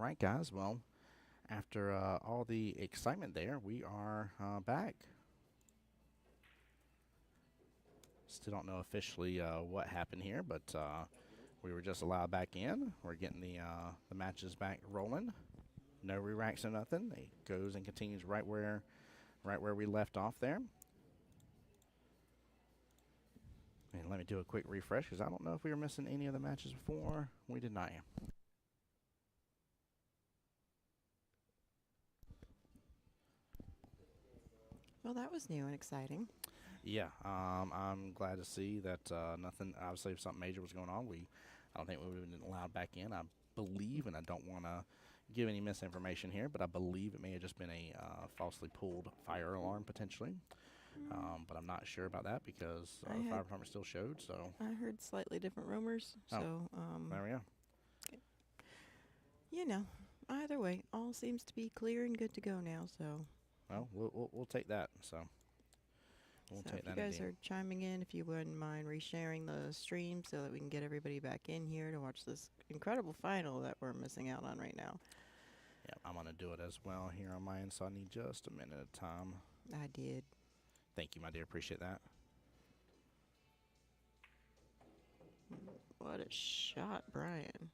right, guys. Well, after all the excitement there, we are back. Still don't know officially what happened here, but we were just allowed back in. We're getting the matches back rolling. No re-racks or nothing. It goes and continues right where we left off there. And let me do a quick refresh because I don't know if we were missing any of the matches before. We did not. Well, that was new and exciting. Yeah, I'm glad to see that nothing. Obviously, if something major was going on, I don't think we would have been allowed back in. I believe, and I don't want to give any misinformation here, but I believe it may have just been a falsely pulled fire alarm potentially. But I'm not sure about that because the fire department still showed. So I heard slightly different rumors. Oh, So, there we go. you know, either way, all seems to be clear and good to go now. So, Well, we'll take that. So we'll so take if you that. guys Indeed. are chiming in, if you wouldn't mind resharing the stream so that we can get everybody back in here to watch this incredible final that we're missing out on right now. Yeah, I'm gonna do it as well here on my end. So I need just a minute of time. I did. Thank you, my dear. Appreciate that. What a shot, Brian.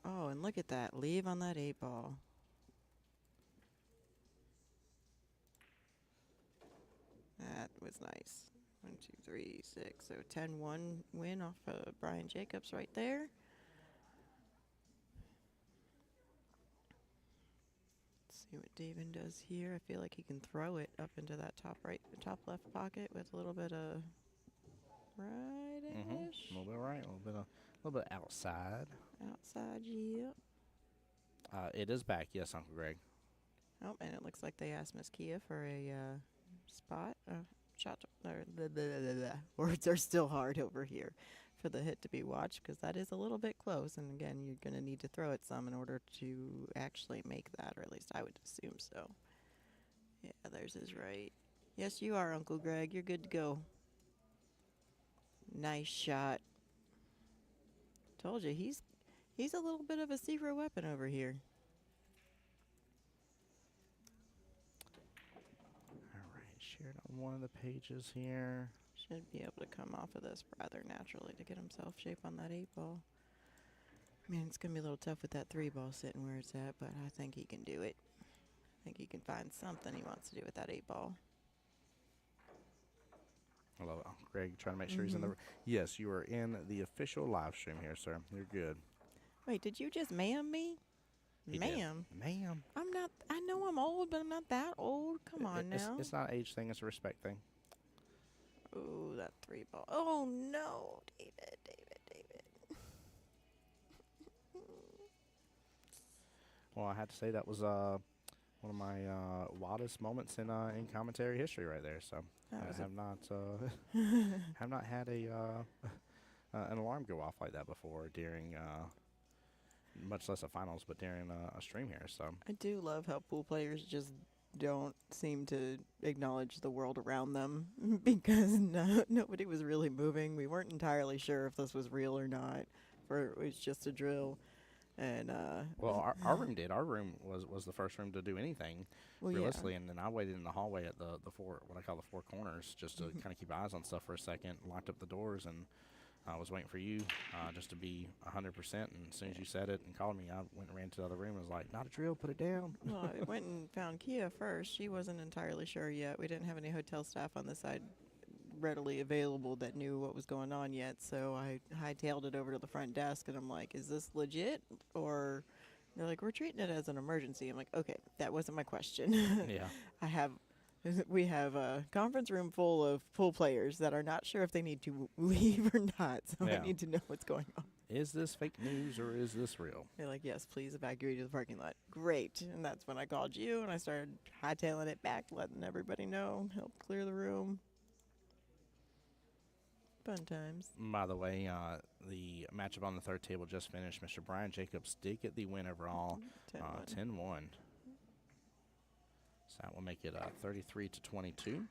Oh, and look at that. Leave on that 8 ball. That was nice. 1, 2, 3, 6. So 10-1 win off of Brian Jacobs right there. Let's see what David does here. I feel like he can throw it up into that top left pocket with a little bit of right-ish. A little bit right, a little bit outside. Outside, yep. It is back, yes, Uncle Greg. Oh, and it looks like they asked Miss Kia for a spot. Shot. Words are still hard over here for the hit to be watched because that is a little bit close. And again, you're going to need to throw it some in order to actually make that, or at least I would assume so. Yeah, there's his right. Yes, you are, Uncle Greg. You're good to go. Nice shot. Told you, he's a little bit of a secret weapon over here. All right, shared on one of the pages here. Should be able to come off of this rather naturally to get himself shape on that 8 ball. I mean, it's going to be a little tough with that 3 ball sitting where it's at, but I think he can do it. I think he can find something he wants to do with that 8 ball. Hello, Greg, trying to make sure he's in the. Yes, you are in the official live stream here, sir. You're good. Wait, did you just ma'am me? He Ma'am? did. Ma'am. I'm not, I know I'm old, but I'm not that old. Come on now. It's not an age thing, it's a respect thing. Oh, that 3 ball. Oh, no. David. Well, I had to say that was one of my wildest moments in commentary history right there. So I have not had an alarm go off like that before during much less a finals, but during a stream here. So I do love how pool players just don't seem to acknowledge the world around them because nobody was really moving. We weren't entirely sure if this was real or not, or it was just a drill. And well, our room did. Our room was the first room to do anything realistically, and then I waited in the hallway at the four, what I call the four corners, just to kind of keep eyes on stuff for a second. Locked up the doors, and I was waiting for you just to be 100%. And as soon as you said it and called me, I went and ran to the other room and was like, "Not a drill, put it down." Well, I went and found Kia first. She wasn't entirely sure yet. We didn't have any hotel staff on the side readily available that knew what was going on yet, so I hightailed it over to the front desk, and I'm like, "Is this legit?" Or they're like, "We're treating it as an emergency." I'm like, "Okay, that wasn't my question." Yeah. We have a conference room full of pool players that are not sure if they need to leave or not, so Yeah. I need to know what's going on. Is this fake news or is this real? They're like, "Yes, please evacuate to the parking lot." Great. And that's when I called you, and I started hightailing it back, letting everybody know, help clear the room. Fun times. By the way, the matchup on the third table just finished. Mr. Brian Jacobs did get the win overall, 10-1. So that will make it 33-22.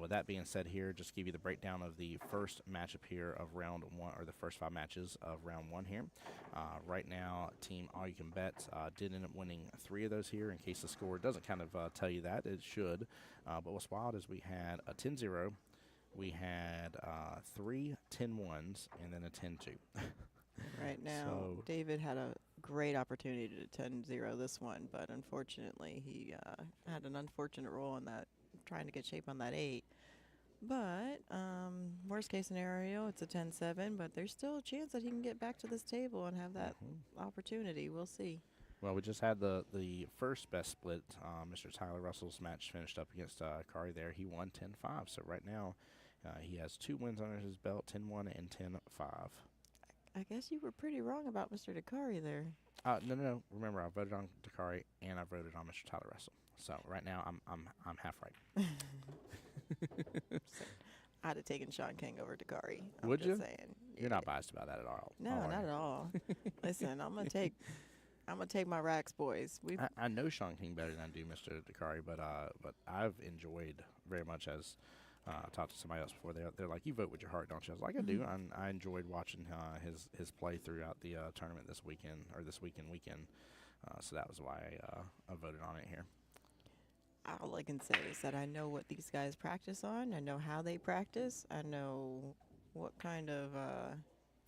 With that being said, here just give you the breakdown of the first matchup here of round one, or the first 5 matches of round one here. Right now, Team All You Can Bet did end up winning 3 of those here. In case the score doesn't kind of tell you that, it should. But what's wild is we had a 10-0, we had 3 10-1s, and then a 10-2. Right now, So- David had a great opportunity to 10-0 this one, but unfortunately he had an unfortunate roll on that, trying to get shape on that 8. But worst case scenario, it's a 10-7, but there's still a chance that he can get back to this table and have that opportunity. We'll see. Well, we just had the first best split. Mr. Tyler Russell's match finished up against Kari there. He won 10-5. So right now, he has 2 wins under his belt, 10-1 and 10-5. I guess you were pretty wrong about Mr. Dakari there. No. Remember, I voted on Dakari and I voted on Mr. Tyler Russell. So right now, I'm half right. I'd have taken Sean King over Dakari. I'm Would just you? saying. You're not biased about that at all. No, are not you? at all. Listen, I'm gonna take my Rax boys. We I know Sean King better than I do Mr. Dakari, but I've enjoyed very much as talked to somebody else before. They're like, you vote with your heart, don't you? I was like, I do. And I enjoyed watching his play throughout the tournament this weekend. So that was why I voted on it here. all I can say is that I know what these guys practice on. I know how they practice. I know what kind of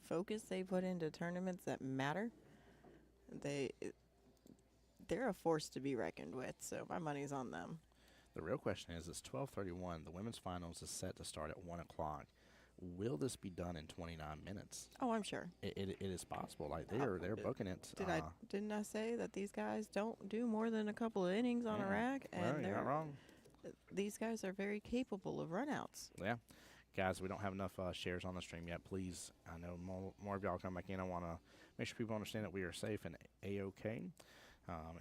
focus they put into tournaments that matter. They're a force to be reckoned with. So my money's on them. The real question is, it's 12:31. The women's finals is set to start at 1 o'clock. Will this be done in 29 minutes? Oh, I'm sure. It is possible. Like they're booking it. Didn't I say that these guys don't do more than a couple of innings on a rack? Well, you're not wrong. These guys are very capable of runouts. Yeah. Guys, we don't have enough shares on the stream yet. Please, I know more of y'all come back in. I want to make sure people understand that we are safe and A-OK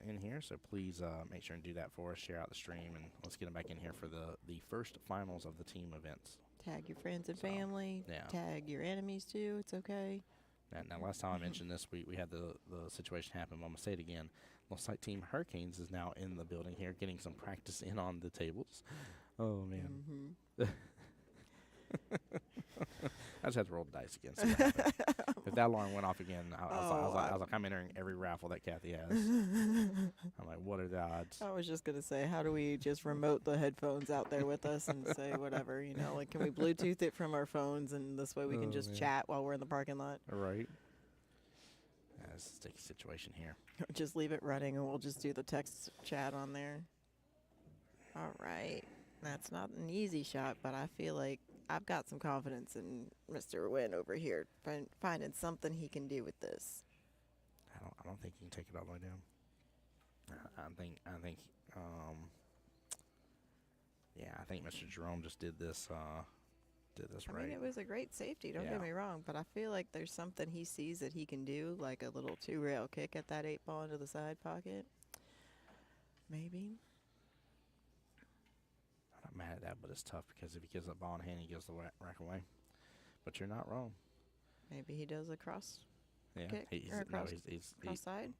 in here. So please make sure and do that for us. Share out the stream, and let's get them back in here for the first finals of the team events. Tag your friends and So, family. yeah. Tag your enemies, too. It's okay. Now, last time I mentioned this, we had the situation happen. I'm going to say it again. Looks like Team Hurricanes is now in the building here, getting some practice in on the tables. Oh, man. Mm-hmm. I just had to roll the dice again. See what happens. If that alarm went off again, I was like, I'm entering every raffle that Kathy has. I'm like, what are the odds? I was just going to say, how do we just remote the headphones out there with us and say whatever, like can we Bluetooth it from our phones and this way we can just chat while we're in the parking lot? Right. That's a sticky situation here. Just leave it running and we'll just do the text chat on there. All right. That's not an easy shot, but I feel like I've got some confidence in Mr. Wynn over here, finding something he can do with this. I don't think he can take it all the way down. I think Mr. Jerome just did this I right. mean, it was a great safety, don't Yeah. get me wrong, but I feel like there's something he sees that he can do, like a little 2-rail kick at that 8-ball into the side pocket. Maybe. I'm not mad at that, but it's tough because if he gives that ball in hand, he gives the rack away. But you're not wrong. Maybe he does a cross Yeah, kick he's or no, cross, he's cross side.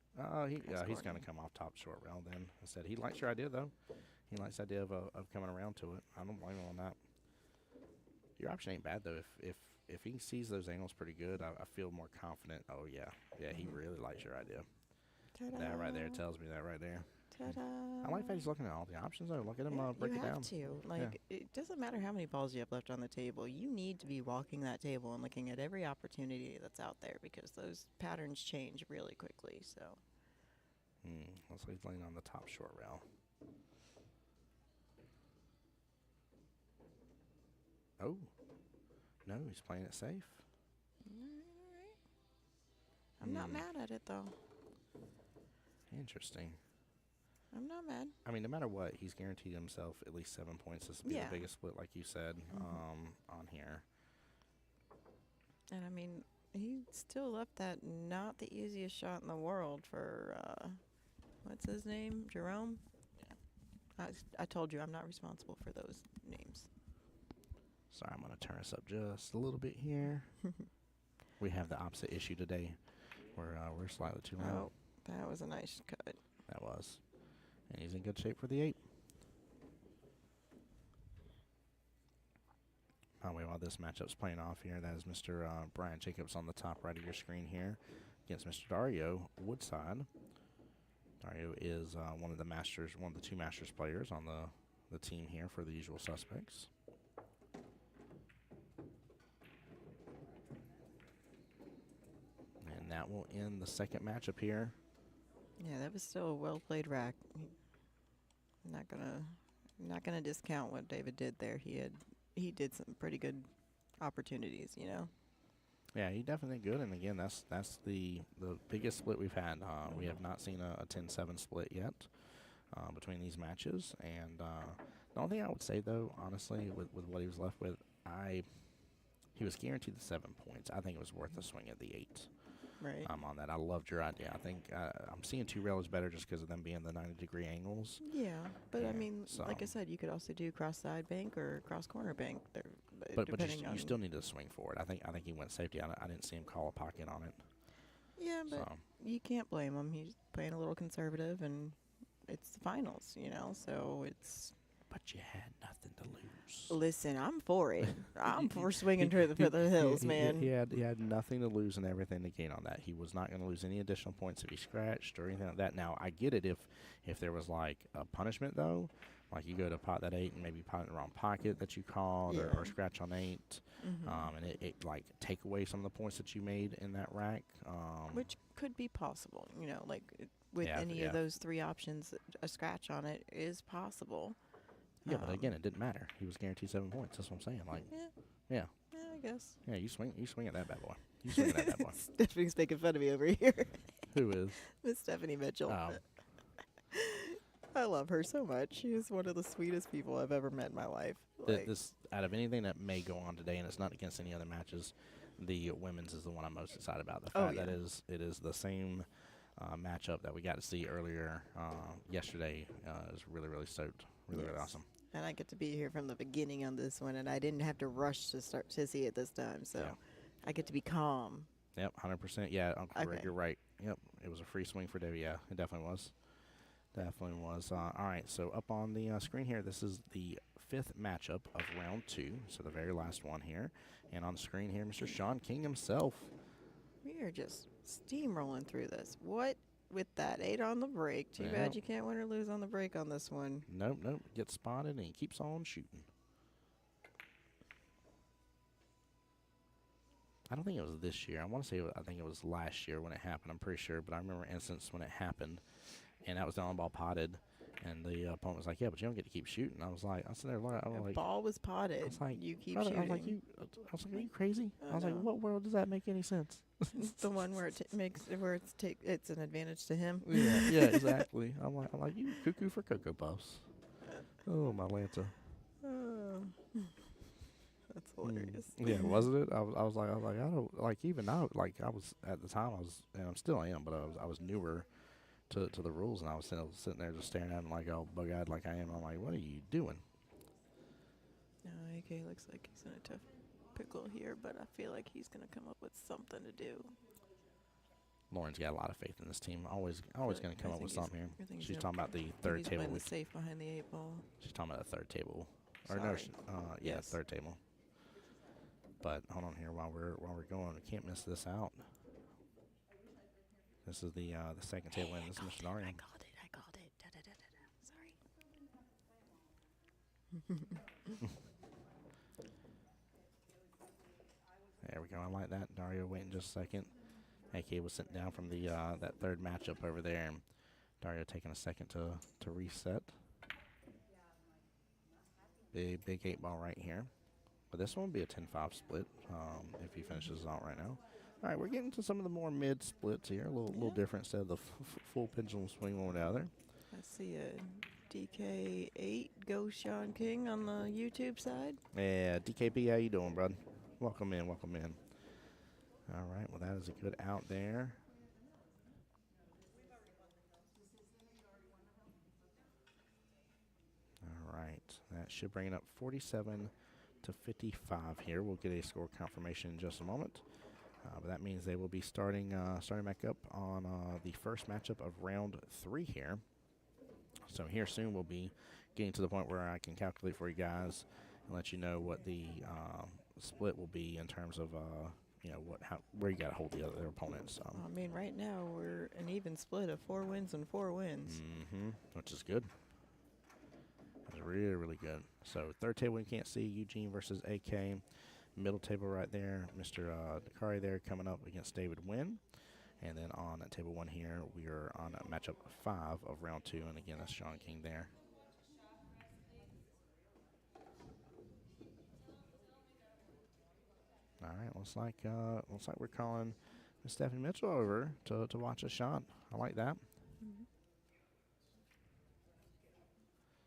he's going to come off top short rail then. I said he likes your idea though. He likes the idea of coming around to it. I don't blame him on that. Your option ain't bad though. If he sees those angles pretty good, I feel more confident. Oh yeah, he really likes your idea. Ta-da. That right there tells me that right there. Ta-da. I like that he's looking at all the options though. Look at him Yeah, break you it down. have to. Like, it doesn't matter how many balls you have left on the table. You need to be walking that table and looking at every opportunity that's out there because those patterns change really quickly. So. Looks like he's laying on the top short rail. Oh. No, he's playing it safe. Alright. I'm not mad at it though. Interesting. I'm not mad. I mean, no matter what, he's guaranteed himself at least 7 points. This will be Yeah. the biggest split, like you said, on here. And I mean, he still left that not the easiest shot in the world for, what's his name? Jerome? Yeah. I told you I'm not responsible for those names. Sorry, I'm going to turn us up just a little bit here. We have the opposite issue today. We're slightly too low. Oh, that was a nice cut. That was. And he's in good shape for the 8. By the way, while this matchup's playing off here, that is Mr. Brian Jacobs on the top right of your screen here against Mr. Dario Woodside. Dario is one of the Masters, one of the two Masters players on the team here for the Usual Suspects. And that will end the second matchup here. Yeah, that was still a well-played rack. I'm not gonna discount what David did there. He did some pretty good opportunities, you know. Yeah, he definitely did good. And again, that's the biggest split we've had. We have not seen a 10-7 split yet between these matches. And the only thing I would say, though, honestly, with what he was left with, he was guaranteed the 7 points. I think it was worth a swing at the 8. Right. On that. I loved your idea. I think I'm seeing two railers better just because of them being the 90-degree angles. Yeah, but Yeah, I mean, so- like I said, you could also do cross-side bank or cross-corner bank. But depending on you still need to swing for it. I think he went safety. I didn't see him call a pocket on it. Yeah, but So you can't blame him. He's playing a little conservative, and it's the finals, you know. So it's. but you had nothing to lose. Listen, I'm for it. I'm for swinging for the hills, man. He had nothing to lose and everything to gain on that. He was not going to lose any additional points if he scratched or anything like that. Now, I get it if there was like a punishment, though. Like you go to pot that 8 and maybe pot in the wrong pocket that you called or Yeah. scratch on 8. And it like take away some of the points that you made in that rack. Which could be possible, you know, like with Yeah, any yeah. of those three options, a scratch on it is possible. Yeah, but again, it didn't matter. He was guaranteed 7 points. That's what I'm saying. Like, Yeah, yeah, I guess. yeah, you swing at that bad boy. You swing at that bad boy. Stephanie's making fun of me over here. Who is? Miss Stephanie Mitchell. Oh. I love her so much. She is one of the sweetest people I've ever met in my life. This out of anything that may go on today, and it's not against any other matches, the women's is the one I'm most excited about. The fact that it is the same matchup that we got to see earlier yesterday is really, really stoked. Really, really Yes. awesome. And I get to be here from the beginning on this one, and I didn't have to rush to start to see it this time. So Yeah. I get to be calm. Yep, 100%. Yeah, Uncle Greg, Okay. you're right. Yep, it was a free swing for Debbie. Yeah, it definitely was. Definitely was. All right, so up on the screen here, this is the 5th matchup of round 2, so the very last one here. And on the screen here, Mr. Sean King himself. We are just steamrolling through this. What with that 8 on the break? Too Yeah. bad you can't win or lose on the break on this one. Nope, gets spotted, and he keeps on shooting. I don't think it was this year. I want to say I think it was last year when it happened. I'm pretty sure, but I remember an instance when it happened, and that was the on-ball potted, and the opponent was like, "Yeah, but you don't get to keep shooting." I was sitting there, I was The like, ball was potted. I was like, you keep brother, shooting. I was like, are you crazy? I I was like, know. what world does that make any sense? It's the one where it's an advantage to him. yeah, exactly. I'm like, you cuckoo for Cocoa Puffs. Oh, my Lanta. Oh, that's hilarious. Yeah, wasn't it? I was like, I don't like even now. Like I was at the time, and I'm still am, but I was newer to the rules, and I was sitting there just staring at him like all bug-eyed like I am. I'm like, what are you doing? No, AK looks like he's in a tough pickle here, but I feel like he's gonna come up with something to do. Lauren's got a lot of faith in this team. Always going to come I up with think something here. I think She's he's talking about the I think third he's table. playing the safe behind the 8 ball. She's talking about the third table, or no, Sorry. yeah, Yes. third table. But hold on here while we're going. We can't miss this out. This is the second table, and this is Mr. Narian. I called it. Sorry. There we go. I like that. Dario waiting just a second. AK was sitting down from the that third matchup over there, and Dario taking a second to reset. Big 8 ball right here. But this one will be a 10-5 split if he finishes out right now. All right, we're getting to some of the more mid splits here. A little different instead of the full pendulum swing one or the other. I see a DK8 Go Sean King on the YouTube side. Yeah, DKP, how you doing, bud? Welcome in. All right, well, that is a good out there. All right, that should bring it up 47 to 55 here. We'll get a score confirmation in just a moment. But that means they will be starting back up on the first matchup of round 3 here. So here soon we'll be getting to the point where I can calculate for you guys and let you know what the split will be in terms of where you got to hold the other opponents. I mean, right now we're an even split of 4 wins and 4 wins. Which is good. That's really, really good. So third table you can't see, Eugene versus AK. Middle table right there, Mr. Dakari there coming up against David Wynn. And then on table 1 here, we are on matchup 5 of round 2. And again, that's Sean King there. All right, looks like we're calling Miss Stephanie Mitchell over to watch a shot. I like that.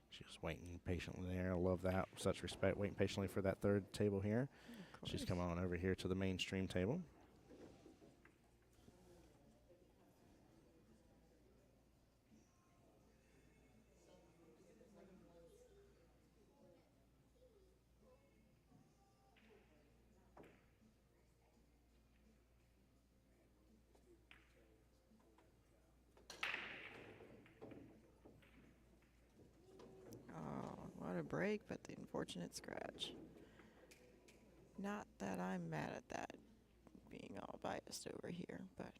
She's waiting patiently there. I love that. Such respect, waiting patiently for that third table here. She's coming on over here to the mainstream table. What a break, but the unfortunate scratch. Not that I'm mad at that being all biased over here, but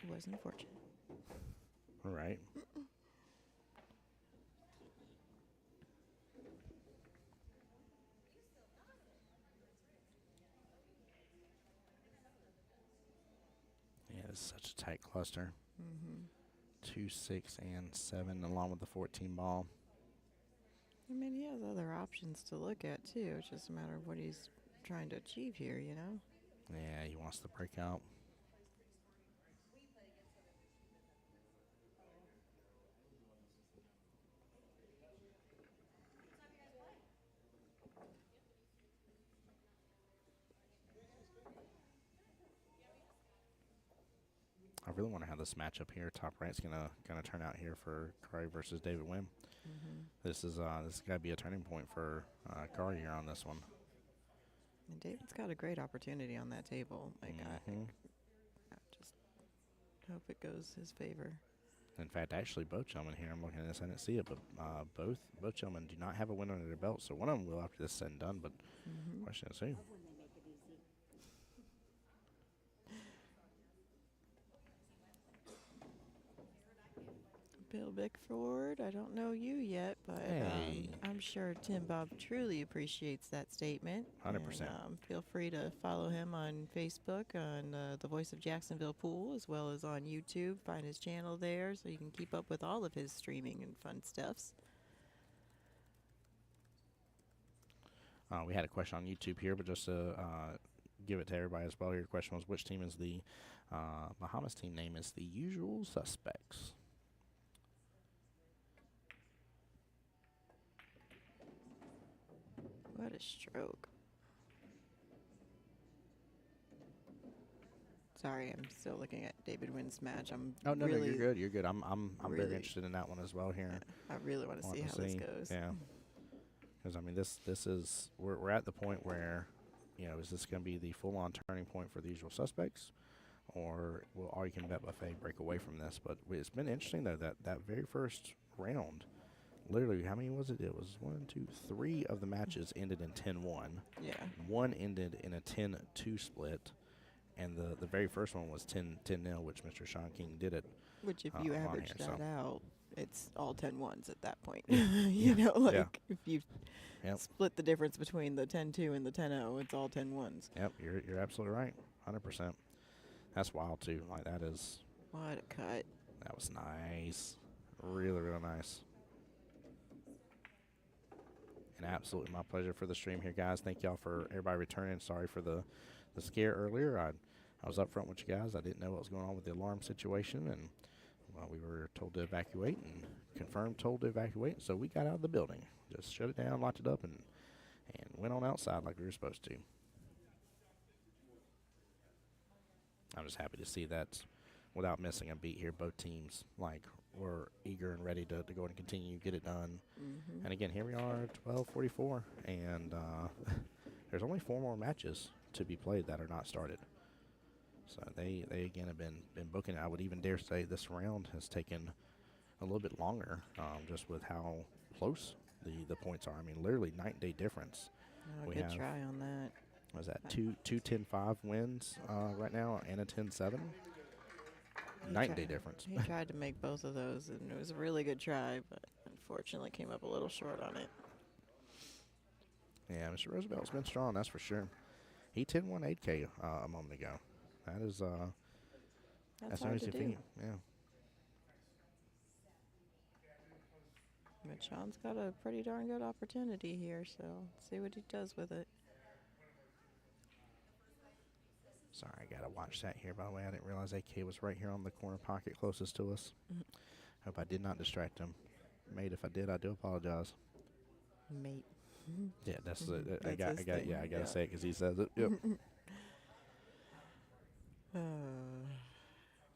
it was unfortunate. All right. Yeah, it's such a tight cluster. 2, 6, and 7, along with the 14 ball. I mean, he has other options to look at, too. It's just a matter of what he's trying to achieve here, you know? Yeah, he wants to break out. I really wonder how this matchup here, top right's gonna turn out here for Curry versus David Wynn. This is got to be a turning point for Curry here on this one. And David's got a great opportunity on that table. Like, I just hope it goes his favor. In fact, actually, both gentlemen here, I'm looking at this, I didn't see it, but both gentlemen do not have a win under their belt. So one of them will after this is said and done, but question is who? Bill Bickford, I don't know you yet, but Hey. I'm sure Tim Bob truly appreciates that statement. 100%. And, feel free to follow him on Facebook on the Voice of Jacksonville Pool, as well as on YouTube. Find his channel there so you can keep up with all of his streaming and fun stuffs. We had a question on YouTube here, but just to give it to everybody as well here, the question was, which team is the Bahamas team name is the Usual Suspects? What a stroke. Sorry, I'm still looking at David Wynn's match. No, really, you're good. You're good. I'm really very interested in that one as well here. I really want to see how this goes. Yeah, because I mean this is we're at the point where, is this going to be the full-on turning point for the Usual Suspects, or will All You Can Bet Buffet break away from this? But it's been interesting though that very first round. Literally, how many was it? It was 1, 2, 3 of the matches ended in 10-1. Yeah. One ended in a 10-2 split, and the very first one was 10-0, which Mr. Sean King did it. Which, if you on average here, that out, it's all 10-1s at that point. Yeah. If you split the difference between the 10-2 and the 10-0, it's all 10-1s. Yep, you're absolutely right, 100%. That's wild too. Like that is. What a cut! That was nice, really, really nice. And absolutely my pleasure for the stream here, guys. Thank y'all for everybody returning. Sorry for the scare earlier. I was up front with you guys. I didn't know what was going on with the alarm situation, and we were told to evacuate and confirmed told to evacuate. So we got out of the building, just shut it down, locked it up, and went on outside like we were supposed to. I'm just happy to see that without missing a beat here, both teams were eager and ready to go and continue, get it done. And again, here we are, 12:44, and there's only 4 more matches to be played that are not started. So they again have been booking. I would even dare say this round has taken a little bit longer, just with how close the points are. I mean, literally night and day difference. Oh, We good have, try on that. what is that, two 10-5 wins right now and a 10-7. Night and day difference. He tried to make both of those, and it was a really good try, but unfortunately came up a little short on it. Yeah, Mr. Roosevelt's been strong, that's for sure. He 10-1 8K a moment ago. That is That's no hard to easy do. feat. Yeah. But Sean's got a pretty darn good opportunity here, so let's see what he does with it. Sorry, I gotta watch that here. By the way, I didn't realize AK was right here on the corner pocket closest to us. Hope I did not distract him. Mate, if I did, I do apologize. Mate. Yeah, that's That's I his thing, gotta say it because he says it. Yep.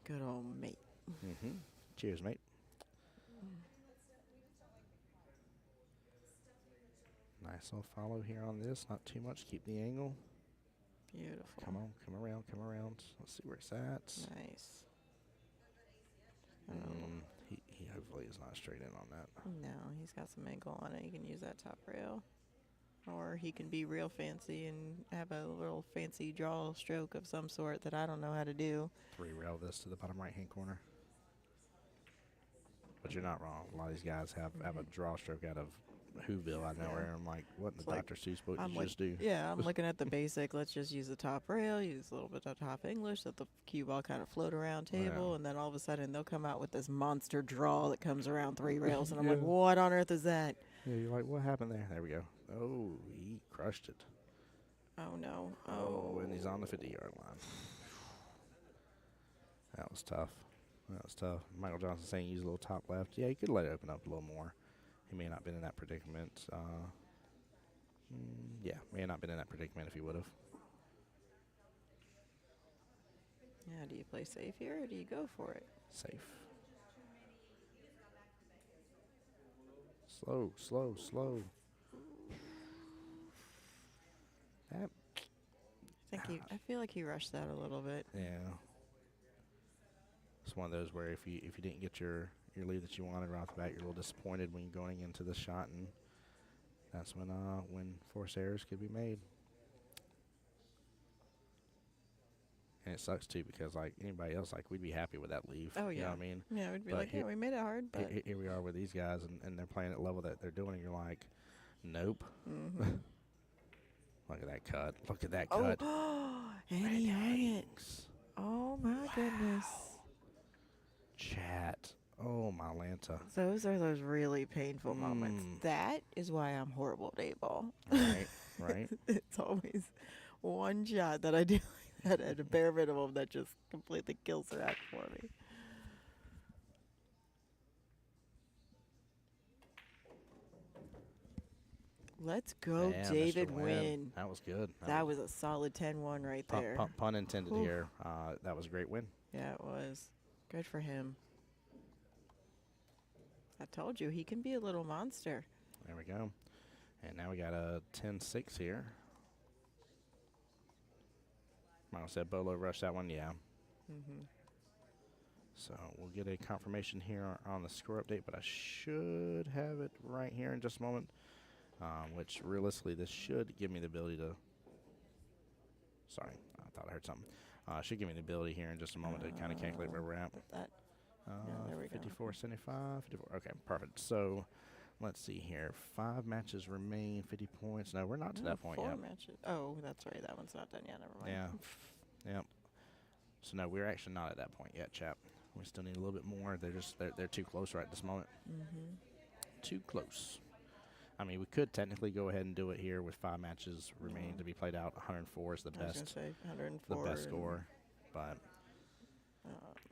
Good old mate. Cheers, mate. Nice little follow here on this. Not too much. Keep the angle. Beautiful. Come on, come around, come around. Let's see where it's at. Nice. He hopefully is not straight in on that. No, he's got some angle on it. He can use that top rail. Or he can be real fancy and have a little fancy draw stroke of some sort that I don't know how to do. 3 rail this to the bottom right hand corner. But you're not wrong. A lot of these guys have a draw stroke out of Whoville out of nowhere. I'm like, what in the Like, Dr. Seuss book did you like, just do? Yeah, I'm looking at the basic. Let's just use the top rail, use a little bit of top English, let the cue ball kind of float around table, Yeah. and then all of a sudden they'll come out with this monster draw that comes around 3 rails, and I'm Yeah. like, what on earth is that? Yeah, you're like, what happened there? There we go. Oh, he crushed it. Oh, no. Oh, and he's on the 50-yard line. That was tough. That was tough. Michael Johnson saying use a little top left. Yeah, you could let it open up a little more. He may not have been in that predicament. Yeah, may have not been in that predicament if he would have. Yeah, do you play safe here or do you go for it? Safe. Slow, slow, slow. That, I feel like he rushed that a little bit. yeah. It's one of those where if you didn't get your lead that you wanted right off the bat, you're a little disappointed when you're going into the shot, and that's when forced errors could be made. And it sucks too because like anybody else, like we'd be happy with that leave. Oh, You know yeah. what I mean? Yeah, we'd be But like, yeah, we made it hard, but. Here we are with these guys, and they're playing at the level that they're doing, and you're like, nope. Look at that cut. Look at that cut. Oh, and he hung it. Oh, my goodness. Chat. Oh, my Lanta. Those are those really painful moments. That is why I'm horrible at 8-ball. Right, right. It's always one shot that I do like that at a bare minimum that just completely kills the act for me. Let's go, Yeah, David Mr. Wynn. That was good. That was a solid 10-1 right there. Pun intended Oof. here. That was a great win. Yeah, it was. Good for him. I told you, he can be a little monster. There we go. And now we got a 10-6 here. Michael said Bolo rushed that one. Yeah. So we'll get a confirmation here on the score update, but I should have it right here in just a moment. Which realistically, this should give me the ability to. Sorry, I thought I heard something. Should give me the ability here in just a moment to kind of calculate where we're at. There we go. 54, 75, 54. Okay, perfect. So let's see here. 5 matches remain, 50 points. No, we're not to that point 4 yet. matches. Oh, that's right. That one's not done yet. Never mind. Yeah. Yep. So no, we're actually not at that point yet, chap. We still need a little bit more. They're too close right at this moment. Too close. I mean, we could technically go ahead and do it here with 5 matches remaining to be played out. 104 is the I was best. gonna say 104. The best score, but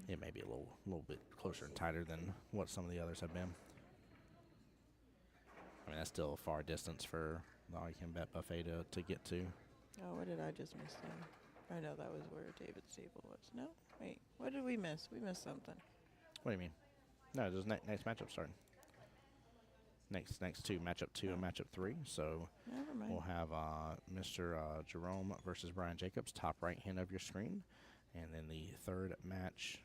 it may be a little bit closer and tighter than what some of the others have been. I mean, that's still a far distance for the All You Can Bet buffet to get to. Oh, what did I just miss then? I know that was where David's table was. No? Wait, what did we miss? We missed something. What do you mean? No, there's next matchup starting. Next 2, matchup 2 and matchup 3. So Never mind. we'll have Mr. Jerome versus Brian Jacobs, top right hand of your screen. And then the third match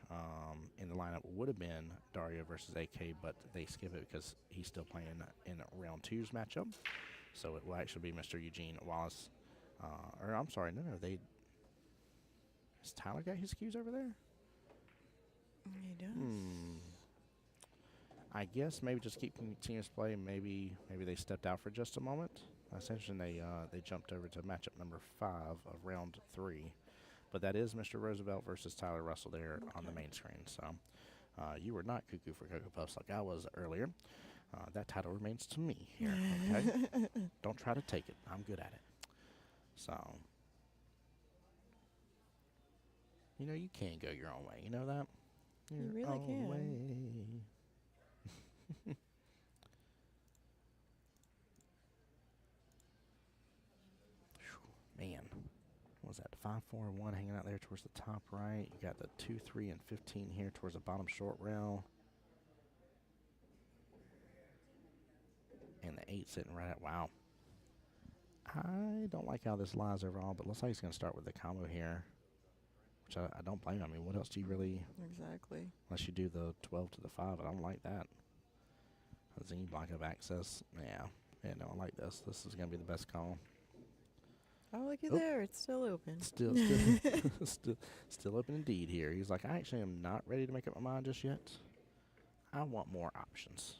in the lineup would have been Dario versus AK, but they skip it because he's still playing in round 2's matchup. So it will actually be Mr. Eugene Wallace. Or I'm sorry, no, they. Has Tyler got his cues over there? He does. I guess maybe just keep continuous play. Maybe they stepped out for just a moment. Essentially, they jumped over to matchup number 5 of round 3. But that is Mr. Roosevelt versus Tyler Russell there on the main screen. So you were not cuckoo for Cocoa Puffs like I was earlier. That title remains to me here. Okay, don't try to take it. I'm good at it. So you can go your own way. You know that. You really can. Way. Man, what was that? 5, 4, and 1 hanging out there towards the top right. You got the 2, 3, and 15 here towards the bottom short rail. And the 8 sitting right at, wow. I don't like how this lies overall, but looks like he's going to start with the combo here, which I don't blame him. I mean, what else do you really... Exactly. Unless you do the 12 to the 5, I don't like that. Zing block of access. Yeah, no, I like this. This is going to be the best call. Oh, look at there. It's still open. Still open indeed here. He's like, I actually am not ready to make up my mind just yet. I want more options.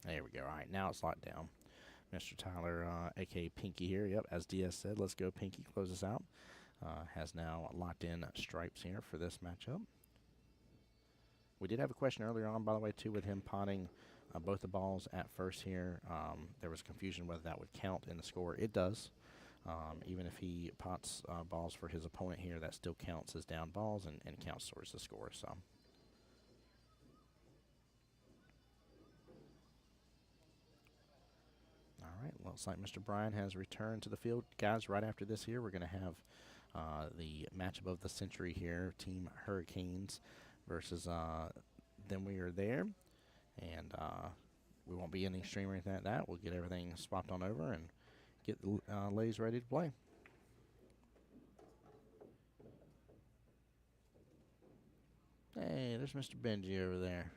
There we go. All right, now it's locked down. Mr. Tyler, a.k.a. Pinky here. Yep, as DS said, let's go Pinky. Close this out. Has now locked in stripes here for this matchup. We did have a question earlier on, by the way, too, with him potting both the balls at first here. There was confusion whether that would count in the score. It does. Even if he pots balls for his opponent here, that still counts as down balls and counts towards the score. So. All right, looks like Mr. Bryan has returned to the field. Guys, right after this here, we're going to have the matchup of the century here, Team Hurricanes versus Then We Are There. And we won't be any stream or anything like that. We'll get everything swapped on over and get the ladies ready to play. Hey, there's Mr. Benji over there.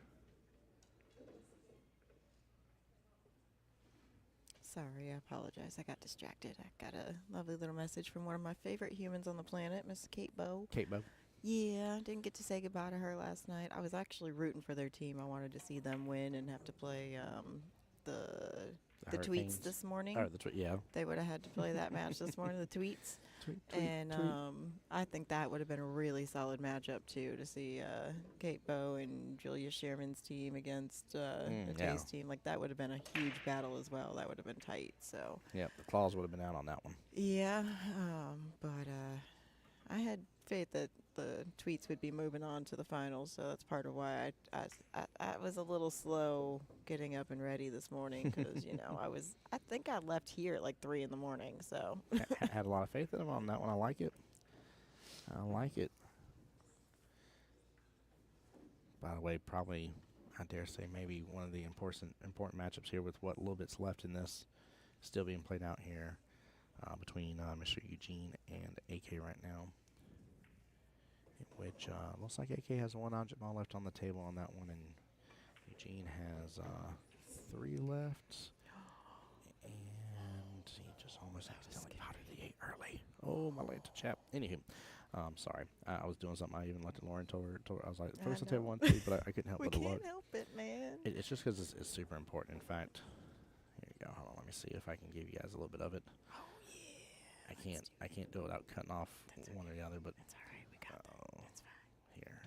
Sorry, I apologize. I got distracted. I got a lovely little message from one of my favorite humans on the planet, Miss Kate Bow. Kate Bow. Yeah, didn't get to say goodbye to her last night. I was actually rooting for their team. I wanted to see them win and have to play the tweets this morning. Oh, yeah. They would have had to play that match this morning, the tweets. Tweet. I think that would have been a really solid matchup, too, to see Kate Bow and Julia Sherman's team against Matei's team. Like, that would have been a huge battle as well. That would have been tight, so. Yeah, the claws would have been out on that one. Yeah, but I had faith that the tweets would be moving on to the finals, so that's part of why I was a little slow getting up and ready this morning because I think I left here at like 3 in the morning. So had a lot of faith in him on that one. I like it. By the way, probably I dare say maybe one of the important matchups here with what little bit's left in this still being played out here between Mr. Eugene and AK right now. Which looks like AK has 1 object ball left on the table on that one, and Eugene has 3 left. And he just almost accidentally potted the 8 early. Oh, my late to chap. Anywho, sorry. I was doing something. I even let Lauren told her. I was like, first I'll table 1, 2, but I couldn't help but to look. We can't help it, man. It's just because it's super important. In fact, here you go. Hold on, let me see if I can give you guys a little bit of it. Oh, yeah. I can't do it without cutting off one or the other, but. That's all right. We got that. That's fine. Here.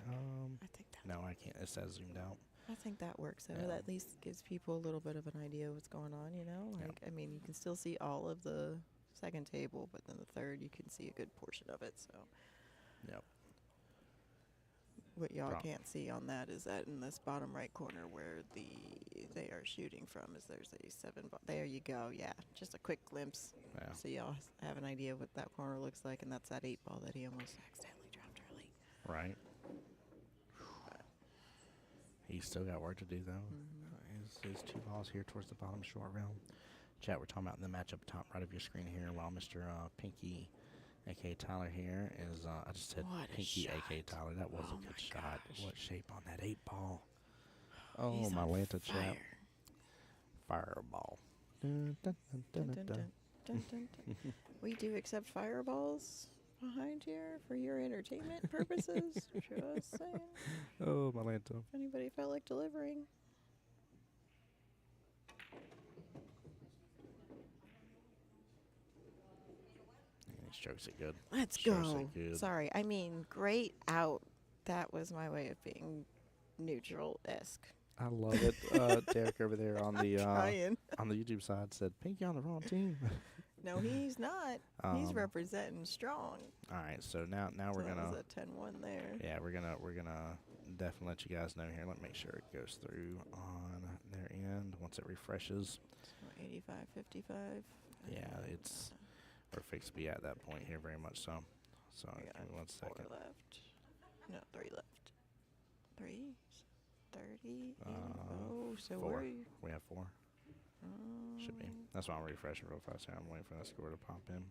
I think that. No, I can't. It says zoomed out. I think that works. Yeah. That at least gives people a little bit of an idea of what's going on, I mean, you can still see all of the second table, but then the third, you can see a good portion of it, so. Yep. What y'all can't see on that is that in this bottom right corner where they are shooting from there's a 7 ball. There you go. Yeah, just a quick glimpse. Yeah. So y'all have an idea what that corner looks like, and that's that 8 ball that he almost accidentally dropped early. Right. He's still got work to do, though. Mm-hmm. His 2 balls here towards the bottom short rail. Chat, we're talking about the matchup top right of your screen here while Mr. Pinky, a.k.a. Tyler here, is, I just said What a Pinky, shot. a.k.a. Tyler. That was Oh a good my shot. gosh. What shape on that 8-ball. Oh, He's my on Lanta chat. fire. Fireball. Dun, dun, dun, dun, dun, dun. We do accept fireballs behind here for your entertainment purposes. Just saying. Oh, my Lanta. If anybody felt like delivering. He strokes it good. Let's Strokes go. it good. Sorry, I mean, great out. That was my way of being neutral-esque. I love it. Derek over there on the Trying. on the YouTube side said Pinky on the wrong team. No, he's not. He's representing strong. All right, so now we're That gonna was a 10-1 there. yeah we're gonna definitely let you guys know here. Let me make sure it goes through on their end once it refreshes. So 85, 55. Yeah, it's we're fixed to be at that point here very much so. So We give got me 1 4 second. left. No, 3 left. 3, 30. So 4. we're We have 4. Should be. That's why I'm refreshing real fast here. I'm waiting for that score to pop in.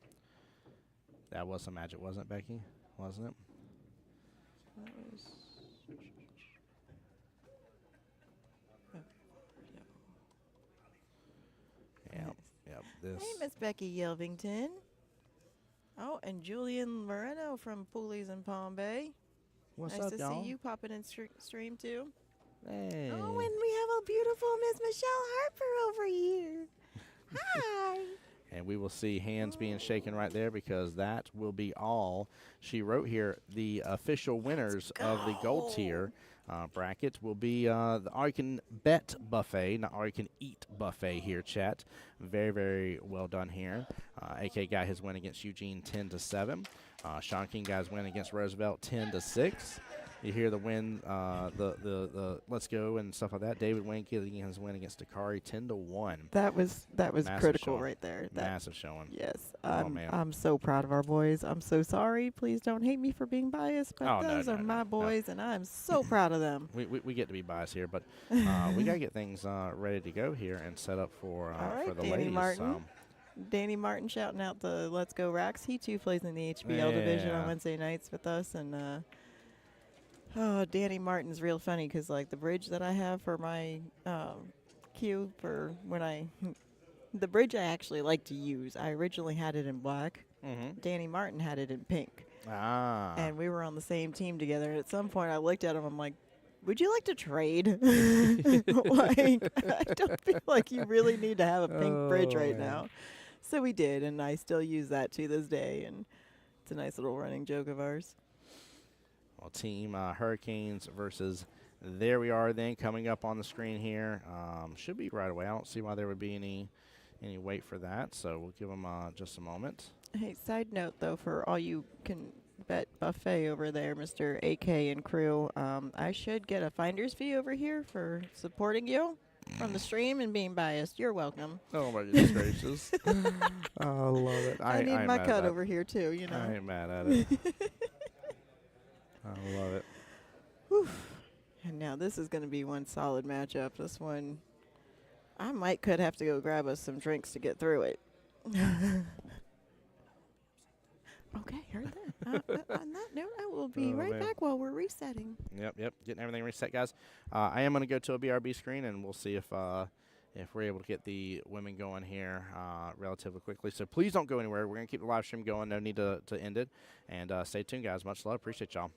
That was some magic, wasn't it, Becky? Wasn't it? That was. Yep. Yep. This. Hey, Miss Becky Yelvington. Oh, and Julian Moreno from Poolies in Palm Bay. What's nice up, to y'all? see you popping in stream too. Hey. Oh, and we have a beautiful Miss Michelle Harper over here. Hi. And we will see hands being shaken right there because that will be all. She wrote here the official winners of the gold tier bracket will be the All You Can Bet buffet, not All You Can Eat buffet here, chat. Very, very well done here. AK got his win against Eugene 10-7. Sean King got his win against Roosevelt 10-6. You hear the win, the let's go and stuff like that. David Wayne getting his win against Dakari 10-1. That was Massive critical showing. right there. Massive showing. Yes, Oh, man. I'm so proud of our boys. I'm so sorry. Please don't hate me for being biased, but Oh, no, those no, are no, my no. boys, and I'm so proud of them. We get to be biased here, but we got to get things ready to go here and set up for All right, the Danny ladies. Martin. Danny Martin shouting out the Let's Go Racks. He too plays in the HBL division on Yeah. Wednesday nights with us, and Danny Martin's real funny because like the bridge that I have for my queue for when the bridge I actually like to use. I originally had it in black. Mm-hmm. Danny Martin had it in pink. Ah. And we were on the same team together. And at some point, I looked at him. I'm like, "Would you like to trade? Like, I don't feel like you really need to have a pink bridge right man. now." So we did, and I still use that to this day. And it's a nice little running joke of ours. Well, team Hurricanes versus. There we are then coming up on the screen here. Should be right away. I don't see why there would be any wait for that. So we'll give them just a moment. Hey, side note though, for all you can bet buffet over there, Mr. AK and crew, I should get a finder's fee over here for supporting you from the stream and being biased. You're welcome. Oh my goodness gracious! I love it. I need ain't my mad cut at that. over here too, you know. I ain't mad at it. I love it. Whew. And now this is going to be one solid matchup. This one, I could have to go grab us some drinks to get through it. Okay, heard that. On that note, I will be Oh, right man. back while we're resetting. Yep. Getting everything reset, guys. I am going to go to a BRB screen, and we'll see if we're able to get the women going here relatively quickly. So please don't go anywhere. We're going to keep the live stream going. No need to end it. And stay tuned, guys. Much love. Appreciate y'all.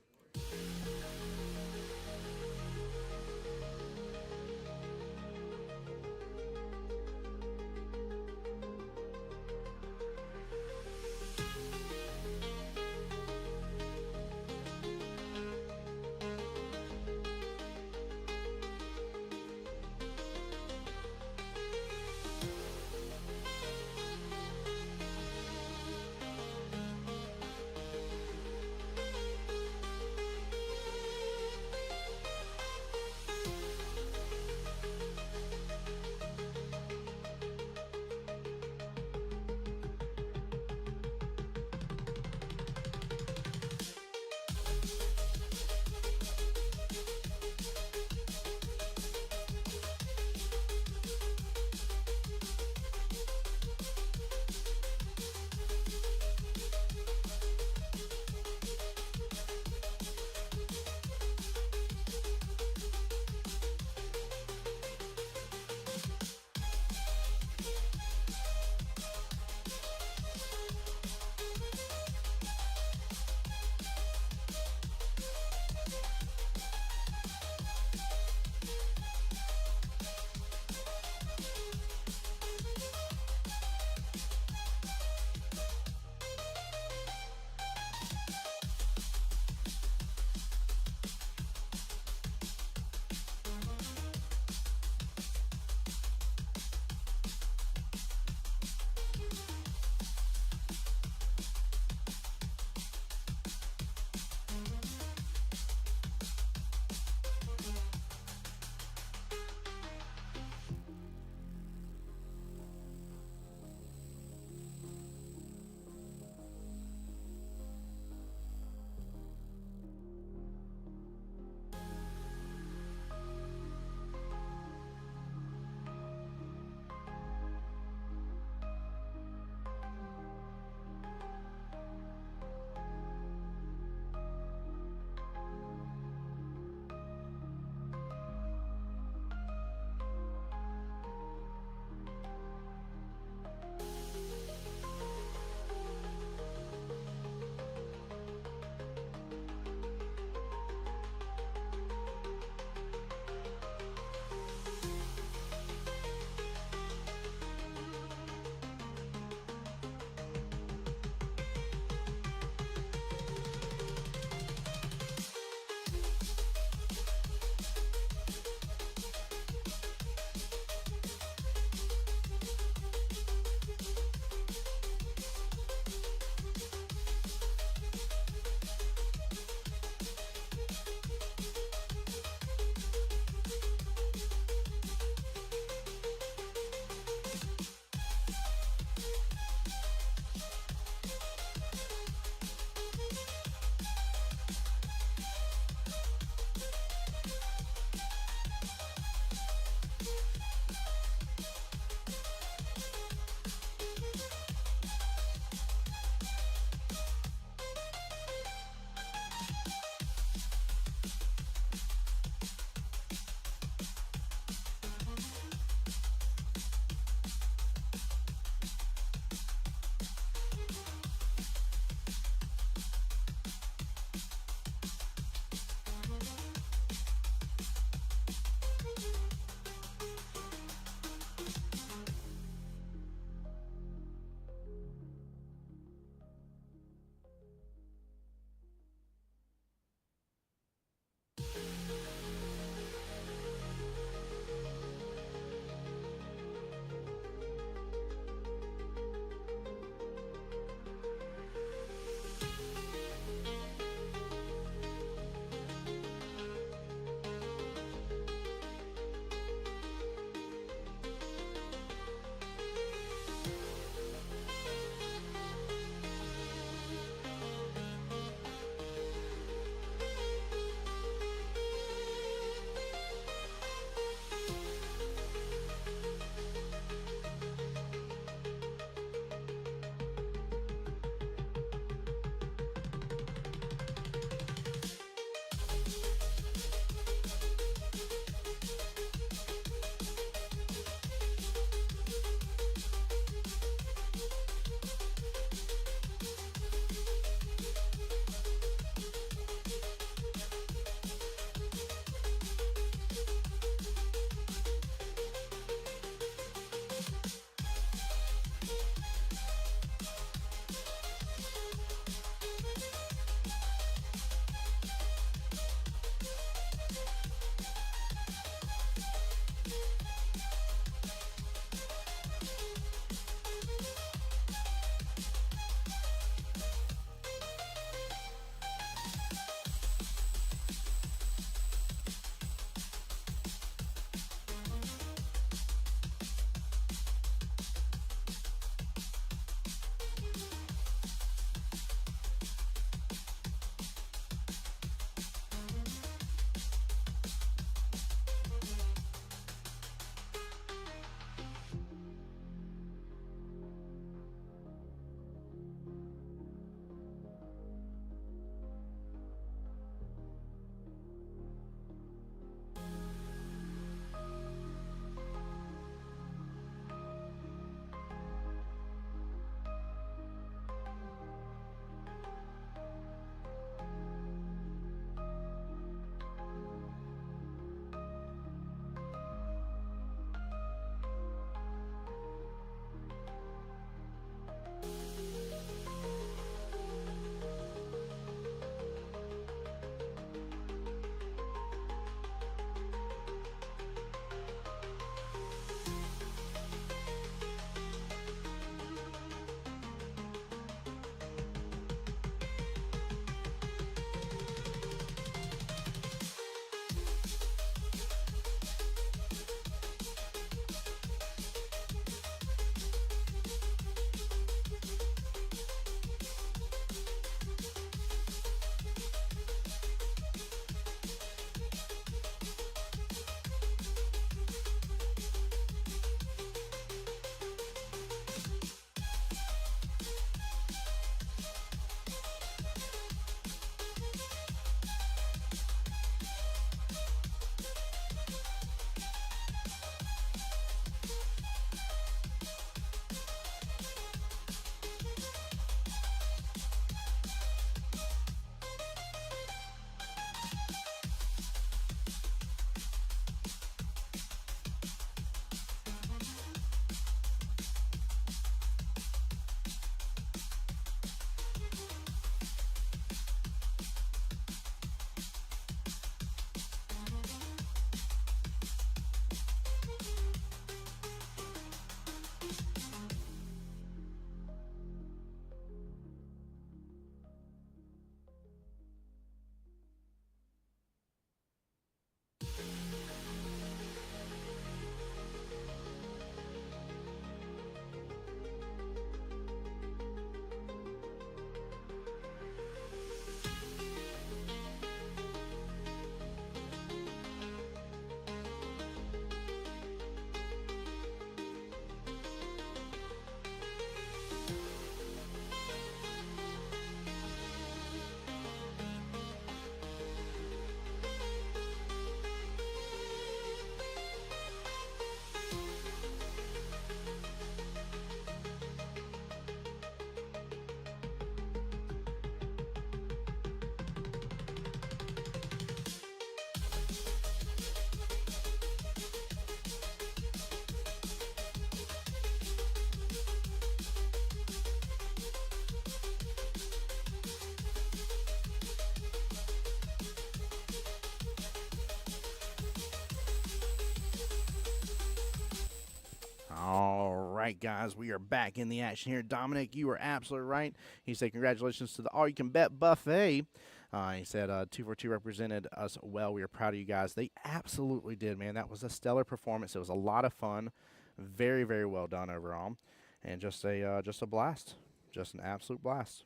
All right, guys, we are back in the action here. Dominic, you were absolutely right. He said, congratulations to the All You Can Bet Buffet. He said, 242 represented us well. We are proud of you guys. They absolutely did, man. That was a stellar performance. It was a lot of fun. Very, very well done overall. And just a blast. Just an absolute blast.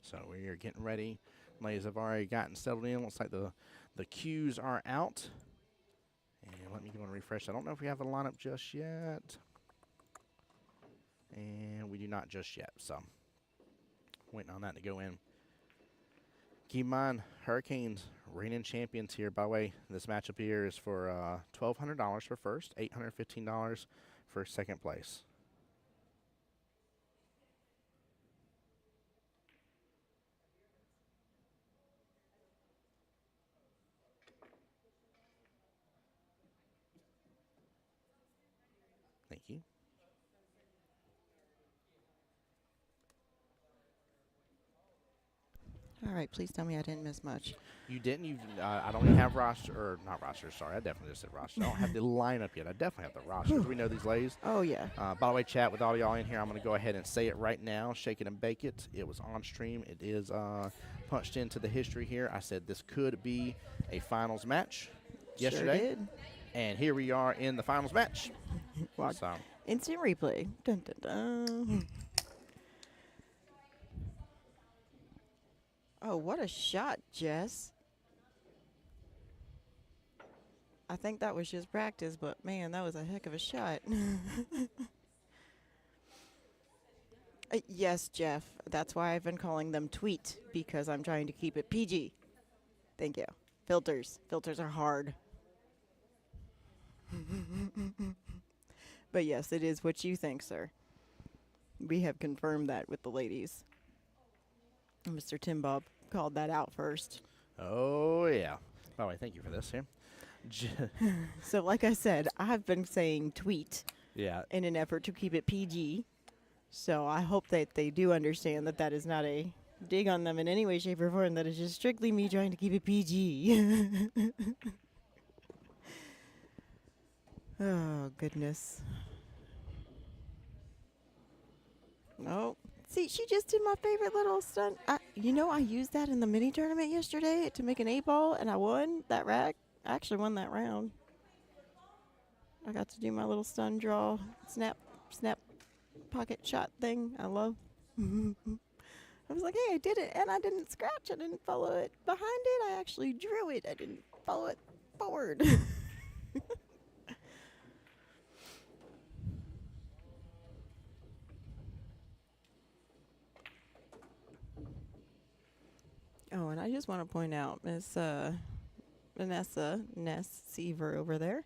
So we are getting ready. Ladies have already gotten settled in. Looks like the cues are out. And let me go and refresh. I don't know if we have a lineup just yet. And we do not just yet. So waiting on that to go in. Keep in mind, Hurricanes reigning champions here. By the way, this matchup here is for $1,200 for first, $815 for second place. Thank you. All right, please tell me I didn't miss much. You didn't. I don't even have roster, or not roster. Sorry, I definitely just said roster. I don't have the lineup yet. I definitely have the rosters. We know these ladies. Oh, yeah. By the way, chat with all y'all in here. I'm going to go ahead and say it right now. Shake it and bake it. It was on stream. It is punched into the history here. I said this could be a finals match yesterday. Sure did. And here we are in the finals match. Watch. So, Instant replay. Dun, dun, dun. Oh, what a shot, Jess. I think that was just practice, but man, that was a heck of a shot. Yes, Jeff. That's why I've been calling them tweet, because I'm trying to keep it PG. Thank you. Filters. Filters are hard. But yes, it is what you think, sir. We have confirmed that with the ladies. Mr. Tim Bob called that out first. oh, yeah. By the way, thank you for this here. So like I said, I've been saying tweet Yeah. in an effort to keep it PG. So I hope that they do understand that that is not a dig on them in any way, shape, or form. That is just strictly me trying to keep it PG. Oh, goodness. Oh, see, she just did my favorite little stunt. I used that in the mini tournament yesterday to make an 8-ball, and I won that rack. I actually won that round. I got to do my little stun draw, snap, pocket shot thing. I love. I was like, hey, I did it, and I didn't scratch. I didn't follow it behind it. I actually drew it. I didn't follow it forward. Oh, and I just want to point out Miss Vanessa Ness-Seaver over there.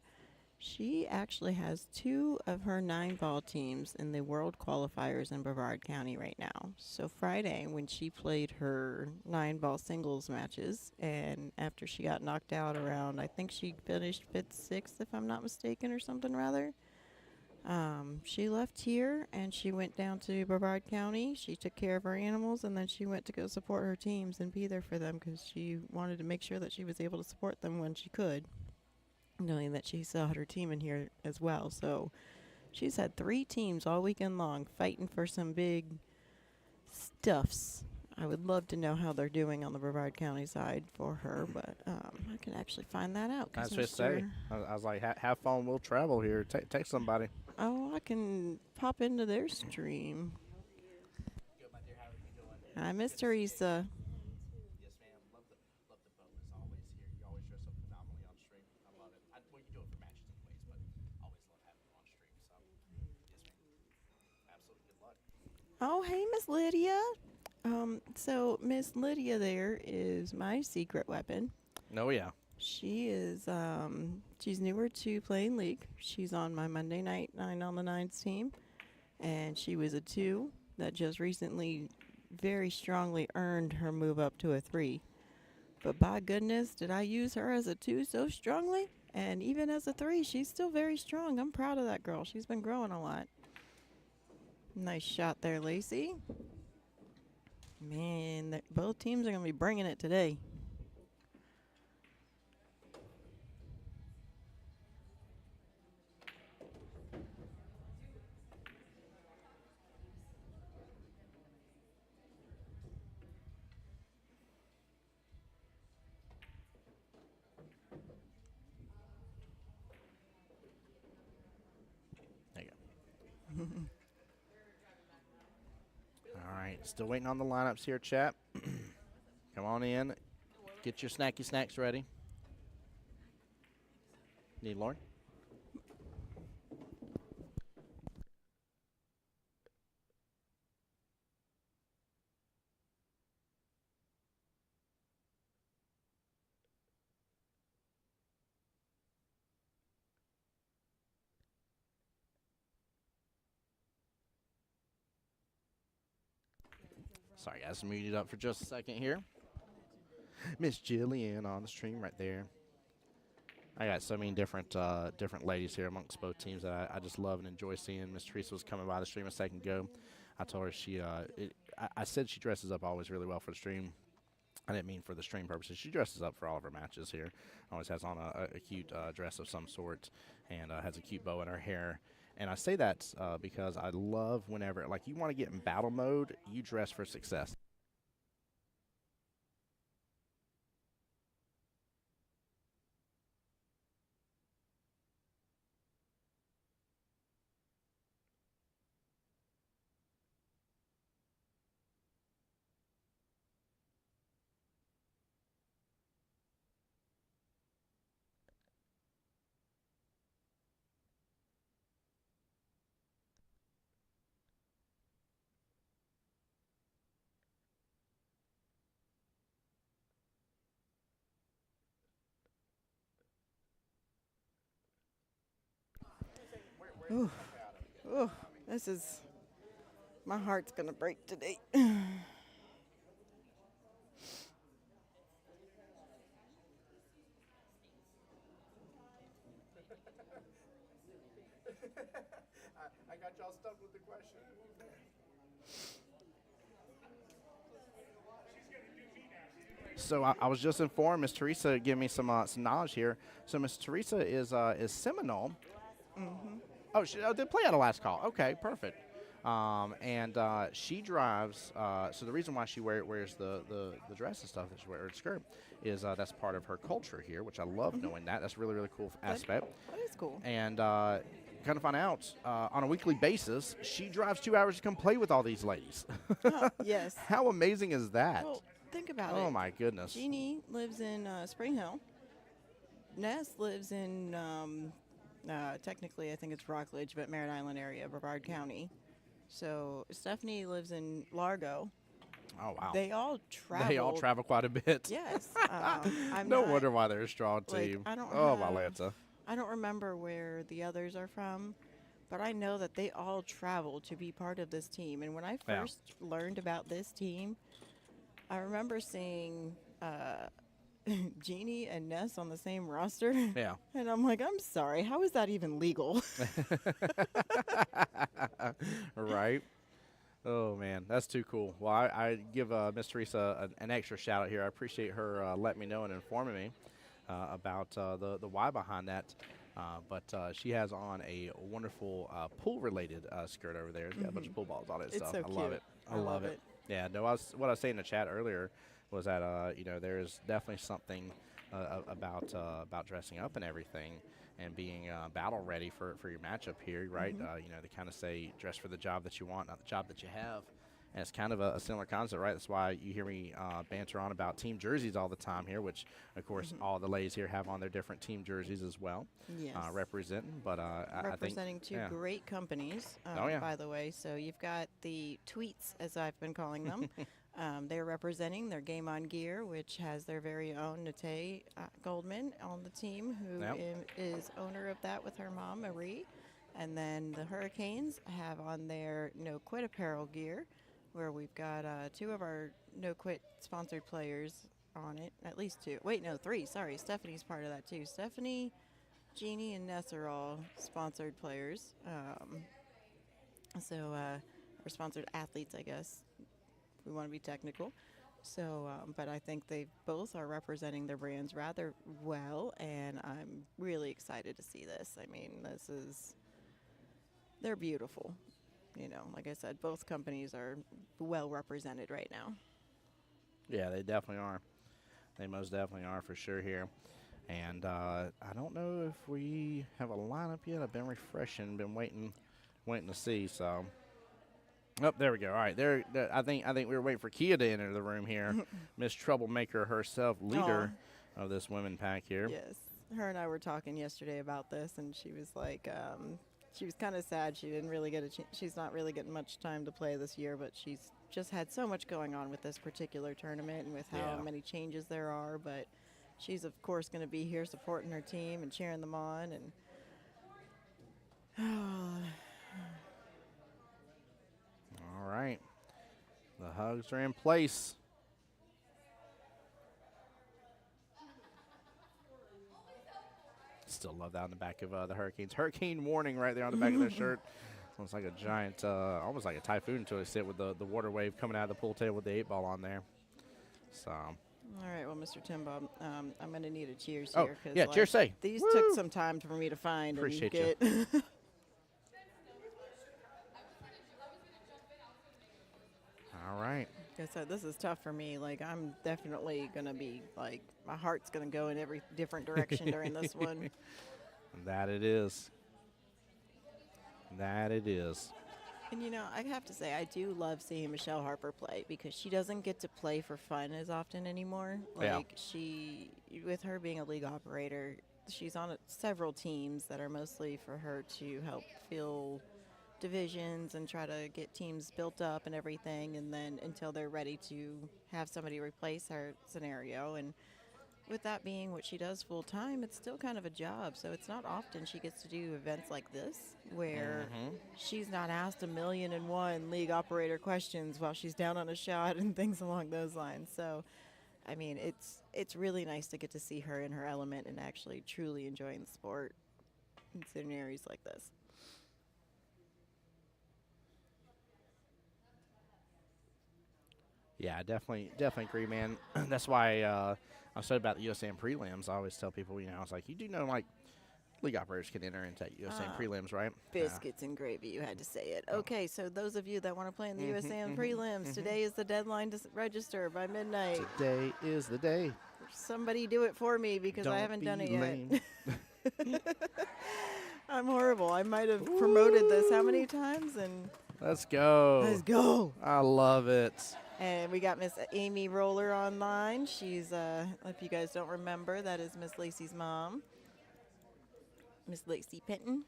She actually has 2 of her 9-ball teams in the World Qualifiers in Brevard County right now. So Friday, when she played her 9-ball singles matches, and after she got knocked out around, I think she finished 5th, 6th, if I'm not mistaken, or something rather. She left here and she went down to Brevard County. She took care of her animals, and then she went to go support her teams and be there for them, because she wanted to make sure that she was able to support them when she could, knowing that she still had her team in here as well. So she's had 3 teams all weekend long fighting for some big stuffs. I would love to know how they're doing on the Brevard County side for her, but I can actually find that out. That's what I say. I was like, have fun, we'll travel here. Take somebody. Oh, I can pop into their stream. Hi, Miss Teresa. Yes, ma'am. Love the boat as always here. You always dress up phenomenally on stream. I love it. Well, you do it for matches anyways, but always love having you on stream. So, yes, ma'am. Absolutely good luck. Oh, hey, Miss Lydia. So Miss Lydia there is my secret weapon. Oh, yeah. She is, she's newer to playing League. She's on my Monday night 9 on the 9s team. And she was a 2 that just recently very strongly earned her move up to a 3. But by goodness, did I use her as a 2 so strongly? And even as a 3, she's still very strong. I'm proud of that girl. She's been growing a lot. Nice shot there, Lacey. Man, both teams are going to be bringing it today. right, still waiting on the lineups here, chat. Come on in. Get your snacky snacks ready. Need Lauren? Sorry, guys, muted up for just a second here. Miss Jillian on the stream right there. I got so many different ladies here amongst both teams that I just love and enjoy seeing. Miss Teresa was coming by the stream a second ago. I told her I said she dresses up always really well for the stream. I didn't mean for the stream purposes. She dresses up for all of her matches here. Always has on a cute dress of some sort and has a cute bow in her hair. And I say that because I love whenever, like, you want to get in battle mode, you dress for success. Ooh, ooh, this is my heart's gonna break today. I got y'all stuck with the question. So I was just informed, Miss Teresa gave me some knowledge here. So Miss Teresa is Seminole. Mm-hmm. Oh, they play out of last call. Okay, perfect. And she drives. So the reason why she wears the dress and stuff that she wears, or skirt, is that's part of her culture here, which I love knowing that. That's a really cool aspect. That is cool. And kind of find out on a weekly basis, she drives 2 hours to come play with all these ladies. Yes. How amazing is that? Well, think about it. Oh my goodness. Jeannie lives in Spring Hill. Ness lives in technically I think it's Rockledge, but Merritt Island area, Brevard County. So Stephanie lives in Largo. Oh wow. They all travel. They all travel quite a bit. Yes. I'm no not, wonder why they're a strong like, team. I don't Oh my have- Lanta. I don't remember where the others are from, but I know that they all travel to be part of this team. And when I Yeah. first learned about this team, I remember seeing Jeannie and Ness on the same roster. Yeah. And I'm like, I'm sorry, how is that even legal? Right. Oh man, that's too cool. Well, I give Miss Teresa an extra shout out here. I appreciate her letting me know and informing me about the why behind that. But she has on a wonderful pool-related skirt over there. It's got a bunch of pool balls on it. It's So so I love cute. it. I love it. Yeah. No, what I was saying in the chat earlier was that there is definitely something about dressing up and everything. And being battle ready for your matchup here, right? They kind of say dress for the job that you want, not the job that you have. And it's kind of a similar concept, right? That's why you hear me banter on about team jerseys all the time here, which, of course, all the ladies here have on their different team jerseys as well, Yes. Representing. But Representing I think, two yeah. great companies, Oh, yeah. by the way. So you've got the Tweets, as I've been calling them. They're representing their Game On Gear, which has their very own Nate Goldman on the team, who Yep. is owner of that with her mom, Marie. And then the Hurricanes have on their No Quit apparel gear, where we've got two of our No Quit sponsored players on it. At least two. Wait, no, three. Sorry, Stephanie's part of that too. Stephanie, Jeannie, and Ness are all sponsored players. Or sponsored athletes, I guess, if we want to be technical. So, but I think they both are representing their brands rather well, and I'm really excited to see this. I mean, they're beautiful. Like I said, both companies are well represented right now. Yeah, they definitely are. They most definitely are for sure here. And I don't know if we have a lineup yet. I've been refreshing, been waiting to see. So Oh, there we go. All right, I think we were waiting for Kia to enter the room here. Miss Troublemaker herself, leader of this women pack here. Yes. Her and I were talking yesterday about this, and she was like, she was kind of sad. She didn't really get she's not really getting much time to play this year, but she's just had so much going on with this particular tournament and with how Yeah. many changes there are. But she's, of course, going to be here supporting her team and cheering them on. And All right, the hugs are in place. Still love that on the back of the Hurricanes. Hurricane warning right there on the back of their shirt. Looks like a giant, almost like a typhoon until they sit with the water wave coming out of the pool table with the 8-ball on there. So. all right, well, Mr. Timbob, I'm going to need a cheers Oh, here. yeah, cheers, say. These Woo! took some time for me to find Appreciate and ya. get. All right. Like I said, this is tough for me. Like, I'm definitely going to be, like, my heart's going to go in every different direction during this one. That it is. That it is. And, you know, I have to say, I do love seeing Michelle Harper play because she doesn't get to play for fun as often anymore. Yeah. Like, with her being a league operator, she's on several teams that are mostly for her to help fill divisions and try to get teams built up and everything, and then until they're ready to have somebody replace her scenario. And with that being what she does full time, it's still kind of a job. So it's not often she gets to do events like this where she's not asked 1,000,001 league operator questions while she's down on a shot and things along those lines. So, I mean, it's really nice to get to see her in her element and actually truly enjoying the sport in scenarios like this. Yeah, definitely agree, man. That's why I said about the USAM prelims. I always tell people, I was like, you do know, like, league operators can enter into USAM prelims, right? Biscuits and gravy, you had to say it. Okay, so those of you that want to play in the USAM prelims, today is the deadline to register by midnight. Today is the day. Somebody do it for me because I haven't done it lame. yet. I'm horrible. I might have promoted this how many times? And Let's go. let's go. I love it. And we got Miss Amy Roller online. She's, if you guys don't remember, that is Miss Lacey's mom, Miss Lacey Penton.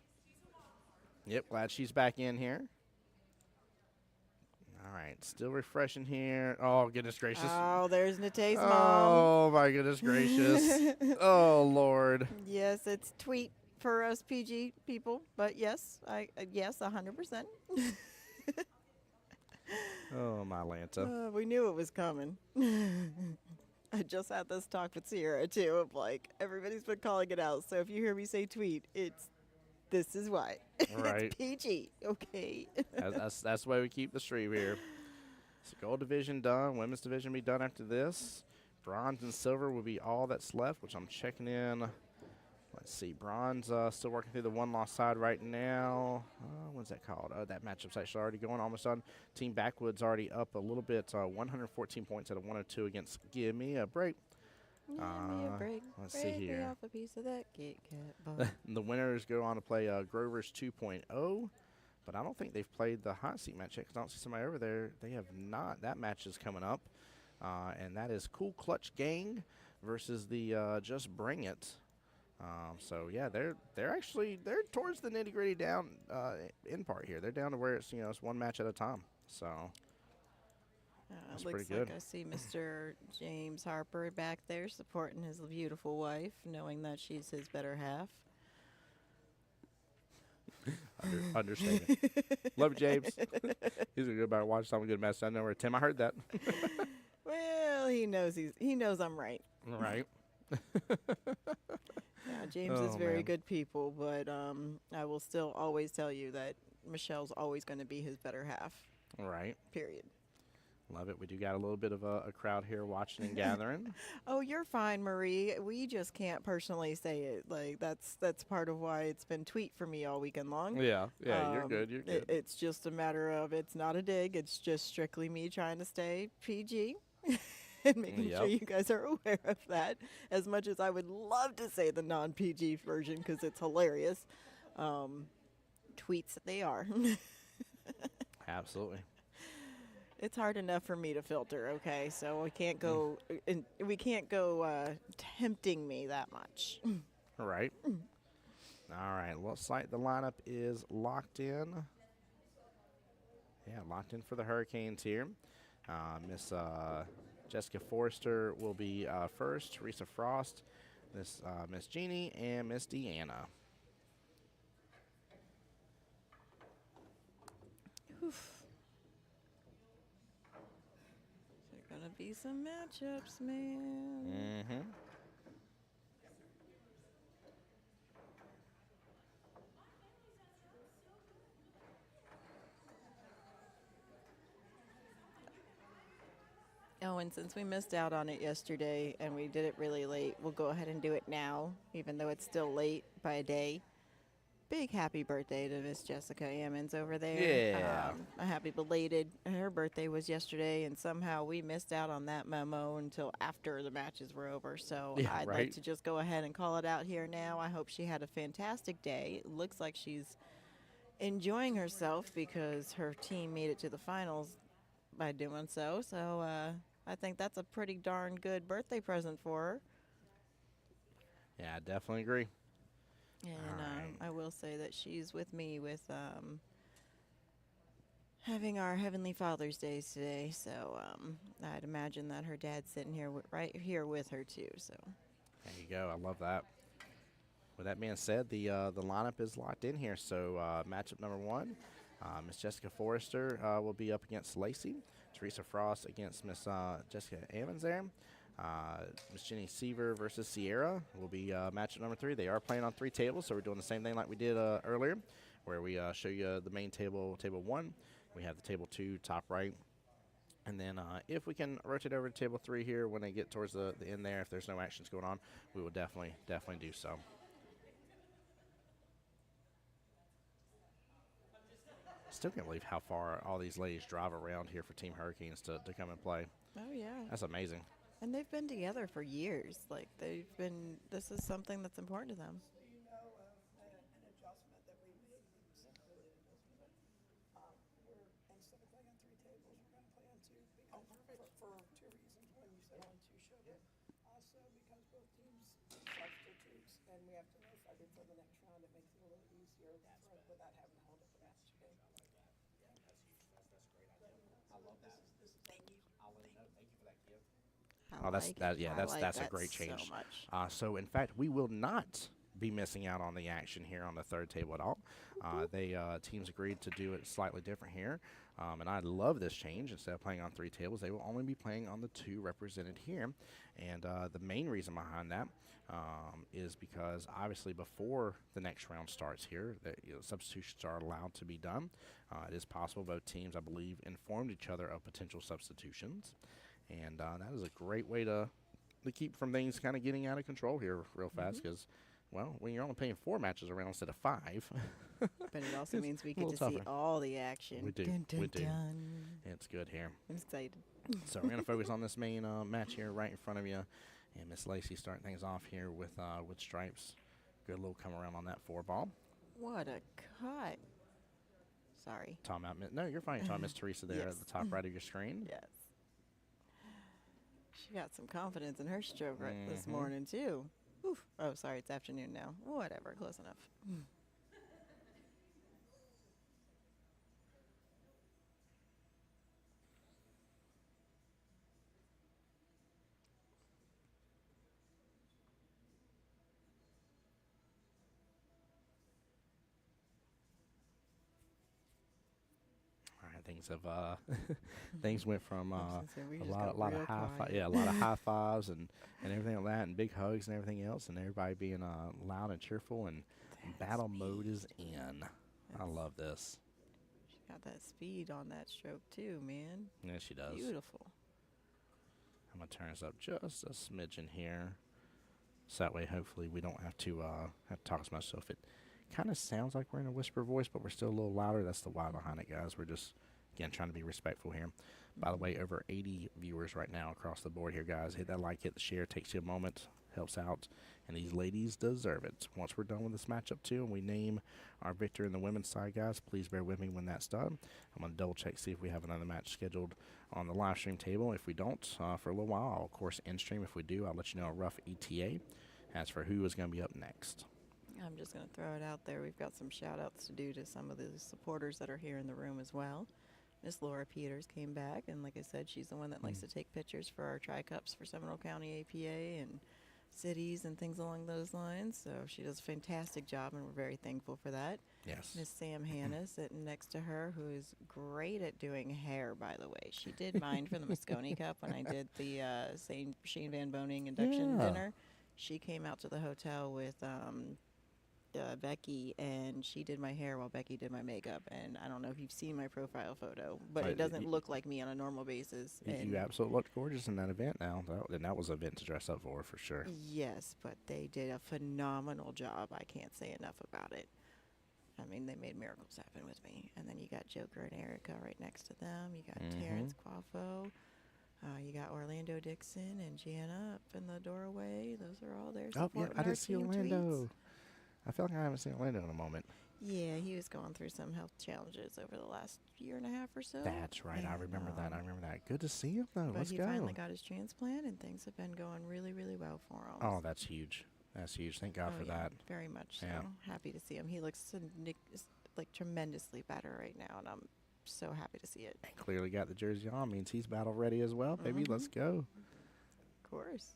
Yep, glad she's back in here. All right, still refreshing here. Oh, goodness gracious. Oh, there's Nate's mom. Oh, my goodness gracious. Oh, Lord. Yes, it's tweet for us PG people, but yes, yes, 100%. Oh, my Lanta. We knew it was coming. I just had this talk with Sierra too of like everybody's been calling it out. So if you hear me say tweet, this is why. Right. It's PG, okay. That's the way we keep the stream here. So gold division done. Women's division be done after this. Bronze and silver will be all that's left, which I'm checking in. Let's see. Bronze still working through the one-loss side right now. What's that called? That matchup's actually already going almost done. Team Backwood's already up a little bit. 114 points at a 102 against Give Me a Break. Give me a break. Let's see Break me here. off a piece of that Kit Kat bar. The winners go on to play Grover's 2.0. But I don't think they've played the hot seat match yet because I don't see somebody over there. They have not. That match is coming up. And that is Cool Clutch Gang versus the Just Bring It. So yeah, they're towards the nitty gritty down end part here. They're down to where it's it's one match at a time. So that's looks pretty good. like I see Mr. James Harper back there supporting his beautiful wife, knowing that she's his better half. Understatement. Love you, James. He's gonna go back and watch some good match. I know where Tim. I heard that. Well, he knows I'm right. Right. Yeah, James is Oh, very man. good people, but I will still always tell you that Michelle's always going to be his better half. Right. Period. Love it. We do got a little bit of a crowd here watching and gathering. Oh, you're fine, Marie. We just can't personally say it. Like that's part of why it's been tweet for me all weekend long. Yeah. You're good. You're good. It's just a matter of it's not a dig. It's just strictly me trying to stay PG. And making sure you guys are aware of that. As much as I would love to say the non-PG version because it's hilarious, tweets they are. Absolutely. It's hard enough for me to filter. Okay, so we can't go tempting me that much. All right. All right. Looks like the lineup is locked in. Yeah, locked in for the Hurricanes here. Miss Jessica Forrester will be first. Teresa Frost, Miss Jeannie, and Miss Deanna. Oof. There's gonna be some matchups, man. Mm-hmm. Oh, and since we missed out on it yesterday and we did it really late, we'll go ahead and do it now, even though it's still late by a day. Big happy birthday to Miss Jessica Ammons over there. Yeah. A happy belated. Her birthday was yesterday, and somehow we missed out on that memo until after the matches were over. So Yeah, I'd right. like to just go ahead and call it out here now. I hope she had a fantastic day. It looks like she's enjoying herself because her team made it to the finals by doing so. So I think that's a pretty darn good birthday present for her. Yeah, I definitely agree. And Alright. I will say that she's with me with having our Heavenly Father's Days today. So I'd imagine that her dad's sitting here right here with her too. So There you go. I love that. With that being said, the lineup is locked in here. So matchup number one, Miss Jessica Forrester will be up against Lacey. Teresa Frost against Miss Jessica Ammons there. Miss Jenny Seaver versus Sierra will be matchup number three. They are playing on three tables, so we're doing the same thing like we did earlier, where we show you the main table, table one. We have the table two, top right. And then if we can rotate over to table three here when they get towards the end there, if there's no actions going on, we will definitely do so. Still can't believe how far all these ladies drive around here for Team Hurricanes to come and play. oh yeah, That's amazing. and they've been together for years. Like they've been. This is something that's important to them. Oh, I like it. I like that's a that great so change. much. So in fact, we will not be missing out on the action here on the third table at all. They teams agreed to do it slightly different here, and I love this change. Instead of playing on three tables, they will only be playing on the two represented here. And the main reason behind that is because obviously before the next round starts here, substitutions are allowed to be done. It is possible both teams, I believe, informed each other of potential substitutions. And that is a great way to keep from things kind of getting out of control here real fast because, well, when you're only playing four matches around instead of five, But it also It's means we a get little to see tougher. all the action. We do. Dun, dun, We do. dun. it's good here. I'm excited. So we're going to focus on this main match here right in front of you. And Miss Lacey starting things off here with stripes. Good little come around on that four ball. What a cut. Sorry. Talking about, no, you're fine. You're talking Miss Teresa there Yes. at the top right of your screen. Yes. She got some confidence in her stroke right this Mhm. morning, too. Oof. Oh, sorry, it's afternoon now. Whatever, close enough. All right, things have things went from We a just lot, got lot of real high quiet. yeah, a lot of high fives and everything like that, and big hugs and everything else, and everybody being loud and cheerful, and battle mode is in. I That's- love this. She got that speed on that stroke, too, man. Yeah, she does. Beautiful. I'm gonna turn this up just a smidgen here, so that way hopefully we don't have to talk as much. So if it kind of sounds like we're in a whisper voice, but we're still a little louder, that's the why behind it, guys. We're just again trying to be respectful here. By the way, over 80 viewers right now across the board here, guys. Hit that like, hit the share. Takes you a moment. helps out, and these ladies deserve it. Once we're done with this matchup, too, and we name our victor in the women's side, guys, please bear with me when that's done. I'm going to double check, see if we have another match scheduled on the live stream table. If we don't, for a little while, I'll, of course, end stream. If we do, I'll let you know a rough ETA as for who is going to be up next. I'm just going to throw it out there. We've got some shout-outs to do to some of the supporters that are here in the room as well. Miss Laura Peters came back, and like I said, she's the one that likes to take pictures for our Tri-Cups for Seminole County APA and cities and things along those lines. So she does a fantastic job, and we're very thankful for that. Yes. Miss Sam Hanna sitting next to her, who is great at doing hair, by the way. She did mine for the Moscone Cup when I did the St. Shane Van Boning induction dinner. She came out to the hotel with Becky, and she did my hair while Becky did my makeup. And I don't know if you've seen my profile photo, but it doesn't look like me on a normal basis. You absolutely looked gorgeous in that event now. And that was an event to dress up for sure. Yes, but they did a phenomenal job. I can't say enough about it. I mean, they made miracles happen with me. And then you got Joker and Erica right next to them. You got Terrence Quaffo. You got Orlando Dixon and Gianna up in the doorway. Those are all there. Oh, yeah, I didn't see Orlando. Tweets. I feel like I haven't seen Orlando in a moment. Yeah, he was going through some health challenges over the last year and a half or so. That's right. And I remember that. Good to see him, though. Let's go. But he finally got his transplant, and things have been going really, really well for him. Oh, that's huge. That's huge. Thank God for that. Very much so. Happy to see him. He looks like tremendously better right now, and I'm so happy to see it. And clearly got the jersey on. Means he's battle ready as well, baby. Let's go. Of course.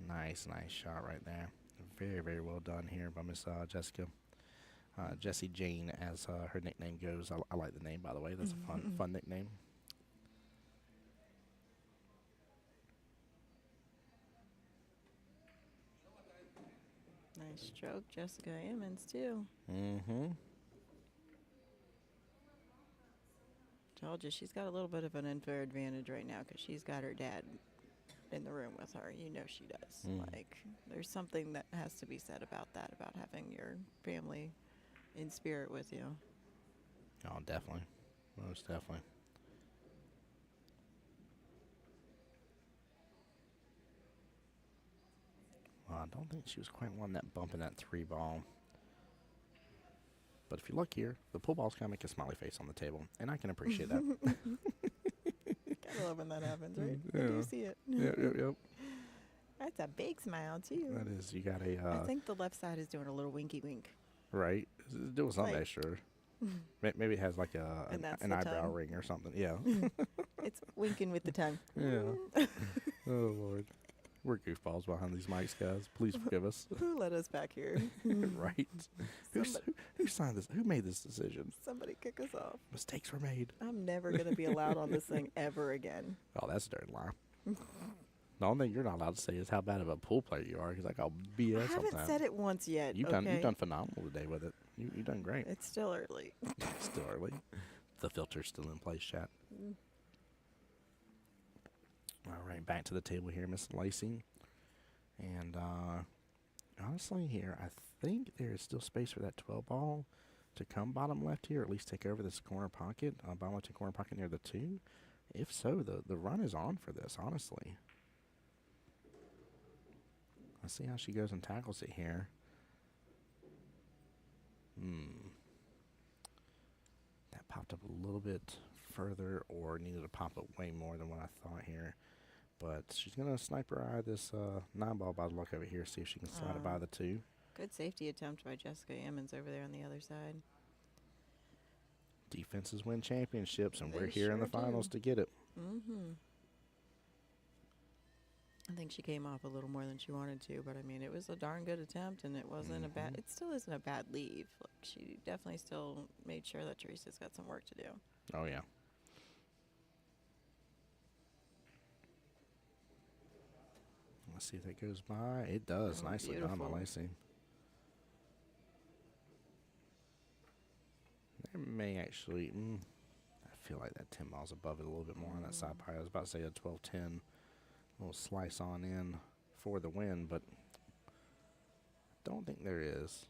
Nice shot right there. Very, very well done here by Miss Jessica. Jessie Jane, as her nickname goes. I like the name, by the way. That's a fun nickname. Nice stroke, Jessica Ammons, too. Told you, she's got a little bit of an unfair advantage right now because she's got her dad in the room with her. You know she does. Like, there's something that has to be said about that, about having your family in spirit with you. Oh, definitely. Most definitely. Well, I don't think she was quite one that bump in that 3 ball. But if you look here, the pull ball's going to make a smiley face on the table, and I can appreciate that. Gotta love when that happens, right? Yeah. I do see it. Yep. That's a big smile, too. That is. You got a... I think the left side is doing a little winky wink. Right. It's doing something extra. Maybe it has like an eyebrow tongue. ring or something. Yeah. It's winking with the tongue. Yeah. Oh, Lord. We're goofballs behind these mics, guys. Please forgive us. Who let us back here? Right. Who signed this? Who made this decision? Somebody kick us off. Mistakes were made. I'm never going to be allowed on this thing ever again. Oh, that's a dirty lie. The only thing you're not allowed to say is how bad of a pool player you are, because like I'll BS I haven't sometimes. said it once yet. You've done phenomenal today with it. You've done great. It's still early. Still early. The filter's still in place, chat. All right, back to the table here, Miss Lacey. And honestly here, I think there is still space for that 12 ball to come bottom left here, or at least take over this corner pocket, bottom left corner pocket near the 2. If so, the run is on for this, honestly. Let's see how she goes and tackles it here. That popped up a little bit further, or needed to pop up way more than what I thought here. But she's going to sniper eye this 9 ball by the look of it here, see if she can slide it by the 2. Good safety attempt by Jessica Ammons over there on the other side. Defenses win championships, and They we're here in the sure finals do. to get it. I think she came off a little more than she wanted to, but I mean, it was a darn good attempt, and it wasn't a bad. It still isn't a bad leave. Like, she definitely still made sure that Teresa's got some work to do. Oh, yeah. Let's see if that goes by. It does. Oh, Nicely done by beautiful. Lacey. There may actually... I feel like that 10 miles above it a little bit more on that side pie. I was about to say a 12-10 little slice on in for the win, but don't think there is.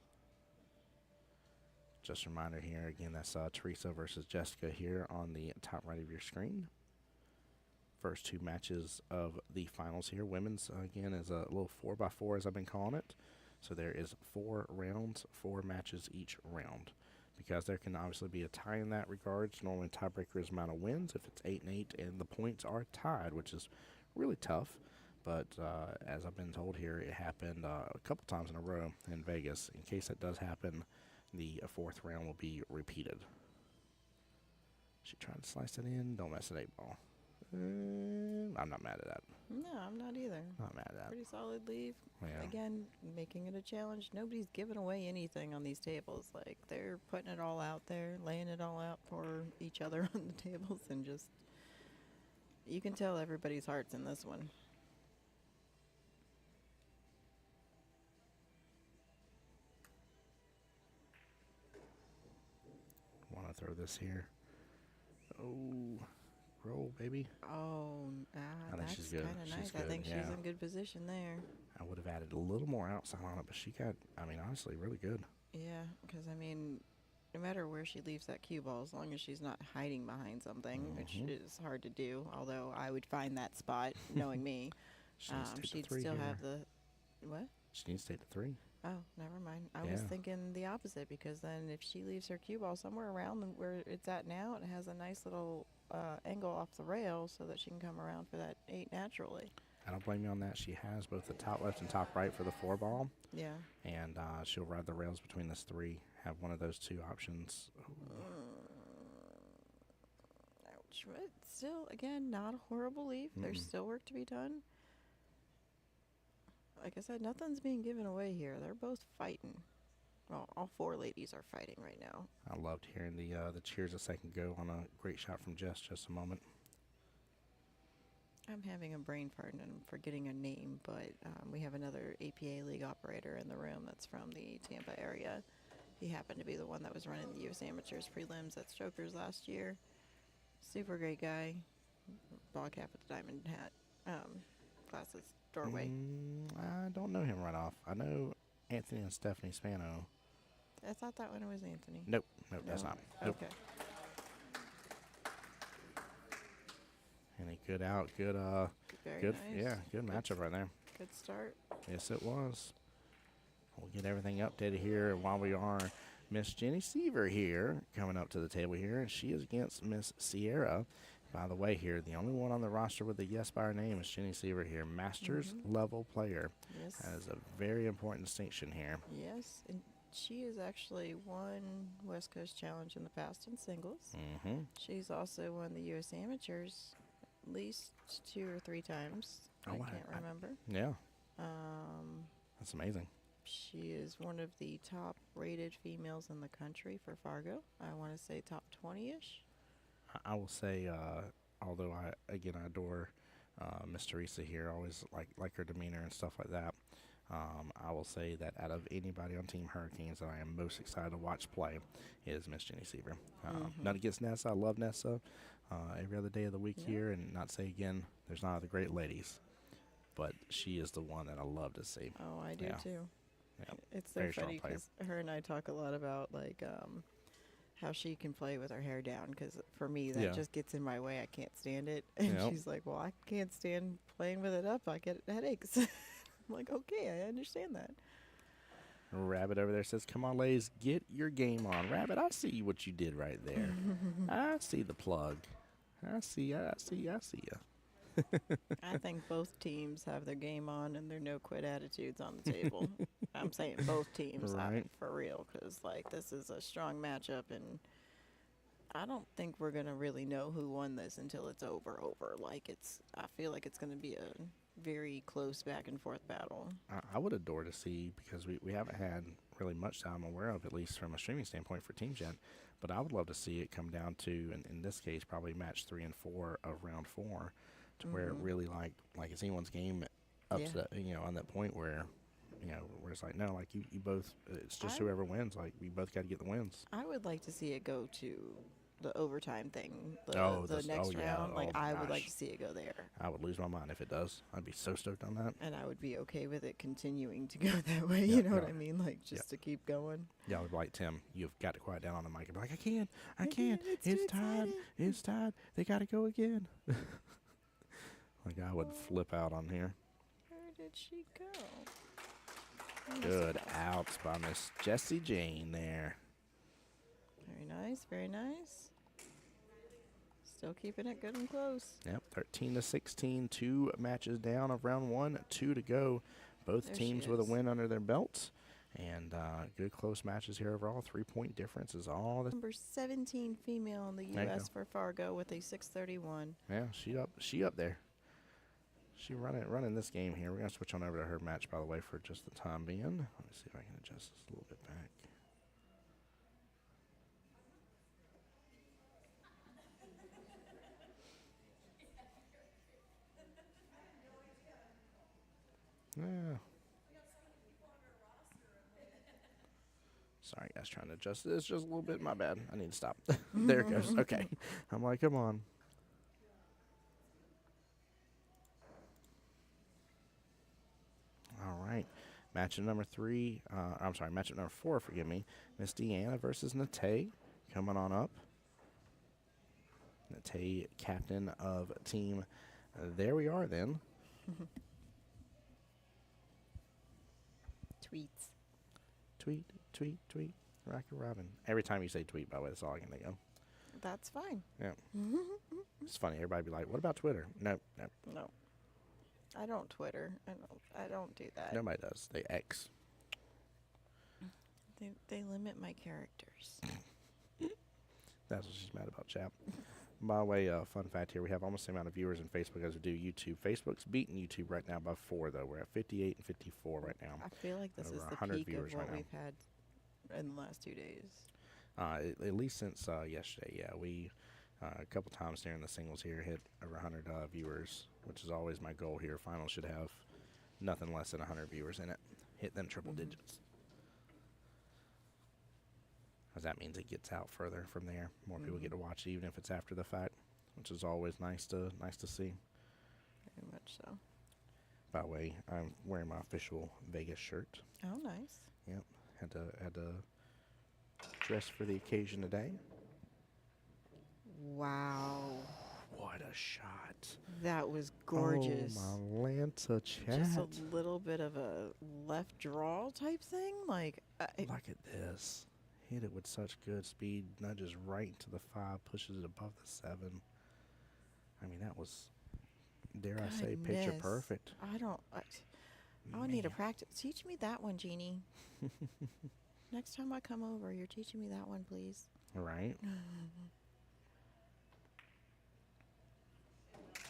Just a reminder here, again, that's Teresa versus Jessica here on the top right of your screen. first two matches of the finals here. Women's, again, is a little 4x4, as I've been calling it. So there is 4 rounds, 4 matches each round. Because there can obviously be a tie in that regards. Normally, tiebreaker is amount of wins if it's 8-8 and the points are tied, which is really tough. But as I've been told here, it happened a couple times in a row in Vegas. In case that does happen, the 4th round will be repeated. She tried to slice it in. Don't mess with 8-ball. I'm not mad at that. No, I'm not either. Not mad at that. Pretty solid leave. Yeah. Again, making it a challenge. Nobody's giving away anything on these tables. Like, they're putting it all out there, laying it all out for each other on the tables, and just, you can tell everybody's heart's in this one. Want to throw this here. Oh, roll, baby. Oh, I think that's she's good. kind of She's nice. I good, think she's yeah. in good position there. I would have added a little more outside on it, but she got, I mean, honestly, really good. Yeah, because, I mean, no matter where she leaves that cue ball, as long as she's not hiding behind something, which is hard to do, although I would find that spot, knowing me. She needs to take the She'd 3 still here. have the, what? She needs to take the 3. Oh, never mind. I was Yeah. thinking the opposite, because then if she leaves her cue ball somewhere around where it's at now, it has a nice little angle off the rail so that she can come around for that 8 naturally. I don't blame you on that. She has both the top left and top right for the 4 ball, Yeah. and she'll ride the rails between this 3. Have one of those 2 options. Ouch. But still, again, not a horrible leave. There's still work to be done. Like I said, nothing's being given away here. They're both fighting. Well, all 4 ladies are fighting right now. I loved hearing the cheers a second ago on a great shot from Jess. Just a moment. I'm having a brain fart and I'm forgetting a name, but we have another APA league operator in the room that's from the Tampa area. He happened to be the one that was running the U.S. Amateurs prelims at Strokers last year. Super great guy. Ball cap with the diamond hat. Glasses. Doorway. I don't know him right off. I know Anthony and Stephanie Spano. I thought that one was Anthony. Nope, that's not. Nope. Okay. And a good out, good Very good, nice. yeah, good matchup right there. Good start. Yes, it was. We'll get everything updated here while we are. Miss Jenny Seaver here coming up to the table here, and she is against Miss Sierra. By the way, here, the only one on the roster with a yes by her name is Jenny Seaver here, Masters level player. Yes. That is a very important distinction here. Yes, and she has actually won West Coast Challenge in the past in singles. Mm-hmm. She's also won the U.S. Amateurs at least 2 or 3 times. Oh, I wow. can't remember. Yeah, that's amazing. She is one of the top-rated females in the country for Fargo. I want to say top 20-ish. I will say, although I adore Miss Teresa here, always like her demeanor and stuff like that. I will say that out of anybody on Team Hurricanes that I am most excited to watch play is Miss Jenny Seaver. Not against Nessa. I love Nessa every other day of the week here, and not say again, there's not other great ladies, but she is the one that I love to see. Oh, I do too. Yeah. It's so Very strong funny player. because her and I talk a lot about like how she can play with her hair down, because for me that just gets in my way. I can't stand it. And she's like, well, I can't stand playing with it up. I get headaches. I'm like, okay, I understand that. Rabbit over there says, come on, ladies, get your game on. Rabbit, I see what you did right there. I see the plug. I see you. I think both teams have their game on and their no-quit attitudes on the table. I'm saying both teams, Right. for real, because like this is a strong matchup, and I don't think we're gonna really know who won this until it's over. Like I feel like it's gonna be a very close back and forth battle. I would adore to see, because we haven't had really much that I'm aware of, at least from a streaming standpoint for teams yet. But I would love to see it come down to, in this case, probably match 3 and 4 of round 4, to where it really like it's anyone's game up to that, on that point where, where it's like, no, like you both, it's just whoever wins, like we both got to get the wins. I would like to see it go to the overtime thing, the next yeah. round. Like Oh, I would like gosh. to see it go there. I would lose my mind if it does. I'd be so stoked on that. And I would be okay with it continuing to go that way. You know what I mean? Like just to keep going. Yeah, I would be like, Tim, you've got to quiet down on the mic. I'd be like, I can't. It's too tied. exciting. It's tied. They got to go again. I would flip out on here. Where did she go? Good outs by Miss Jessie Jane there. Very nice, very nice. Still keeping it good and close. Yep, 13-16, 2 matches down of round 1, 2 to go. Both There teams she with a is. win under their belts. And good close matches here overall. 3-point difference is all. Number 17 female in the There you U.S. go. for Fargo with a 631. Yeah, she up there. She running this game here. We're going to switch on over to her match, by the way, for just the time being. Let me see if I can adjust this a little bit back. Yeah. Sorry, guys, trying to adjust this just a little bit. My bad. I need to stop. There it goes. Okay. I'm like, come on. All right. Matchup number 4, forgive me. Miss Deanna versus Nate. Coming on up. Nate, captain of team. There we are then. Tweets. Tweet, tweet, tweet. Rocket Robin. Every time you say tweet, by the way, that's all I can think of. That's fine. Yeah. It's funny. Everybody be like, what about Twitter? Nope. No. I don't Twitter. I don't do that. Nobody does. They X. They limit my characters. That's what she's mad about, chap. By the way, fun fact here, we have almost the amount of viewers in Facebook as we do YouTube. Facebook's beating YouTube right now by 4, though. We're at 58 and 54 right now. I feel like this Over is the 100 peak of viewers what right now. we've had in the last 2 days. At least since yesterday, yeah. We, a couple times during the singles here, hit over 100 viewers, which is always my goal here. Finals should have nothing less than 100 viewers in it. Hit them triple digits. Because that means it gets out further from there. More people get to watch it, even if it's after the fact, which is always nice to see. Very much so. By the way, I'm wearing my official Vegas shirt. Oh, nice. Yep, had to dress for the occasion today. Wow. What a shot! That was gorgeous. Oh, my Lanta chat. Just a little bit of a left draw type thing. Like, Look at this. Hit it with such good speed. Nudges right into the 5, pushes it above the 7. I mean, that was, dare I say, picture goodness. perfect. I need to practice. Teach me that one, Jeannie. Next time I come over, you're teaching me that one, please. Right?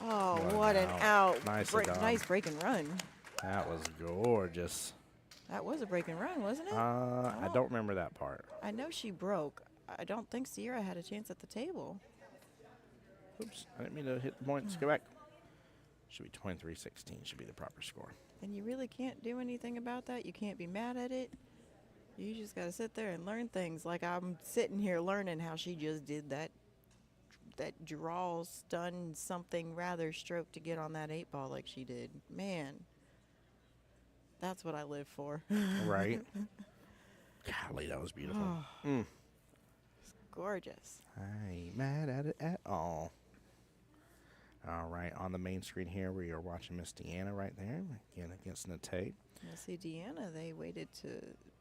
Oh, What an what an out. out. Nicely done. Nice break and run. That was gorgeous. That was a break and run, wasn't it? I don't remember that part. I know she broke. I don't think Sierra had a chance at the table. Oops, I didn't mean to hit the point. Let's go back. Should be 23-16 should be the proper score. And you really can't do anything about that. You can't be mad at it. You just got to sit there and learn things. Like I'm sitting here learning how she just did that draw, stun, something rather stroke to get on that 8 ball like she did. Man, that's what I live for. Right? Golly, that was beautiful. It's gorgeous. I ain't mad at it at all. All right, on the main screen here, we are watching Miss Deanna right there, again against Nate. Now, see, Deanna, they waited to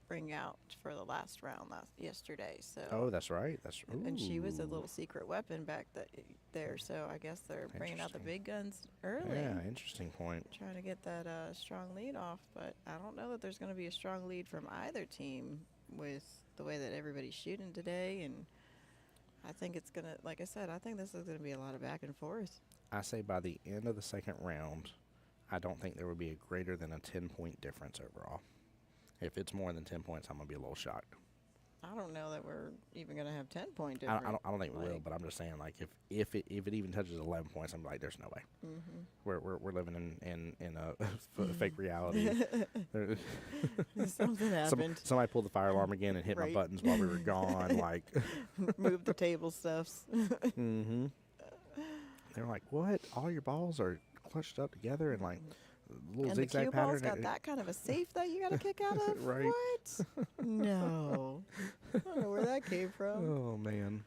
bring out for the last round yesterday. So. Oh, that's right. And she was a ooh. little secret weapon back there. So I guess they're bringing out the big guns early. Yeah, interesting point. Trying to get that strong lead off, but I don't know that there's going to be a strong lead from either team with the way that everybody's shooting today. And I think it's going to, like I said, I think this is going to be a lot of back and forth. I say by the end of the second round, I don't think there would be a greater than a 10-point difference overall. If it's more than 10 points, I'm going to be a little shocked. I don't know that we're even going to have 10-point I difference. don't think we will, but I'm just saying, like, if it even touches 11 points, I'm like, there's no way. Mm-hmm. We're living in a fake reality. Something happened. Somebody pulled the fire alarm again and hit my Right. buttons while we were gone. Like, Move the table stuffs. mm-hmm. They're like, what? All your balls are clutched up together and like little And the zigzag cue ball's pattern. got that kind of a safe that you got to kick out of? Right. What? No. I don't know where that came from. Oh man,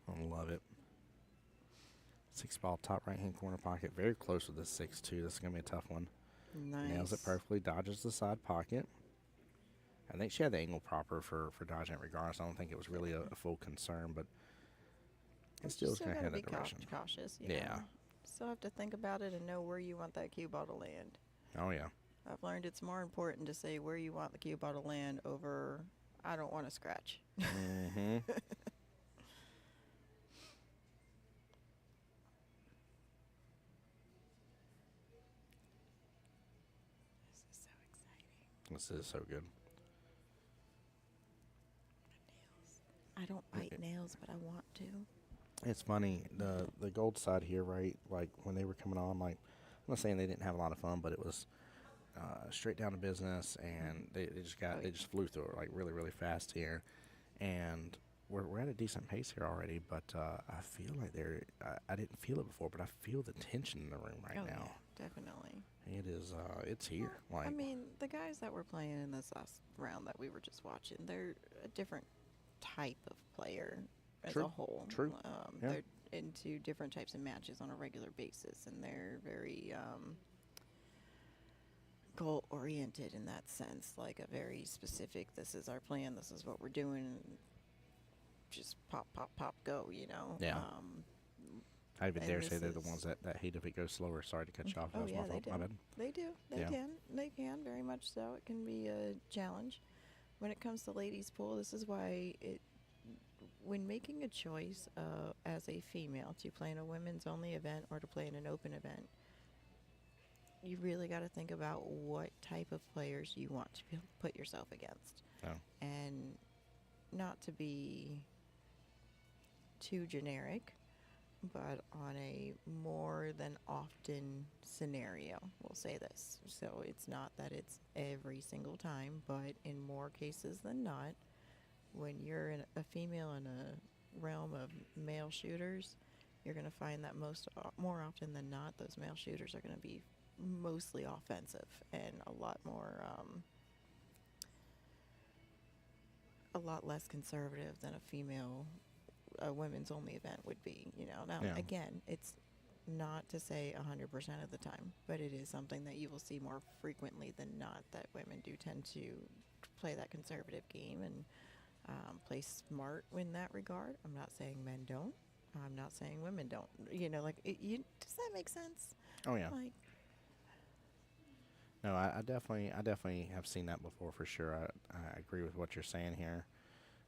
I love it. 6 ball, top right hand corner pocket. Very close with this 6-2. This is going to be a tough one. Nice. Nails it perfectly, dodges the side pocket. I think she had the angle proper for dodging it regardless. I don't think it was really a full concern, but it still is going to head that direction. Cautious. Yeah. Still have to think about it and know where you want that cue ball to land. Oh, yeah. I've learned it's more important to say where you want the cue ball to land over, I don't want to scratch. Mm-hmm. This is so exciting. This is so good. I don't bite nails, but I want to. It's funny, the gold side here, right? Like when they were coming on, like I'm not saying they didn't have a lot of fun, but it was straight down to business, and they just flew through it like really really fast here, and we're at a decent pace here already. But I feel like I didn't feel it before, but I feel the tension in the room right now. Yeah, definitely. It is it's here. Well, Like I mean, the guys that were playing in this last round that we were just watching, they're a different type of player as True. a whole. True. Yeah. They're into different types of matches on a regular basis, and they're very goal oriented in that sense, like a very specific, this is our plan, this is what we're doing, just pop, pop, pop, go, you know? Yeah. I even and dare this say they're the is- ones that hate if it goes slower. Sorry to cut you off. Oh, That's yeah, my they fault. do. My bad. They do. They Yeah. can. They can, very much so. It can be a challenge. When it comes to ladies' pool, this is why when making a choice as a female to play in a women's only event or to play in an open event, you really got to think about what type of players you want to put yourself against. Oh. And not to be too generic, but on a more than often scenario, we'll say this. So it's not that it's every single time, but in more cases than not, when you're a female in a realm of male shooters, you're going to find that more often than not, those male shooters are going to be mostly offensive and a lot more, a lot less conservative than a women's only event would be, you know. Now, Yeah. again, it's not to say 100% of the time, but it is something that you will see more frequently than not, that women do tend to play that conservative game and play smart in that regard. I'm not saying men don't. I'm not saying women don't. You know, like, does that make sense? Oh yeah. Like, No, I definitely have seen that before for sure. I agree with what you're saying here.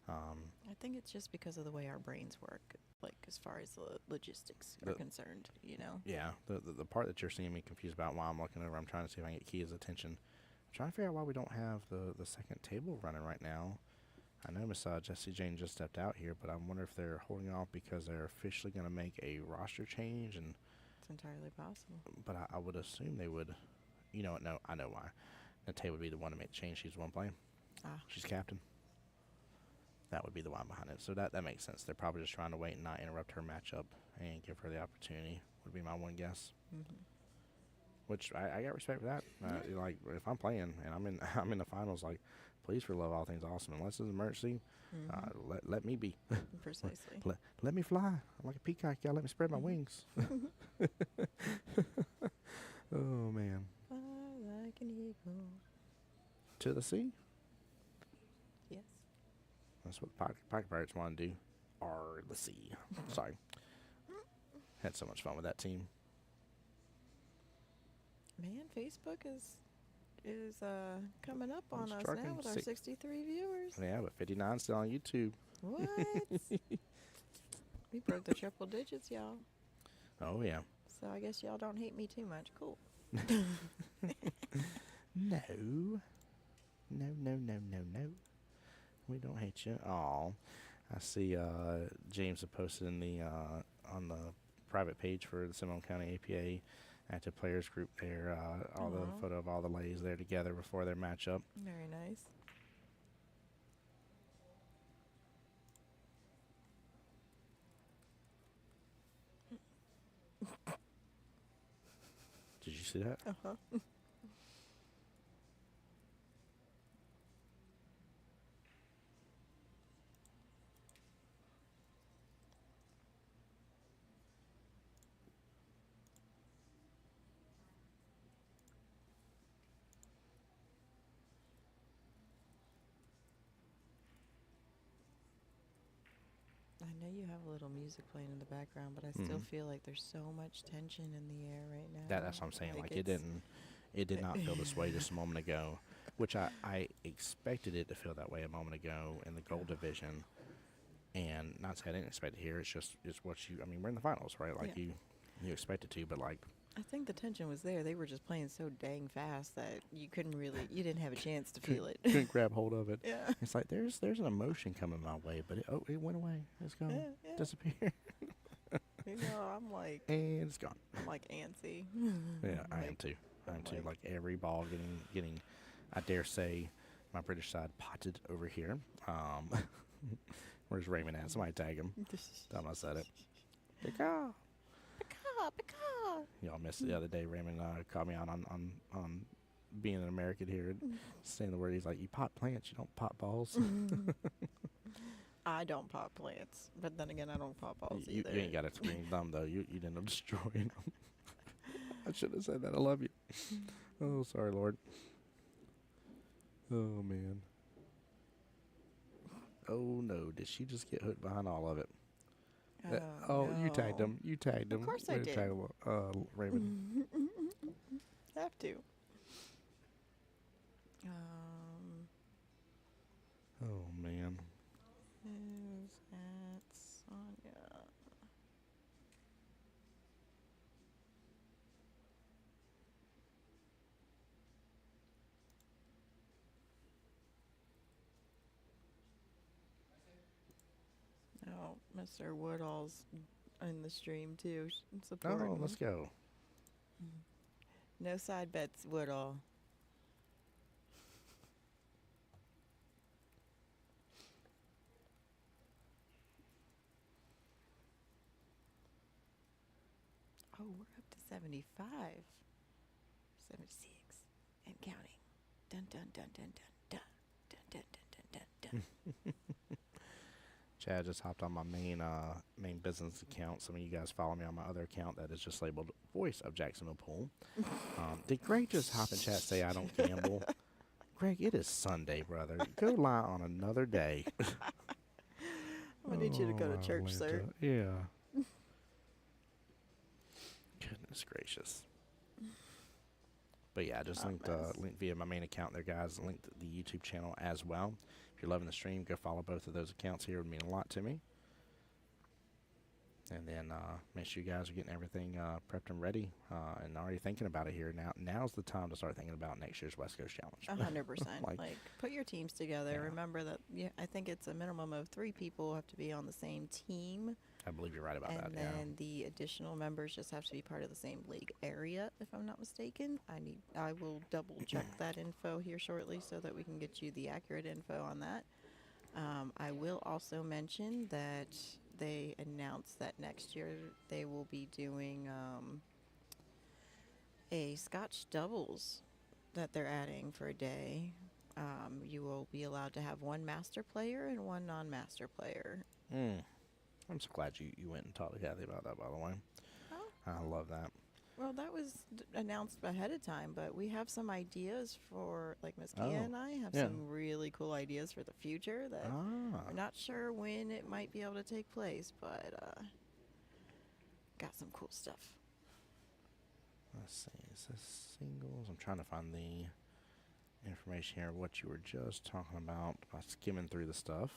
I think it's just because of the way our brains work, like as far as the logistics are concerned, you know? Yeah, the part that you're seeing me confused about while I'm looking over, I'm trying to see if I can get Kia's attention. I'm trying to figure out why we don't have the second table running right now. I know Miss Jessie Jane just stepped out here, but I wonder if they're holding off because they're officially going to make a roster change. And It's entirely possible. but I would assume they would. You know what? No, I know why. Nate would be the one to make the change. She's the one playing. She's captain. That would be the one behind it. So that makes sense. They're probably just trying to wait and not interrupt her matchup and give her the opportunity, would be my one guess. Mm-hmm. Which I got respect for that. Like, if I'm playing and I'm in the finals, like, please, for love of all things awesome, unless it's an emergency, let me be. Precisely. Let me fly. I'm like a peacock. Y'all let me spread my wings. Oh, man. Fly like an eagle. To the sea? Yes. That's what Pocket Pirates want to do. Or the sea. Sorry. Had so much fun with that team. Man, Facebook is coming up on It's us trucking now with our 63 viewers. Yeah, but 59 still on YouTube. What? We broke the triple digits, y'all. Oh, yeah. So I guess y'all don't hate me too much. Cool. No. No. We don't hate you. Aw. I see James had posted in the on the private page for the Seminole County APA active players group there, all the photo of all the ladies there together before their matchup. Very nice. Did you see that? Uh-huh. know you have a little music playing in the background, but I still Hmm. feel like there's so much tension in the air right That's now. what I'm saying. Like It's it did not feel this way just a moment ago, which I expected it to feel that way a moment ago in the gold division. And not saying I didn't expect it here. It's what you. I mean, we're in the finals, right? yeah. Like you expect it to, but like I think the tension was there. They were just playing so dang fast that you didn't have a chance to couldn't, feel it. couldn't grab hold of it. Yeah. It's like there's an emotion coming my way, but it went away. It's gone, Yeah, yeah. disappear, You know, and it's gone. I'm like antsy. Yeah, I am like, too. I am I'm too. like, Like every ball getting, I dare say, my British side potted over here. Um, where's Raymond at? Somebody tag him. Tell him I said it. Pika. Pika, pika. Y'all missed it the other day. Raymond called me out on being an American here and saying the word. He's like, you pot plants, you don't pop balls. I don't pop plants, but then again, I don't pop balls You either. ain't got a green thumb though. You ended up destroying them. I should have said that. I love you. Oh, sorry, Lord. Oh man. Oh no! Did she just get hooked behind all of it? Oh, You tagged no. him. You tagged him. Of course I Way to did. tag him, Raymond. Have to. Um, Oh man. who's at Sonya? Oh, Mr. Woodall's in the stream too, supporting. Oh, let's go. No side bets, Woodall. Oh, we're up to 75. 76. And counting. Dun dun dun dun dun dun dun dun dun dun dun. Chad just hopped on my main business account. Some of you guys follow me on my other account that is just labeled Voice of Jacksonville Pool. Did Greg just hop in chat and say I don't gamble? Greg, it is Sunday, brother. Go lie on another day. I need you to go to Oh, church, sir. Atlanta. Yeah. Goodness gracious. But yeah, I just Hot mess. linked via my main account there, guys. Linked the YouTube channel as well. If you're loving the stream, go follow both of those accounts here. It would mean a lot to me. And then make sure you guys are getting everything prepped and ready and already thinking about it here. Now's the time to start thinking about next year's West Coast Challenge. 100%. Like, put your teams together. Yeah. Remember that. Yeah, I think it's a minimum of 3 people have to be on the same team, I believe you're right about that. and then the additional members just have to be part of the same league area. If I'm not mistaken, I will double check that info here shortly so that we can get you the accurate info on that. I will also mention that they announced that next year they will be doing a Scotch doubles that they're adding for a day. You will be allowed to have one master player and one non-master player. Yeah. I'm so glad you went and talked to Kathy about that, by the way. Oh. I love that. Well, that was announced ahead of time, but we have some ideas for, like Miss Kia Oh, and I have yeah. some really cool ideas for the future that we're not sure when it might be able to take place, but got some cool stuff. Let's see. Is this singles? I'm trying to find the information here of what you were just talking about by skimming through the stuff.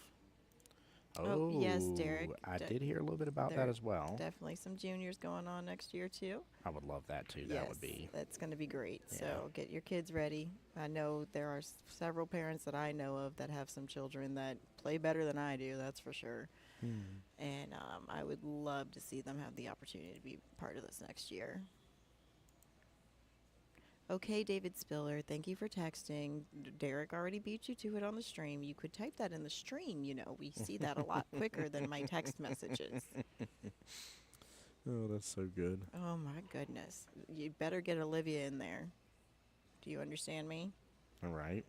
Oh, yes, Derek. I did hear a little bit about that There- as well. Definitely some juniors going on next year, too. I would love that too. That would be. That's going to be great. Yeah. So get your kids ready. I know there are several parents that I know of that have some children that play better than I do, that's for sure. And I would love to see them have the opportunity to be part of this next year. Okay, David Spiller, thank you for texting. Derek already beat you to it on the stream. You could type that in the stream. You know, we see that a lot quicker than my text messages. Oh, that's so good. Oh, my goodness. You better get Olivia in there. Do you understand me? All right.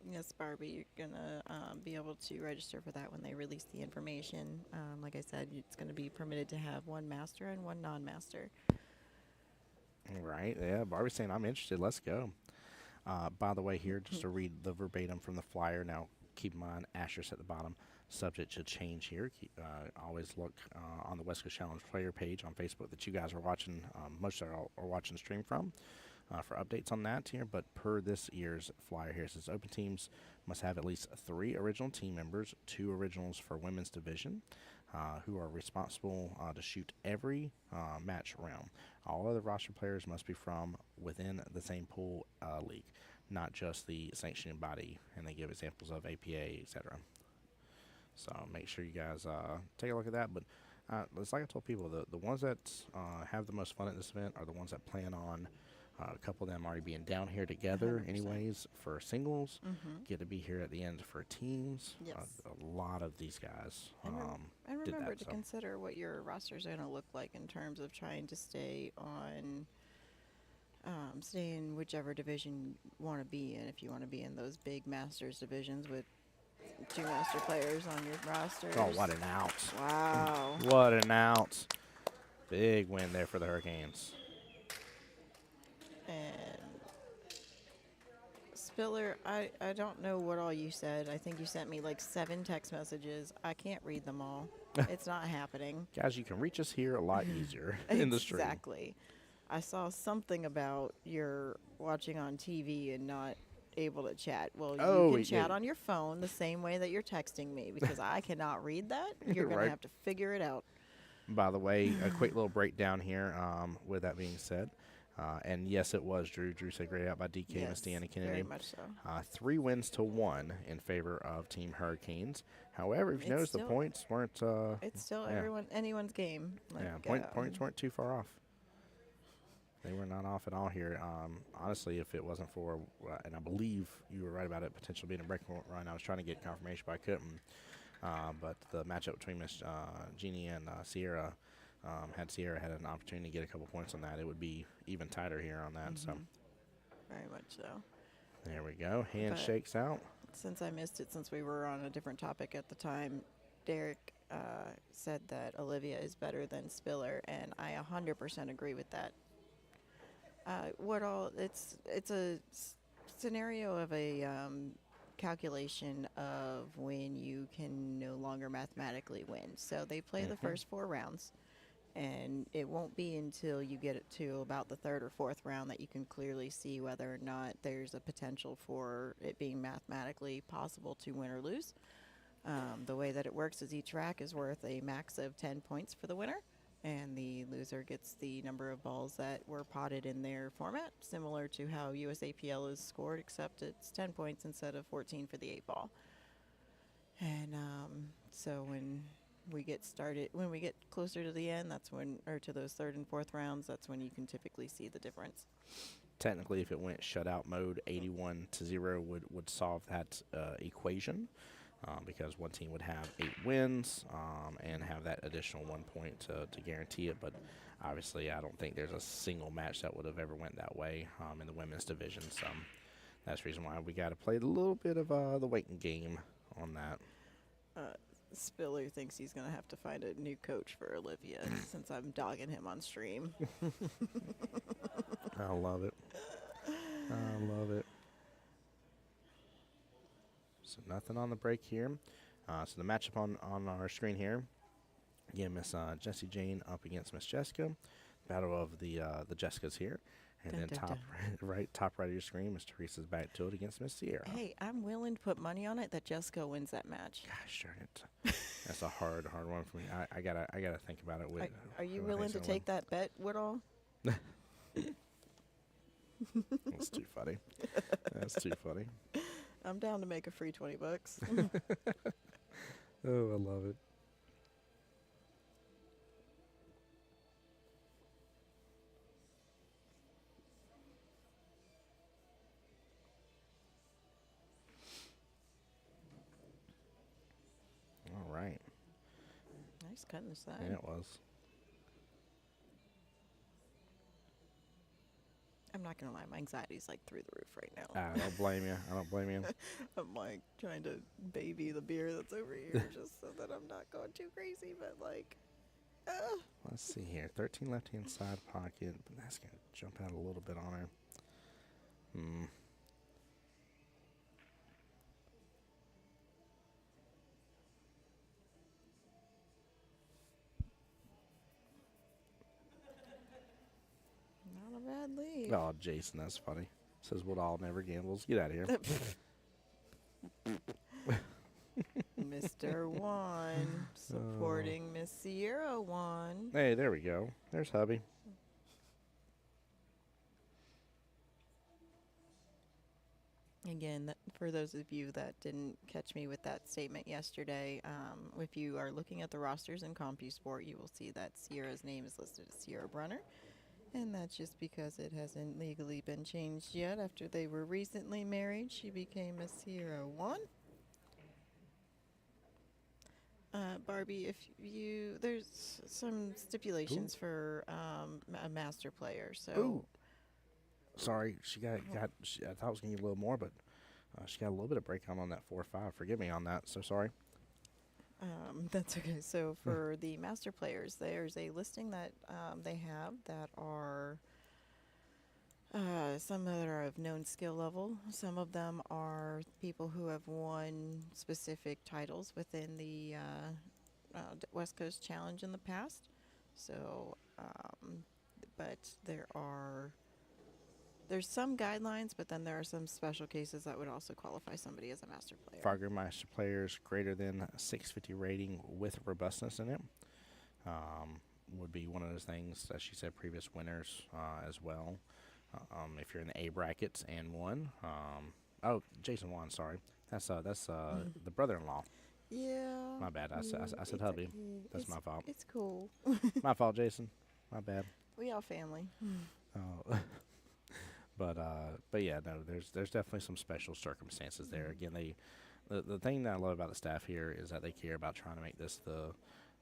Yes, Barbie, you're gonna be able to register for that when they release the information. Like I said, it's going to be permitted to have one master and one non-master. Right. Yeah. Barbie's saying I'm interested. Let's go. By the way, here, just to read the verbatim from the flyer. Now, keep in mind, asterisk at the bottom, subject to change here. Always look on the West Coast Challenge player page on Facebook that you guys are watching, most are watching the stream from, for updates on that here. But per this year's flyer here, it says open teams must have at least 3 original team members, 2 originals for women's division, who are responsible to shoot every match round. All other roster players must be from within the same pool league, not just the sanctioning body, and they give examples of APA, etc. So make sure you guys take a look at that. But it's like I told people, the ones that have the most fun at this event are the ones that plan on a couple of them already being down here together 100%. anyways for singles, Mm-hmm. get to be here at the end for teams. Yes. A lot of these guys And did remember that, to so. consider what your rosters are going to look like in terms of trying to stay in whichever division you want to be in. If you want to be in those big Masters divisions with 2 master players on your rosters. Oh, what an out. Wow. What an out. Big win there for the Hurricanes. And Spiller, I don't know what all you said. I think you sent me like 7 text messages. I can't read them all. It's not happening. Guys, you can reach us here a lot easier in the stream. Exactly. I saw something about you're watching on TV and not able to chat. Well, you can chat on your phone the same way that you're texting me because I cannot read that. You're going Right. to have to figure it out. By the way, a quick little breakdown here with that being said. And yes, it was Drew. Drew said great out by DK, Yes, Mustiana, Kennedy. very much so. 3 wins to 1 in favor of Team Hurricanes. However, if you notice, the points weren't. It's still yeah. anyone's game. Points weren't too far off. They were not off at all here. Honestly, if it wasn't for, and I believe you were right about it, potentially being a break run, I was trying to get confirmation, but I couldn't. But the matchup between Miss Jeannie and Sierra, had Sierra had an opportunity to get a couple points on that, it would be even tighter here on that. So Very much so. there we go. Handshakes out. Since I missed it, since we were on a different topic at the time, Derek said that Olivia is better than Spiller, and I 100% agree with that. It's a scenario of a calculation of when you can no longer mathematically win. So they play the first 4 rounds, and it won't be until you get it to about the 3rd or 4th round that you can clearly see whether or not there's a potential for it being mathematically possible to win or lose. The way that it works is each rack is worth a max of 10 points for the winner, and the loser gets the number of balls that were potted in their format, similar to how USAPL is scored, except it's 10 points instead of 14 for the 8 ball. And so when we get closer to the end, or to those 3rd and 4th rounds, that's when you can typically see the difference. Technically, if it went shutout mode, 81-0 would solve that equation. Because one team would have 8 wins and have that additional 1 point to guarantee it. But obviously, I don't think there's a single match that would have ever went that way in the women's division. So that's the reason why we got to play a little bit of the waiting game on that. Spiller thinks he's going to have to find a new coach for Olivia since I'm dogging him on stream. I love it. I love it. So nothing on the break here. So the matchup on our screen here. Again, Miss Jessie Jane up against Miss Jessica. Battle of the Jessicas here. And Dun, then dun, top dun. top right of your screen, Miss Teresa's back to it against Miss Sierra. Hey, I'm willing to put money on it that Jessica wins that match. Gosh darn it. That's a hard one for me. I gotta think about it. Are you who I willing think's to gonna take that bet, Woodall? That's too funny. That's too funny. I'm down to make a free $20. Oh, I love it. All right. Nice cutting the side. Yeah, it was. I'm not gonna lie, my anxiety's like through the roof right now. I don't blame you. I don't blame you. I'm like trying to baby the beer that's over here just so that I'm not going too crazy, but like, Let's see here. 13 left-hand side pocket, but that's going to jump out a little bit on her. not a bad lead. Oh, Jason, that's funny. Says Woodall never gambles. Get out of here. Mr. One supporting Miss Sierra One. Hey, there we go. There's hubby. Again, for those of you that didn't catch me with that statement yesterday, if you are looking at the rosters in CompuSport, you will see that Sierra's name is listed as Sierra Brunner. And that's just because it hasn't legally been changed yet. After they were recently married, she became a Sierra One. Barbie, if there's some stipulations for a master player, so. Ooh. Sorry, she got. I thought I was gonna get a little more, but she got a little bit of breakout on that 4-5. Forgive me on that. So sorry. That's okay. So for the master players, there's a listing that they have that are some that are of known skill level. Some of them are people who have won specific titles within the West Coast Challenge in the past. So, but there's some guidelines, but then there are some special cases that would also qualify somebody as a master player. Fargo master players greater than 650 rating with robustness in it would be one of those things. As she said, previous winners as well. If you're in the A brackets and won. Jason won. Sorry, that's the brother-in-law. Yeah. My bad. I said hubby. Okay. That's my fault. It's cool. My fault, Jason. My bad. We all family. Oh. But yeah, no, there's definitely some special circumstances there. Again, the thing that I love about the staff here is that they care about trying to make this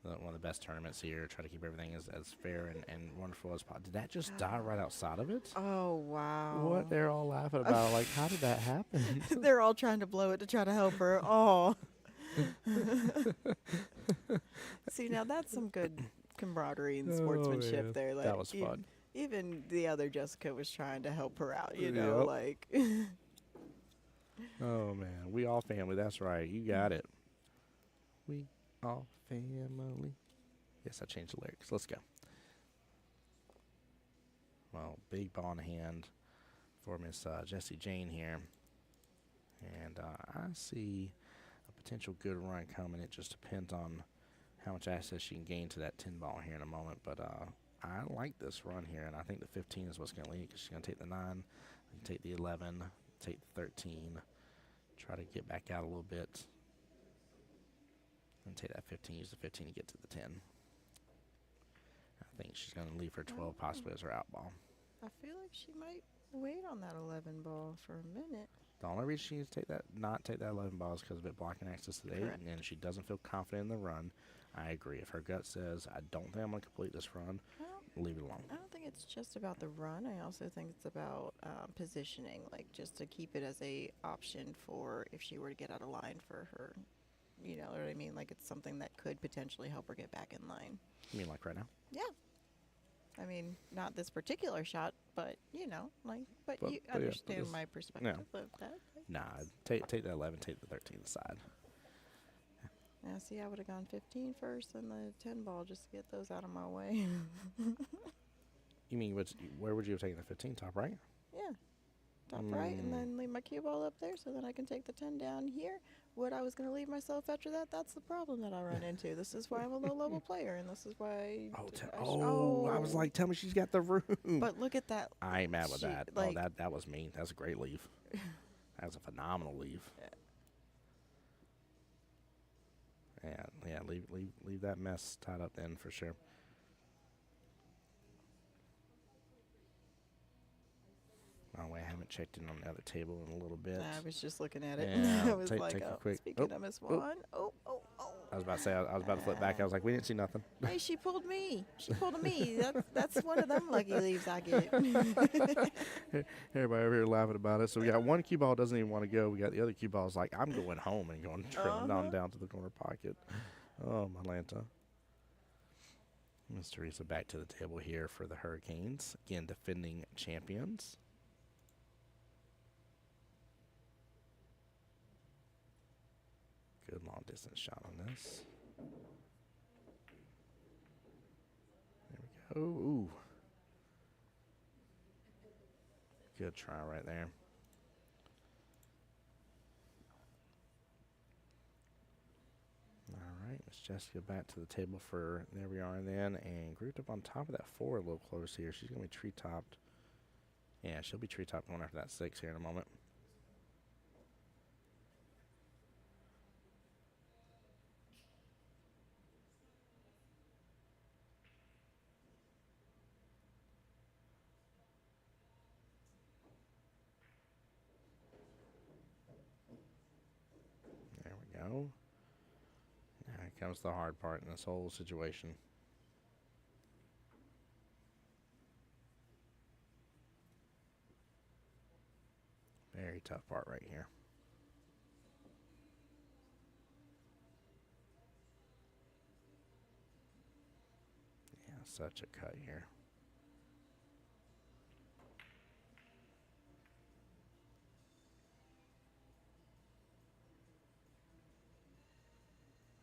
one of the best tournaments here. Try to keep everything as fair and wonderful as possible. Did that just die right outside of it? Oh, wow. What? They're all laughing about like, how did that happen? They're all trying to blow it to try to help her. Oh. See, now that's some good camaraderie and sportsmanship there. Like, that was fun. Even the other Jessica was trying to help her out, you know, Yep. like. Oh, man. We all family. That's right. You got it. We all family. Yes, I changed the lyrics. Let's go. Well, big ball in hand for Miss Jessie Jane here. And I see a potential good run coming. It just depends on how much access she can gain to that 10 ball here in a moment. But I like this run here, and I think the 15 is what's going to lead because she's going to take the 9, take the 11, take the 13, try to get back out a little bit, and take that 15, use the 15 to get to the 10. I think she's going to leave her 12 possibly as her out ball. I feel like she might wait on that 11 ball for a minute. The only reason she needs to not take that 11 ball is because of it blocking access to the 8, and she doesn't feel confident in the run. I agree. If her gut says, I don't think I'm going to complete this run, leave it alone. I don't think it's just about the run. I also think it's about positioning, like just to keep it as a option for if she were to get out of line for her. You know what I mean? Like it's something that could potentially help her get back in line. You mean like right now? Yeah. I mean, not this particular shot, but you know, like, but you yeah, understand my perspective of that. Like, Nah, take the 11, take the 13 aside. now, see, I would have gone 15 first and the 10 ball just to get those out of my way. You mean where would you have taken the 15? Top right? Yeah, top right, and then leave my cue ball up there so then I can take the 10 down here. What I was going to leave myself after that, that's the problem that I run into. This is why I'm a low-level player, and this is why I was like, tell me she's got the room. But look at that. I ain't mad with that. Like, that was mean. That was a great leave. That was a phenomenal leave. Yeah, leave that mess tied up then for sure. Oh, wait, I haven't checked in on the other table in a little bit. I was just looking at it. Yeah, I was take like, a quick, speaking of Miss Swan. I was about to say, I was about to flip back. I was like, we didn't see nothing. Hey, she pulled me. She pulled a me. That's one of them lucky leaves I get. Everybody over here laughing about it. So we got one cue ball doesn't even want to go. We got the other cue balls like, I'm going home and going drilling on down to the corner pocket. Oh, Atlanta. Miss Teresa back to the table here for the Hurricanes. Again, defending champions. Good long distance shot on this. There we go. Ooh. Good try right there. All right, Miss Jessica back to the table for, there we are then, and grouped up on top of that 4 a little close here. She's going to be tree-topped. Yeah, she'll be tree-topped going after that 6 here in a moment. There we go. Here comes the hard part in this whole situation. Very tough part right here. Yeah, such a cut here.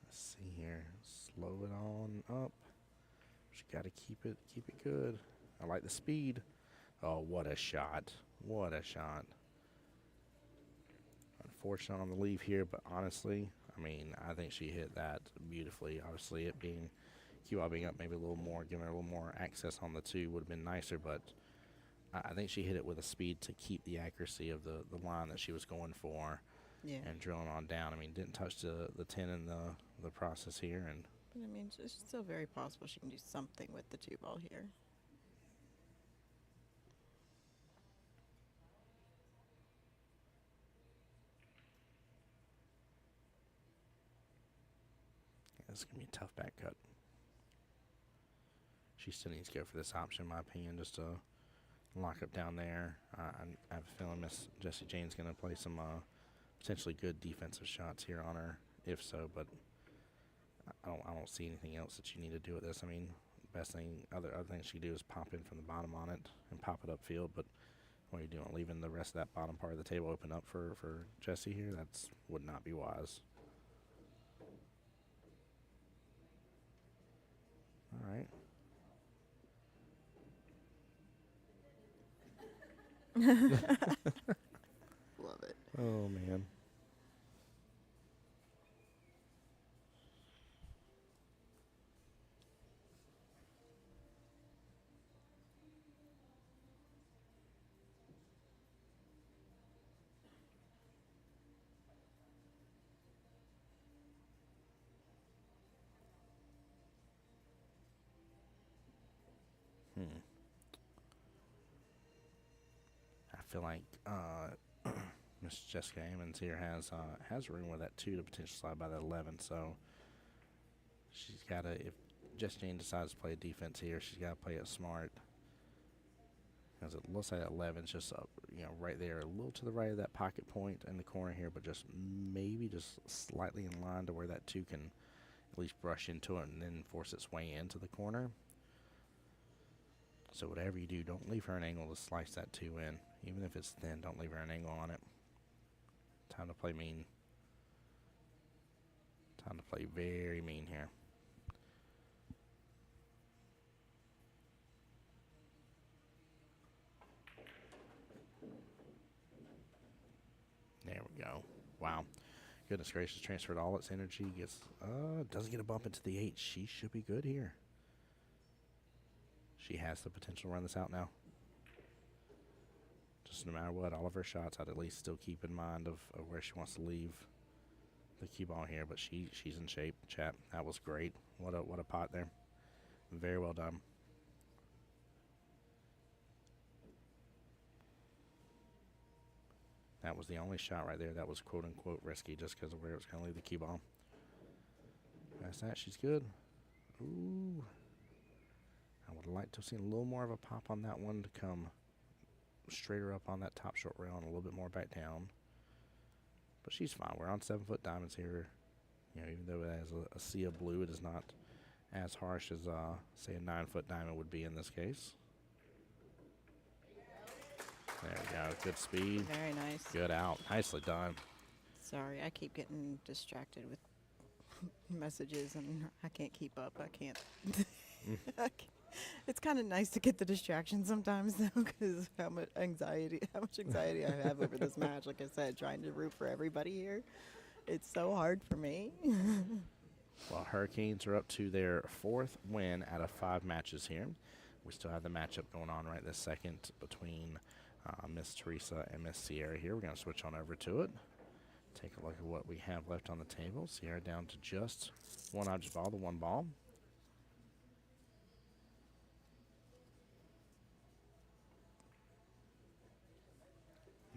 Let's see here. Slow it on up. She got to keep it good. I like the speed. Oh, what a shot. What a shot. Unfortunate on the leave here, but honestly, I mean, I think she hit that beautifully. Obviously, it being QI being up maybe a little more, giving her a little more access on the 2 would have been nicer, but I think she hit it with a speed to keep the accuracy of the line that she was going for. Yeah. And drilling on down. I mean, didn't touch the 10 in the process here. And But I mean, it's still very possible she can do something with the 2 ball here. this is going to be a tough back cut. She still needs to go for this option, in my opinion, just to lock up down there. I have a feeling Miss Jessie Jane's going to play some potentially good defensive shots here on her, if so, but I don't see anything else that you need to do with this. I mean, best thing, other thing she can do is pop in from the bottom on it and pop it upfield, but what are you doing, leaving the rest of that bottom part of the table open up for Jessie here? That's would not be wise. All right. Love it. Oh, man. I feel like Miss Jessica Ammons here has room with that 2 to potentially slide by that 11. So she's got to, if Jess Jane decides to play defense here, she's got to play it smart. Because it looks like 11 is just right there, a little to the right of that pocket point in the corner here, but just maybe just slightly in line to where that 2 can at least brush into it and then force its way into the corner. So whatever you do, don't leave her an angle to slice that 2 in. Even if it's thin, don't leave her an angle on it. Time to play mean. Time to play very mean here. There we go. Wow. Goodness gracious, transferred all its energy. Doesn't get a bump into the 8. She should be good here. She has the potential to run this out now. Just no matter what, all of her shots, I'd at least still keep in mind of where she wants to leave the cue ball here. But she's in shape, chat. That was great. What a pot there. Very well done. That was the only shot right there that was quote-unquote risky just because of where it was going to leave the cue ball. Past that, she's good. Ooh. I would like to have seen a little more of a pop on that one to come straighter up on that top short rail and a little bit more back down. But she's fine. We're on 7-foot diamonds here. You know, even though it has a sea of blue, it is not as harsh as, say, a 9-foot diamond would be in this case. There we go. Good speed. Very nice. Good out. Nicely done. Sorry, I keep getting distracted with messages, and I can't keep up. I can't. It's kind of nice to get the distraction sometimes, though, because how much anxiety I have over this match. Like I said, trying to root for everybody here, it's so hard for me. Well, Hurricanes are up to their 4th win out of 5 matches here. We still have the matchup going on right this second between Miss Teresa and Miss Sierra here. We're going to switch on over to it. Take a look at what we have left on the table. Sierra down to just one object ball, the 1 ball.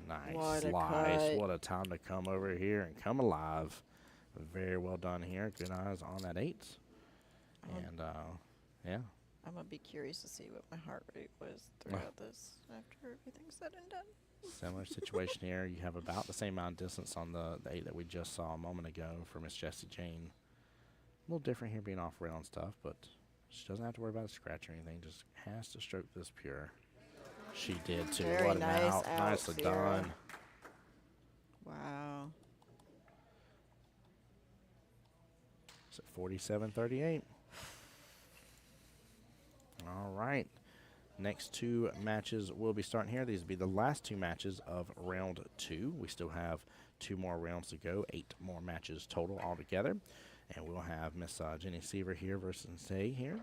Nice What a slice. cut. What a time to come over here and come alive. Very well done here. Good eyes on that 8. And, yeah. I'm going to be curious to see what my heart rate was throughout this after everything's said and done. Similar situation here. You have about the same amount of distance on the 8 that we just saw a moment ago for Miss Jessie Jane. A little different here being off rail and stuff, but she doesn't have to worry about a scratch or anything. Just has to stroke this pure. She did too. Very What an nice out. out, Nicely Sierra. done. Wow. It's at 47-38. All right. Next 2 matches will be starting here. These will be the last 2 matches of round 2. We still have 2 more rounds to go, 8 more matches total altogether. And we'll have Miss Jenny Seaver here versus Say here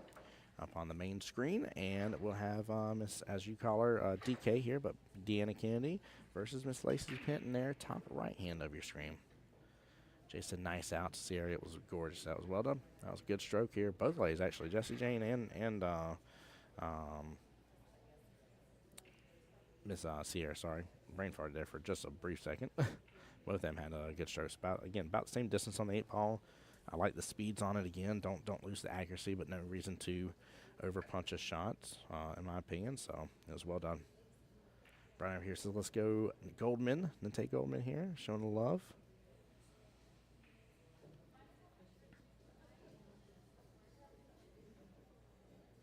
up on the main screen. And we'll have Miss, as you call her, DK here, but Deanna Kennedy versus Miss Lacey Penton there, top right hand of your screen. Jason, nice out to Sierra. It was gorgeous. That was well done. That was a good stroke here. Both ladies, actually. Jessie Jane and Miss Sierra, sorry. Brain farted there for just a brief second. Both of them had good strokes. About the same distance on the 8 ball. I like the speeds on it again. Don't lose the accuracy, but no reason to over-punch a shot, in my opinion. So it was well done. Brian over here says, let's go Goldman. Nate Goldman here, showing the love.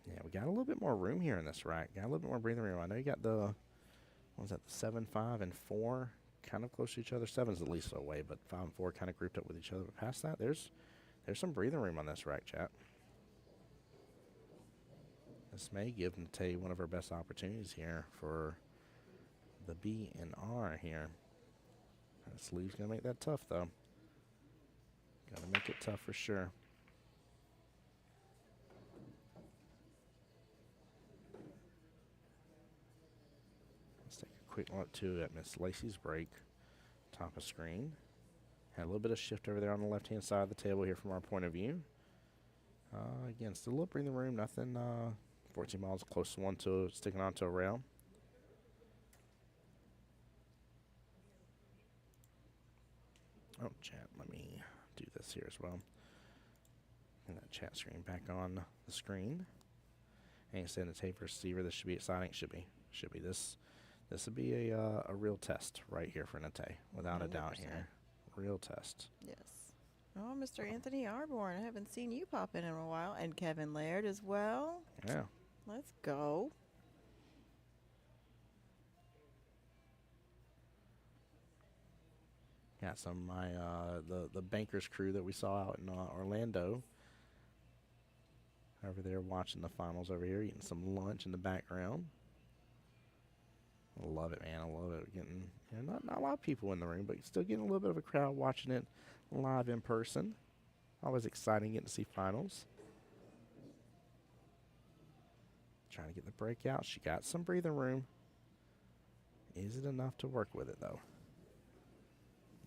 Yeah, we got a little bit more room here in this rack. Got a little bit more breathing room. I know you got the, what was that, the 7, 5, and 4 kind of close to each other. 7's at least away, but 5 and 4 kind of grouped up with each other. But past that, there's some breathing room on this rack, chat. This may give Nate one of her best opportunities here for the B and R here. That sleeve's going to make that tough, though. Got to make it tough for sure. Quick look too at Miss Lacey's break, top of screen. Had a little bit of shift over there on the left-hand side of the table here from our point of view. Again, still a little breathing room. Nothing. 14 balls, close to one to sticking onto a rail. Oh, chat. Let me do this here as well. And that chat screen back on the screen. And instead of tape receiver, this should be exciting. Should be this. This would be a real test right here for Nate, without a doubt here. Real test. Yes. Oh, Mr. Anthony Arborn, I haven't seen you pop in a while. And Kevin Laird as well. Yeah. Let's go. Got some of my the bankers crew that we saw out in Orlando. Over there watching the finals over here, eating some lunch in the background. I love it, man. I love it. Getting not a lot of people in the room, but still getting a little bit of a crowd watching it live in person. Always exciting getting to see finals. Trying to get the break out. She got some breathing room. Is it enough to work with it, though?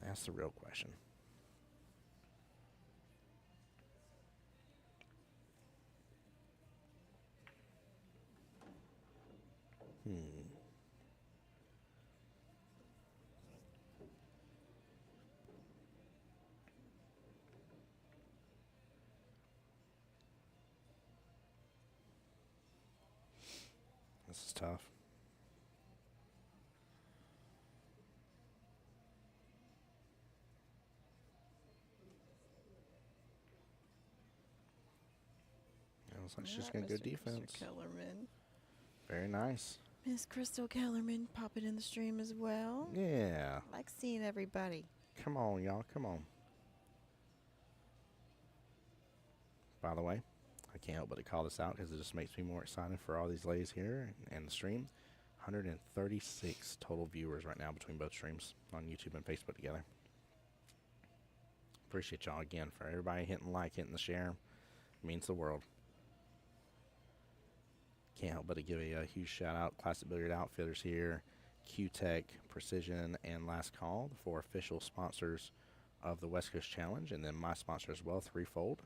That's the real question. tough. It looks like she's All going right, to go Mr. defense. Kellerman. Very nice. Miss Crystal Kellerman popping in the stream as well. Yeah. Like seeing everybody. Come on, y'all. Come on. By the way, I can't help but to call this out because it just makes me more excited for all these ladies here and the stream. 136 total viewers right now between both streams on YouTube and Facebook together. Appreciate y'all again for everybody hitting like, hitting the share. It means the world. Can't help but to give a huge shout out. Classic Billiard Outfitters here, Q-Tech, Precision, and Last Call, the 4 official sponsors of the West Coast Challenge, and then my sponsor as well, Threefold.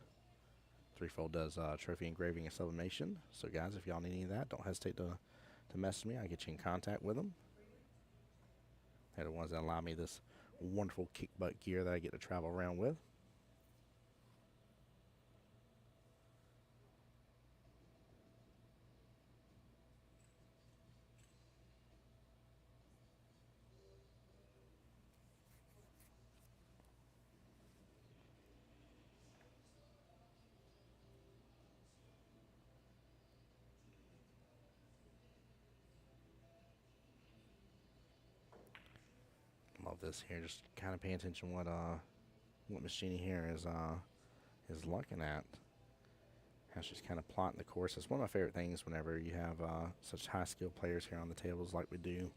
Threefold does trophy engraving and sublimation. So guys, if y'all need any of that, don't hesitate to message me. I'll get you in contact with them. They're the ones that allow me this wonderful kick butt gear that I get to travel around with. Love this here. Just kind of paying attention what Miss Jeannie here is looking at. How she's kind of plotting the course. It's one of my favorite things whenever you have such high skilled players here on the tables like we do.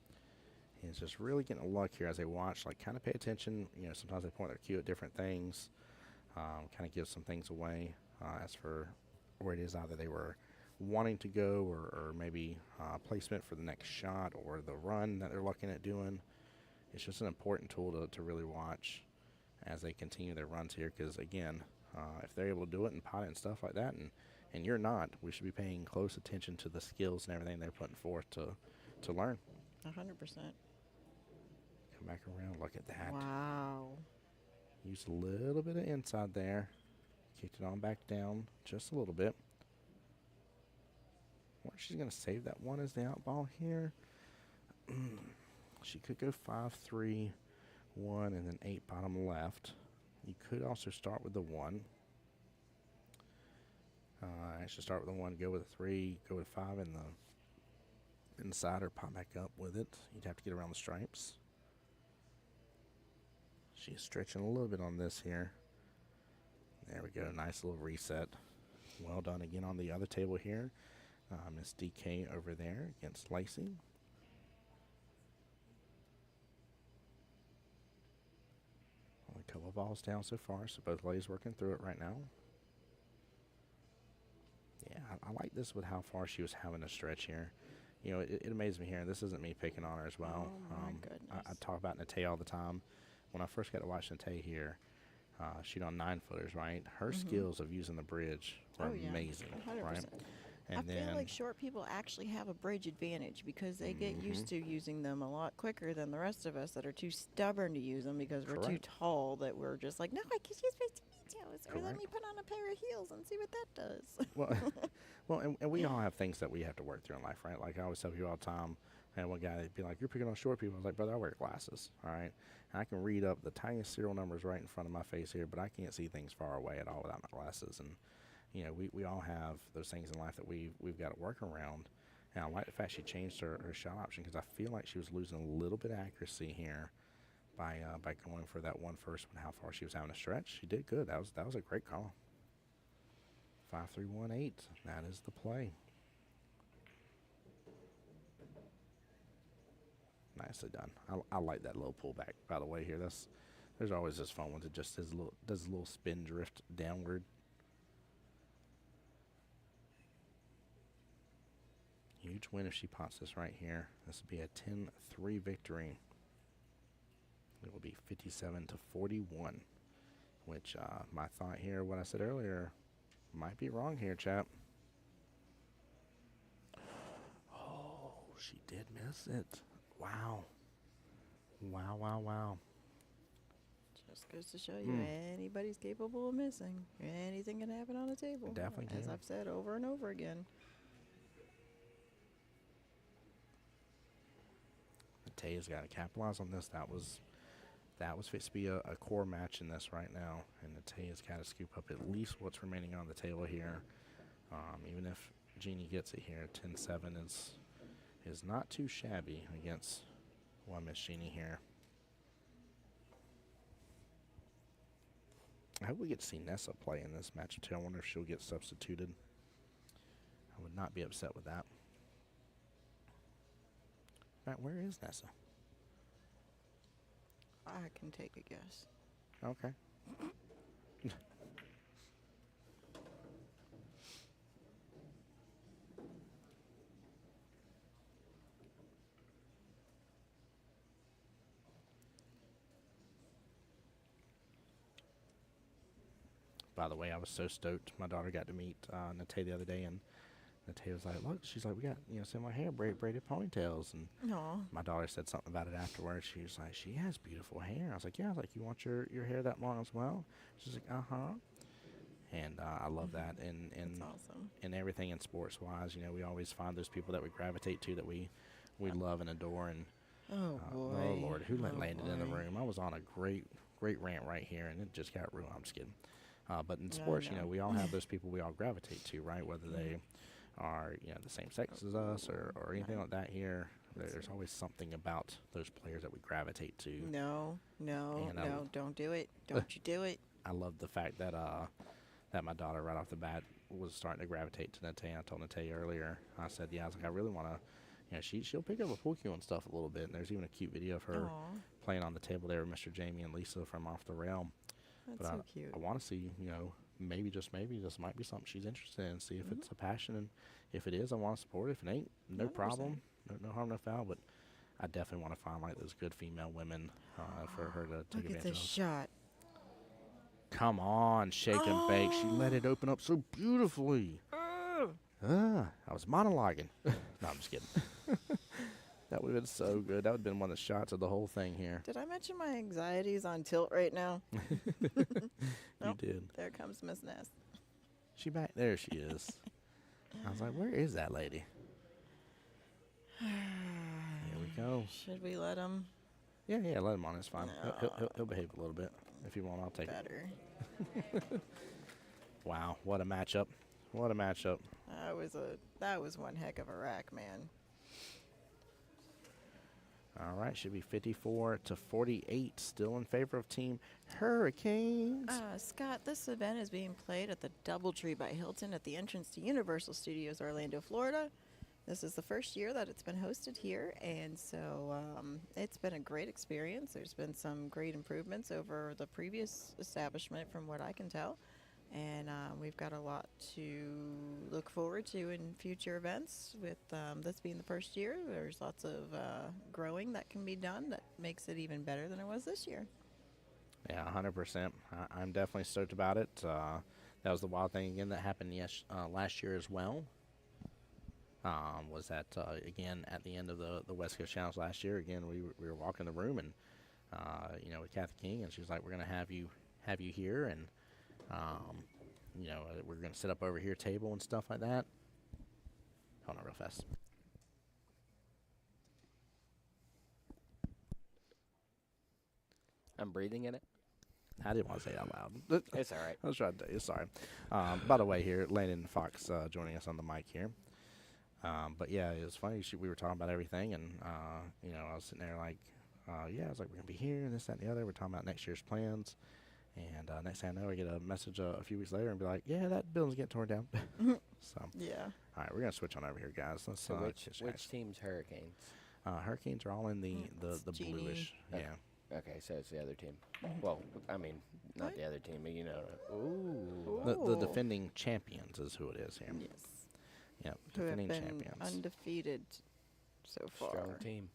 And it's just really getting a look here as they watch. Like, kind of pay attention. You know, sometimes they point their cue at different things. Kind of give some things away as for where it is either they were wanting to go or maybe placement for the next shot or the run that they're looking at doing. It's just an important tool to really watch as they continue their runs here because, again, if they're able to do it and pot it and stuff like that and you're not, we should be paying close attention to the skills and everything they're putting forth to learn. 100%. Come back around. Look at that. Wow. Use a little bit of inside there. Kicked it on back down just a little bit. Or she's going to save that one as the out ball here. She could go 5-3, 1, and then 8 bottom left. You could also start with the 1. Actually start with the 1, go with a 3, go with 5 in the inside or pop back up with it. You'd have to get around the stripes. She's stretching a little bit on this here. There we go. Nice little reset. Well done again on the other table here. Miss DK over there against Lacey. Only a couple of balls down so far, so both ladies working through it right now. Yeah, I like this with how far she was having to stretch here. You know, it amazed me here, and this isn't me picking on her as well. Oh, my goodness. I talk about Nate all the time. When I first got to watch Nate here, shoot on 9-footers, right? Her skills of using the bridge are amazing, 100%. right? And I feel like short people actually have a bridge advantage because they get used to using them a lot quicker than the rest of us that are too stubborn to use them because we're too tall that we're just like, no, I can use my tippy toes or let me put on a pair of heels and see what that does. Well, and we all have things that we have to work through in life, right? Like I always tell people all the time, I had one guy that'd be like, you're picking on short people. I was like, brother, I wear glasses, all right? And I can read up the tiniest serial numbers right in front of my face here, but I can't see things far away at all without my glasses. And, you know, we all have those things in life that we've got to work around. And I like the fact she changed her shot option because I feel like she was losing a little bit of accuracy here by going for that one first one, how far she was having to stretch. She did good. That was a great call. 5-3-1-8. That is the play. Nicely done. I like that little pullback, by the way, here. There's always this fun one that just does a little spin drift downward. Huge win if she pots this right here. This would be a 10-3 victory. It will be 57-41, which my thought here, what I said earlier, might be wrong here, chap. Oh, she did miss it. Wow. Wow. Just goes to show you anybody's capable of missing. Anything can happen on the table. Definitely As can. I've said over and over again. Natea's got to capitalize on this. That was fixed to be a core match in this right now, and Natea's got to scoop up at least what's remaining on the table here. Even if Jeannie gets it here, 10-7 is not too shabby against one Miss Jeannie here. I hope we get to see Nessa play in this match too. I wonder if she'll get substituted. I would not be upset with that. All right, where is Nessa? I can take a guess. Okay. By the way, I was so stoked. My daughter got to meet Natea the other day, and Natea was like, look, she's like, we got, some of my hair braided ponytails. And No. my daughter said something about it afterwards. She was like, she has beautiful hair. I was like, yeah. I was like, you want your hair that long as well? She's like, uh-huh. And I love that. And That's awesome. and everything in sports-wise, we always find those people that we gravitate to that we love and adore. And Oh, boy. oh, Lord, who let landed in the boy. room? I was on a great rant right here, and it just got ruined. I'm just kidding. But in sports, no. we all have those people we all gravitate to, right? Whether they are, the same sex as us or anything like that here. There's always something about those players that we gravitate to. No, And, don't do it. Don't you do it. I love the fact that that my daughter right off the bat was starting to gravitate to Natea. I told Natea earlier, I said, I was like, I really want to, she'll pick up a pool cue and stuff a little bit. And there's even a cute video of her Aw, playing on the table there with Mr. Jamie and Lisa from Off the Rail. that's But so cute. I want to see, maybe just maybe this might be something she's interested in. See if it's a passion, and if it is, I want to support it. If it ain't, no 100%. problem, no harm, no foul. But I definitely want to find like those good female women for her to take Look at advantage this of. shot. Come on, shake and bake. She let it open up so beautifully. I was monologuing. No, I'm just kidding. That would have been so good. That would have been one of the shots of the whole thing here. Did I mention my anxiety's on tilt right now? You did. There comes Miss Ness. She back there. She is. I was like, where is that lady? Here we go. Should we let him? Yeah, let him on. It's fine. He'll behave a little bit. If you want, I'll take it. Better. Wow, what a matchup. What a matchup. That was one heck of a rack, man. All right, should be 54-48, still in favor of Team Hurricanes. Scott, this event is being played at the Doubletree by Hilton at the entrance to Universal Studios Orlando, Florida. This is the first year that it's been hosted here, and so it's been a great experience. There's been some great improvements over the previous establishment from what I can tell, and we've got a lot to look forward to in future events. With this being the first year, there's lots of growing that can be done that makes it even better than it was this year. Yeah, 100%. I'm definitely stoked about it. That was the wild thing again that happened last year as well. Was that again at the end of the West Coast Challenge last year? Again, we were walking the room and with Kathy King, and she's like, "We're gonna have you here, and we're gonna set up over here table and stuff like that." Hold on, real fast. I'm breathing in it. I didn't want to say it out loud. It's all right. I was trying to tell you. Sorry. By the way, here Landon Fox joining us on the mic here. But yeah, it was funny. We were talking about everything, and I was sitting there like, I was like, we're gonna be here and this, that, and the other. We're talking about next year's plans, and next thing I know, I get a message a few weeks later and be like, yeah, that building's getting torn down. So, Yeah. all right, we're gonna switch on over here, guys. Let's So just which team's Hurricanes? Hurricanes are all in the It's Genie. bluish. Okay. Yeah. Okay, so it's the other team. Well, I mean, not What? the other team, but Ooh. The Ooh. defending champions is who it is here. Yes. Yeah, Who have defending been champions. undefeated so far. Strong team.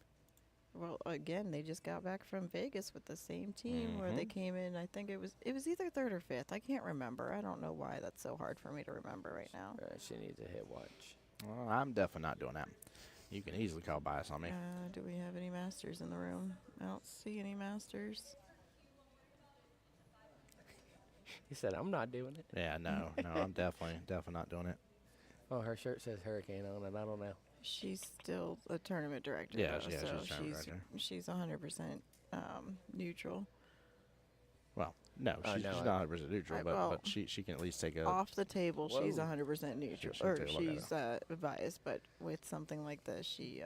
Well, again, they just got back from Vegas with the same team where they Mhm. came in. I think it was either third or fifth. I can't remember. I don't know why that's so hard for me to remember right now. She needs a hit watch. Well, I'm definitely not doing that. You can easily call bias on me. Do we have any masters in the room? I don't see any masters. He said, I'm not doing it. Yeah, no, I'm definitely not doing it. Oh, her shirt says Hurricane on it. I don't know. She's still a tournament director. Yeah, though, yeah, so she's a tournament director. she's 100% neutral. Well, no, Oh, she's no, not 100% neutral, Right, but well, she can at least take a. Off the table, she's Whoa. 100% neutral, she'll or take a look at she's biased. But with something like this, she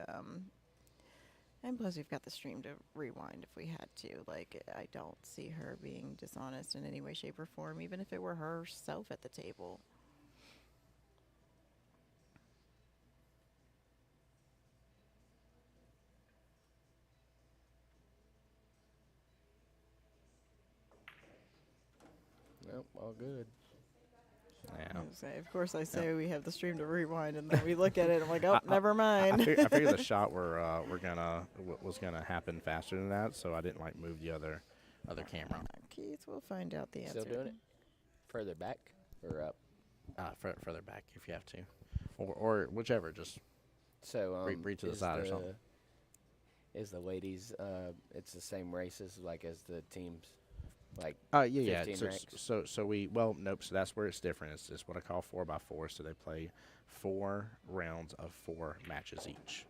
and plus we've got the stream to rewind if we had to. Like, I don't see her being dishonest in any way, shape, or form, even if it were herself at the table. Nope, all good. Yeah. Of course, I say we have the stream to rewind, and then we look at it. I'm like, oh, never I mind. figured the shot was gonna happen faster than that, so I didn't like move the other camera. Keith, we'll find out the answer. Still doing it? Further back or up? Further back if you have to, or whichever. Just So breathe to the is side or something. Is the ladies? It's the same races like as the teams, like yeah. 15 ranks? So nope. So that's where it's different. It's what I call 4x4. So they play 4 rounds of 4 matches each.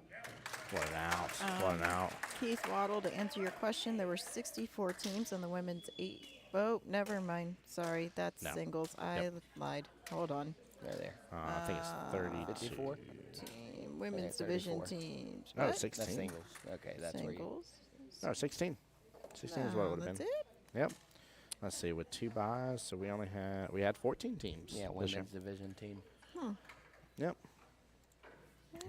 What an out. Keith Waddle, to answer your question, there were 64 teams in the women's 8. Oh, never mind. Sorry, that's No. singles. I lied. Hold on. There. I think it's 32. 54? Team, women's 34. division teams. No, What? 16. That's singles. Okay, that's where you. Singles. No, 16. 16 is what it would have That's been. it? Yep. Let's see, with 2 buys, so we had 14 teams. Yeah, this year. women's division team. Yep.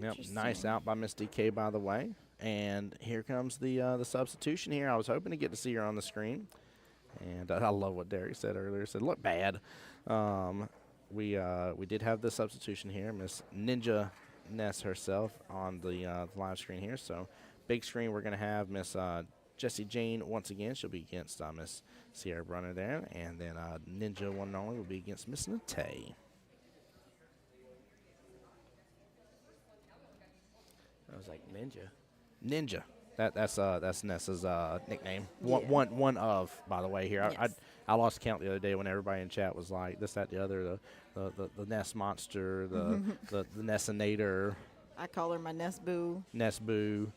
Nice Interesting. out by Miss DK, by the way. And here comes the substitution here. I was hoping to get to see her on the screen. And I love what Derek said earlier. He said, look bad. We did have the substitution here, Miss Ninja Ness herself on the live screen here. So big screen, we're going to have Miss Jessie Jane once again. She'll be against Miss Sierra Brunner there. And then Ninja one and only will be against Miss Nate. I was like Ninja. Ninja. That's Nessa's nickname. Yeah. One of, by the way, here. Yes. I lost count the other day when everybody in chat was like this, that, the other, the Ness monster, the Nessinator, I call her my Ness Boo. Ness Boo,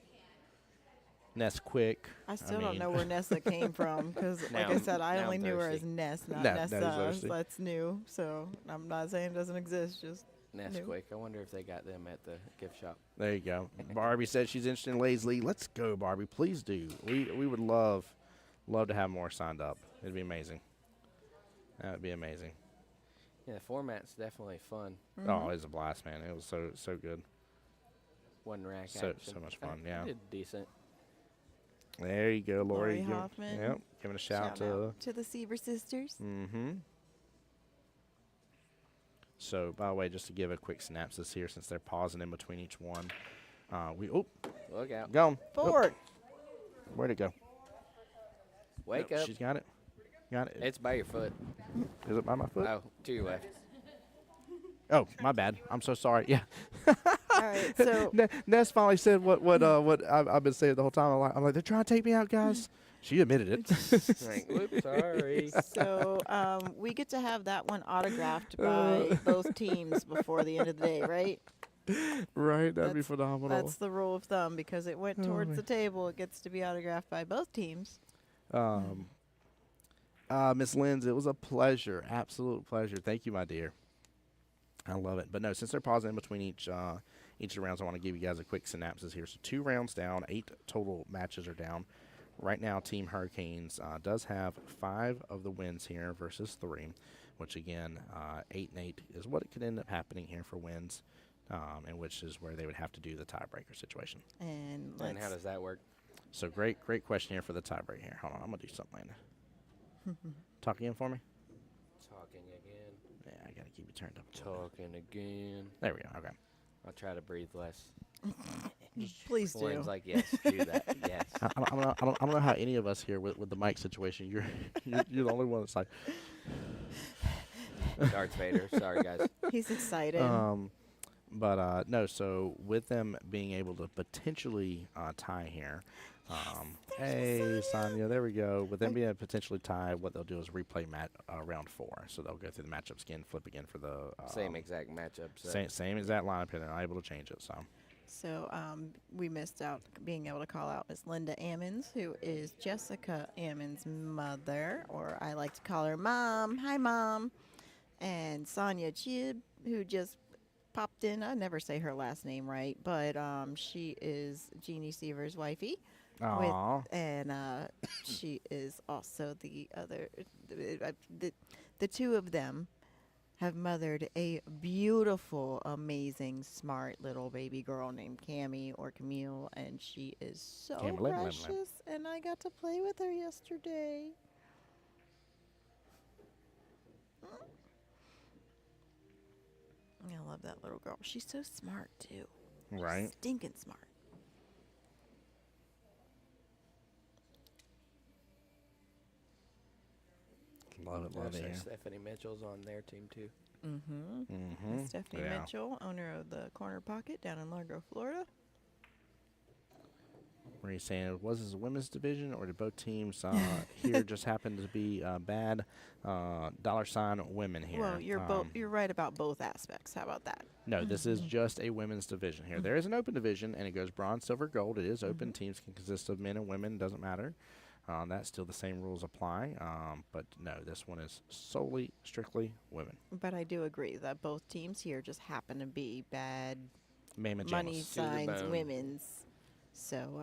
Ness Quick. I still don't know where Nessa came from because, like I Now- said, I now only I'm knew her as thirsty. Ness, not Now he's Nessa. thirsty. So that's new. So I'm not saying it doesn't exist. Just Nesquik. I wonder if they got them at the gift shop. There you go. Barbie said she's interested in Ladies League. Let's go, Barbie. Please do. We would love to have more signed up. It'd be amazing. That would be amazing. Yeah, the format's definitely fun. Oh, it was a blast, man. It was so good. One rack So action. much I- fun, I yeah. did decent. There you go, Lori. Lori Hoffman. Yep. Giving a shout to. to the Seaver sisters. Mm-hmm. So, by the way, just to give a quick synopsis here, since they're pausing in between each one, Look out. gone. Forward. Where'd it go? Wake Nope, up. She's got it. Got it. It's by your foot. Is it by my foot? Oh, to your left. Oh, my bad. I'm so sorry. Yeah. All right. So Ness finally said what I've been saying the whole time. I'm like, they're trying to take me out, guys. She admitted it. Like, whoops, sorry. we get to have that one autographed by both teams before the end of the day, right? Right. That'd be That's- phenomenal. That's the rule of thumb because it went towards man. the table. It gets to be autographed by both teams. Miss Linz, it was a pleasure. Absolute pleasure. Thank you, my dear. I love it. But no, since they're pausing in between each of the rounds, I want to give you guys a quick synopsis here. So 2 rounds down, 8 total matches are down. Right now, Team Hurricanes does have 5 of the wins here versus 3, which again, 8-8 is what it could end up happening here for wins, and which is where they would have to do the tiebreaker situation. And And how does that work? So great question here for the tiebreaker here. Hold on, I'm gonna do something later. Talk again for me. Talking again. Yeah, I gotta keep it turned up. a little bit. Talking again. There we go. Okay. I'll try to breathe less. please do. Lauren's like, yes, do that. Yes. I don't know how any of us here with the mic situation. You're the only one that's like. Darth Vader. Sorry, guys. He's excited. But no. So with them being able to potentially tie here. Hey, Sonia, there we go. With them being able to potentially tie, what they'll do is replay round 4. So they'll go through the matchups again, flip again for the Same exact matchup. So. same exact lineup, and they're not able to change it. So So we missed out being able to call out Miss Linda Ammons, who is Jessica Ammons' mother, or I like to call her Mom. Hi, Mom. And Sonia Chib, who just popped in. I never say her last name right, but she is Jeannie Seaver's wifey. With Aw. and she is also the other. The, the two of them have mothered a beautiful, amazing, smart little baby girl named Cammy or Camille, and she is so Cammy, lim, lim, lim. precious. And I got to play with her yesterday. I love that little girl. She's so smart too. Right. Stinking smart. Love it, love it. Yeah. Stephanie Mitchell's on their team too. Mm-hmm. Mm-hmm. Stephanie Yeah. Mitchell, owner of the Corner Pocket down in Largo, Florida. Were you saying was this a women's division, or did both teams here just happen to be bad $ women here? Well, you're right about both aspects. How about that? No, this is just a women's division here. There is an open division, and it goes bronze, silver, gold. It is open. Teams can consist of men and women. Doesn't matter. That's still the same rules apply. But no, this one is solely, strictly women. But I do agree that both teams here just happen to be bad Mamma money Jamas. To the signs bone. women's. So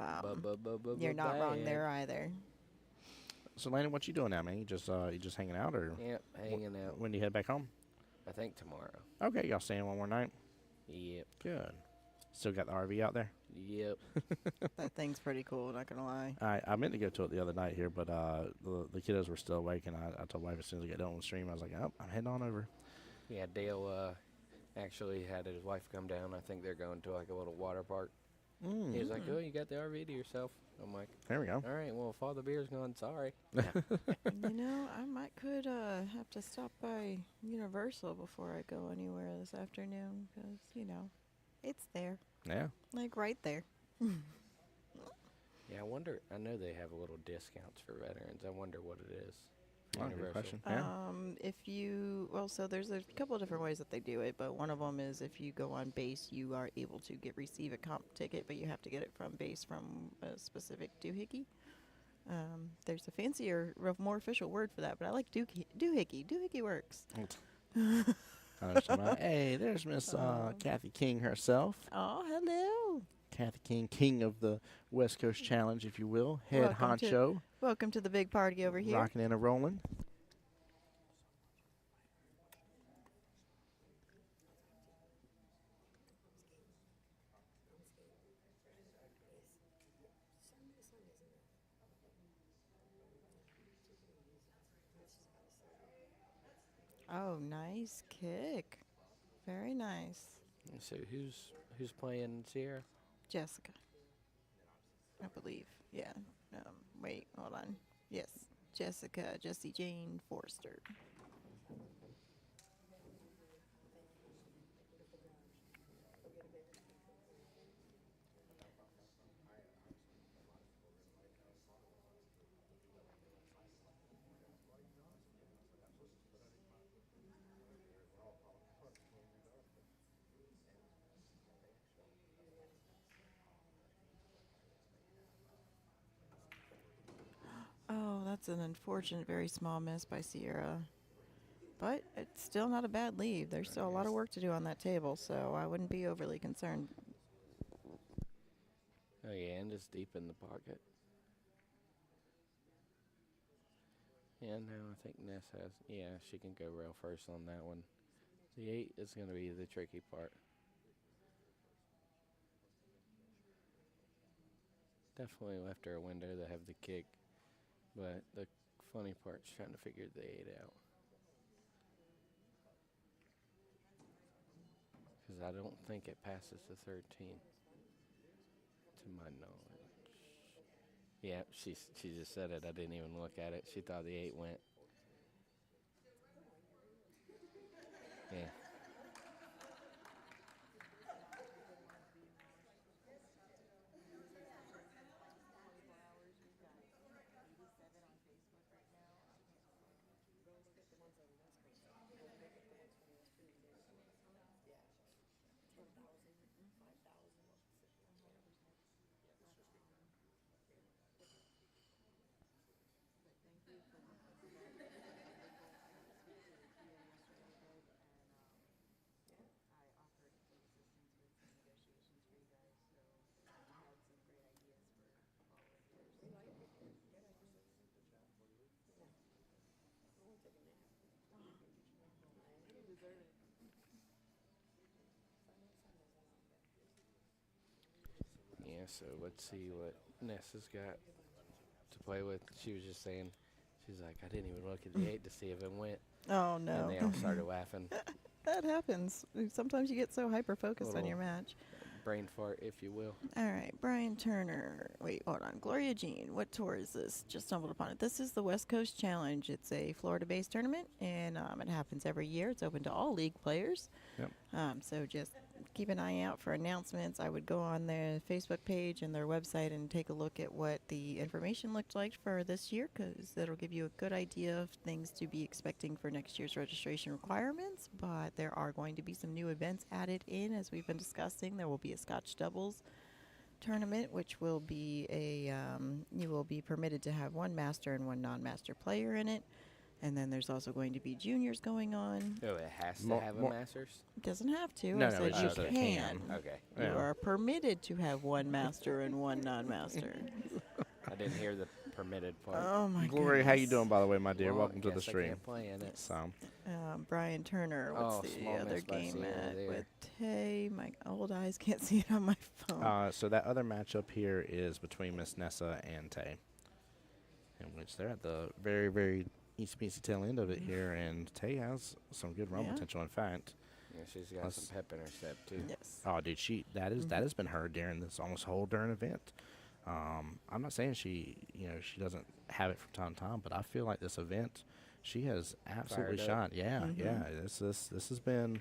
you're not wrong there either. So, Landon, what you doing now, man? You just hanging out, or Yep, hanging out. when do you head back home? I think tomorrow. Okay, y'all staying one more night. Yep. Good. Still got the RV out there. Yep. That thing's pretty cool, not gonna lie. I meant to go to it the other night here, but the kiddos were still awake, and I told wife as soon as I got done with the stream, I was like, oh, I'm heading on over. Yeah, Dale actually had his wife come down. I think they're going to like a little water park. He was like, oh, you got the RV to yourself. I'm like, There we go. all right, well, if all the beer's gone, sorry. I could have to stop by Universal before I go anywhere this afternoon because it's there, Yeah. like right there. Yeah, I wonder, I know they have a little discounts for veterans. I wonder what it is. for Oh, good Universal. question. Yeah. So there's a couple of different ways that they do it, but one of them is if you go on base, you are able to receive a comp ticket, but you have to get it from base from a specific doohickey. There's a fancier, more official word for that, but I like doohickey. Doohickey works. Hey, there's Miss Kathy King herself. Oh, hello. Kathy King, king of the West Coast Challenge, if you will. Head Welcome to- honcho, Welcome to the big party over here. rocking and a rolling. Oh, nice kick. Very nice. So who's playing Sierra? Jessica. I believe. Yeah. Wait, hold on. Yes. Jessie Jane Forster. Oh, that's an unfortunate, very small miss by Sierra. But it's still not a bad lead. There's still a lot of work to do on that table, so I wouldn't be overly concerned. Oh yeah, and it's deep in the pocket. Yeah, no, I think Ness has. Yeah, she can go rail first on that one. The 8 is going to be the tricky part. Definitely left her a window to have the kick, but the funny part's trying to figure the 8 out. Because I don't think it passes the 13, to my knowledge. Yeah, she just said it. I didn't even look at it. She thought the 8 went. Yeah. so let's see what Nessa's got to play with. She was just saying, she's like, I didn't even look at the 8 to see if it went. Oh, no. And they all started laughing. That happens. Sometimes you get so hyper-focused on Little- your match. Brain fart, if you will. All right, Brian Turner. Wait, hold on. Gloria Jean. What tour is this? Just stumbled upon it. This is the West Coast Challenge. It's a Florida-based tournament, and it happens every year. It's open to all league players. Yep. So just keep an eye out for announcements. I would go on their Facebook page and their website and take a look at what the information looked like for this year, because that'll give you a good idea of things to be expecting for next year's registration requirements. But there are going to be some new events added in, as we've been discussing. There will be a Scotch doubles tournament, which will be you will be permitted to have one master and one non-master player in it. And then there's also going to be juniors going on. Oh, it has More- to have a more- Masters? It doesn't have to. No, I no, said it's you just a can. Okay. You Yeah. are permitted to have one master and one non-master. I didn't hear the permitted part. Oh my Gloria, how you goodness. doing, by the way, my dear? Well, Welcome to the guess I stream. can't play in it. So, Brian Turner. Oh, What's the small other miss by game Sierra at there. with Tay? My old eyes can't see it on my phone. so that other matchup here is between Miss Nessa and Tay, in which they're at the very, very easy-peasy tail end of it here, and Tay has some good run Yeah. potential. In fact, Yeah, she's got Let's- some pep in her step, too. Yes. oh, dude, that has been her during this almost whole during event. I'm not saying she doesn't have it from time to time, but I feel like this event, she has absolutely Fired up. shined. Yeah, yeah. This has been,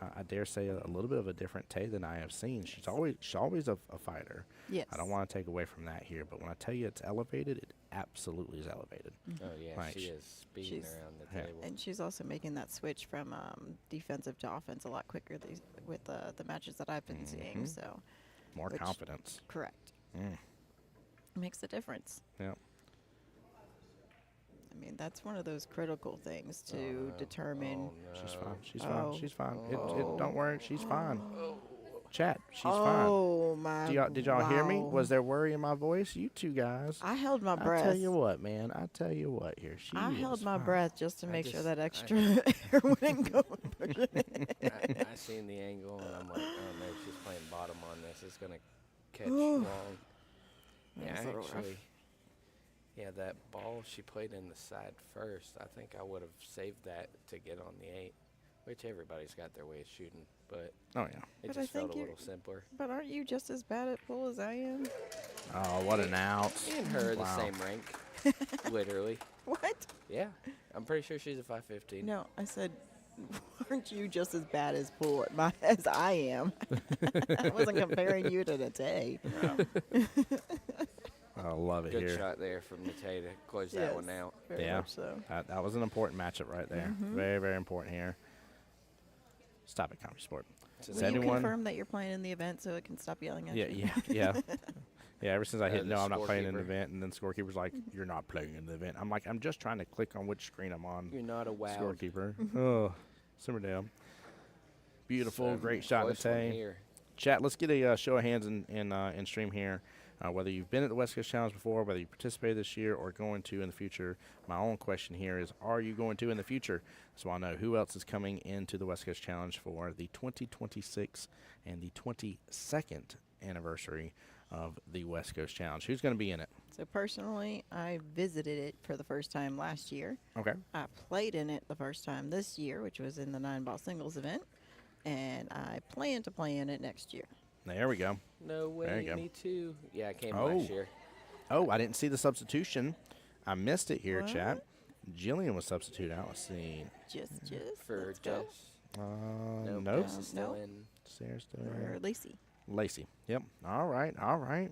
I dare say, a little bit of a different Tay than I have seen. She's always a fighter. Yes. I don't want to take away from that here, but when I tell you it's elevated, it absolutely is elevated. Oh, yeah, Like, she is speeding she's- around the yeah. table. And she's also making that switch from defensive to offense a lot quicker with the matches that I've been seeing. Mhm. So, More Which- confidence. correct. Mm. Makes a difference. Yep. I mean, that's one of those critical things to Oh, no. determine. Oh, She's no. fine. She's Oh. fine. She's fine. Oh. Don't worry. She's fine. Chat. She's fine. Oh my! Did y'all hear me? wow. Was there worry in my voice? You two guys. I held my I breath. tell you what, man. I tell you what. Here, she. I held is my fine. breath just to I make sure just- that I- extra air wouldn't go. and push it. I seen the angle, and I'm like, oh, no, she's playing bottom on this. It's going to catch Ooh. long. That Yeah, was a little rough. actually, yeah, that ball she played in the side first, I think I would have saved that to get on the 8, which everybody's got their way of shooting, but Oh yeah. it But I just felt a think little simpler. But aren't you just as bad at pool as I am? Oh, what an out. Me and her are Wow. the same rank, literally. What? Yeah, I'm pretty sure she's a 515. No, I said, aren't you just as bad as pool as I am? I wasn't comparing you to Nate. I love it Good here. shot there from Nate to close that one out. Very Yeah. much so. That was an important matchup right there. Very, very important here. Stop it, Comedy Sport. So Does Will you anyone- confirm that you're playing in the event so it can stop yelling at Yeah, you? yeah, yeah. Yeah, ever since I hit the no, I'm not playing in the scorekeeper. event, and then scorekeeper's like, you're not playing in the event. I'm like, I'm just trying to click on which screen I'm on. You're not a wow. Scorekeeper. Oh, simmer down. Beautiful, great shot, Nate. here. Chat, let's get a show of hands in stream here. Whether you've been at the West Coast Challenge before, whether you participated this year or going to in the future. My own question here is, are you going to in the future? So I know who else is coming into the West Coast Challenge for the 2026 and the 22nd anniversary of the West Coast Challenge. Who's going to be in it? So personally, I visited it for the first time last year. Okay. I played in it the first time this year, which was in the 9-ball singles event. And I plan to play in it next year. There we go. No way, There you go. me too. Yeah, I came Oh. last year. Oh, I didn't see the substitution. I missed it here, What? chat. Jillian was substituted out. Let's see. Just For let's go. Jess. Nope. Jess is still Nope. in. Sarah's still Or there. Lacey. Lacey. Yep. All right. All right.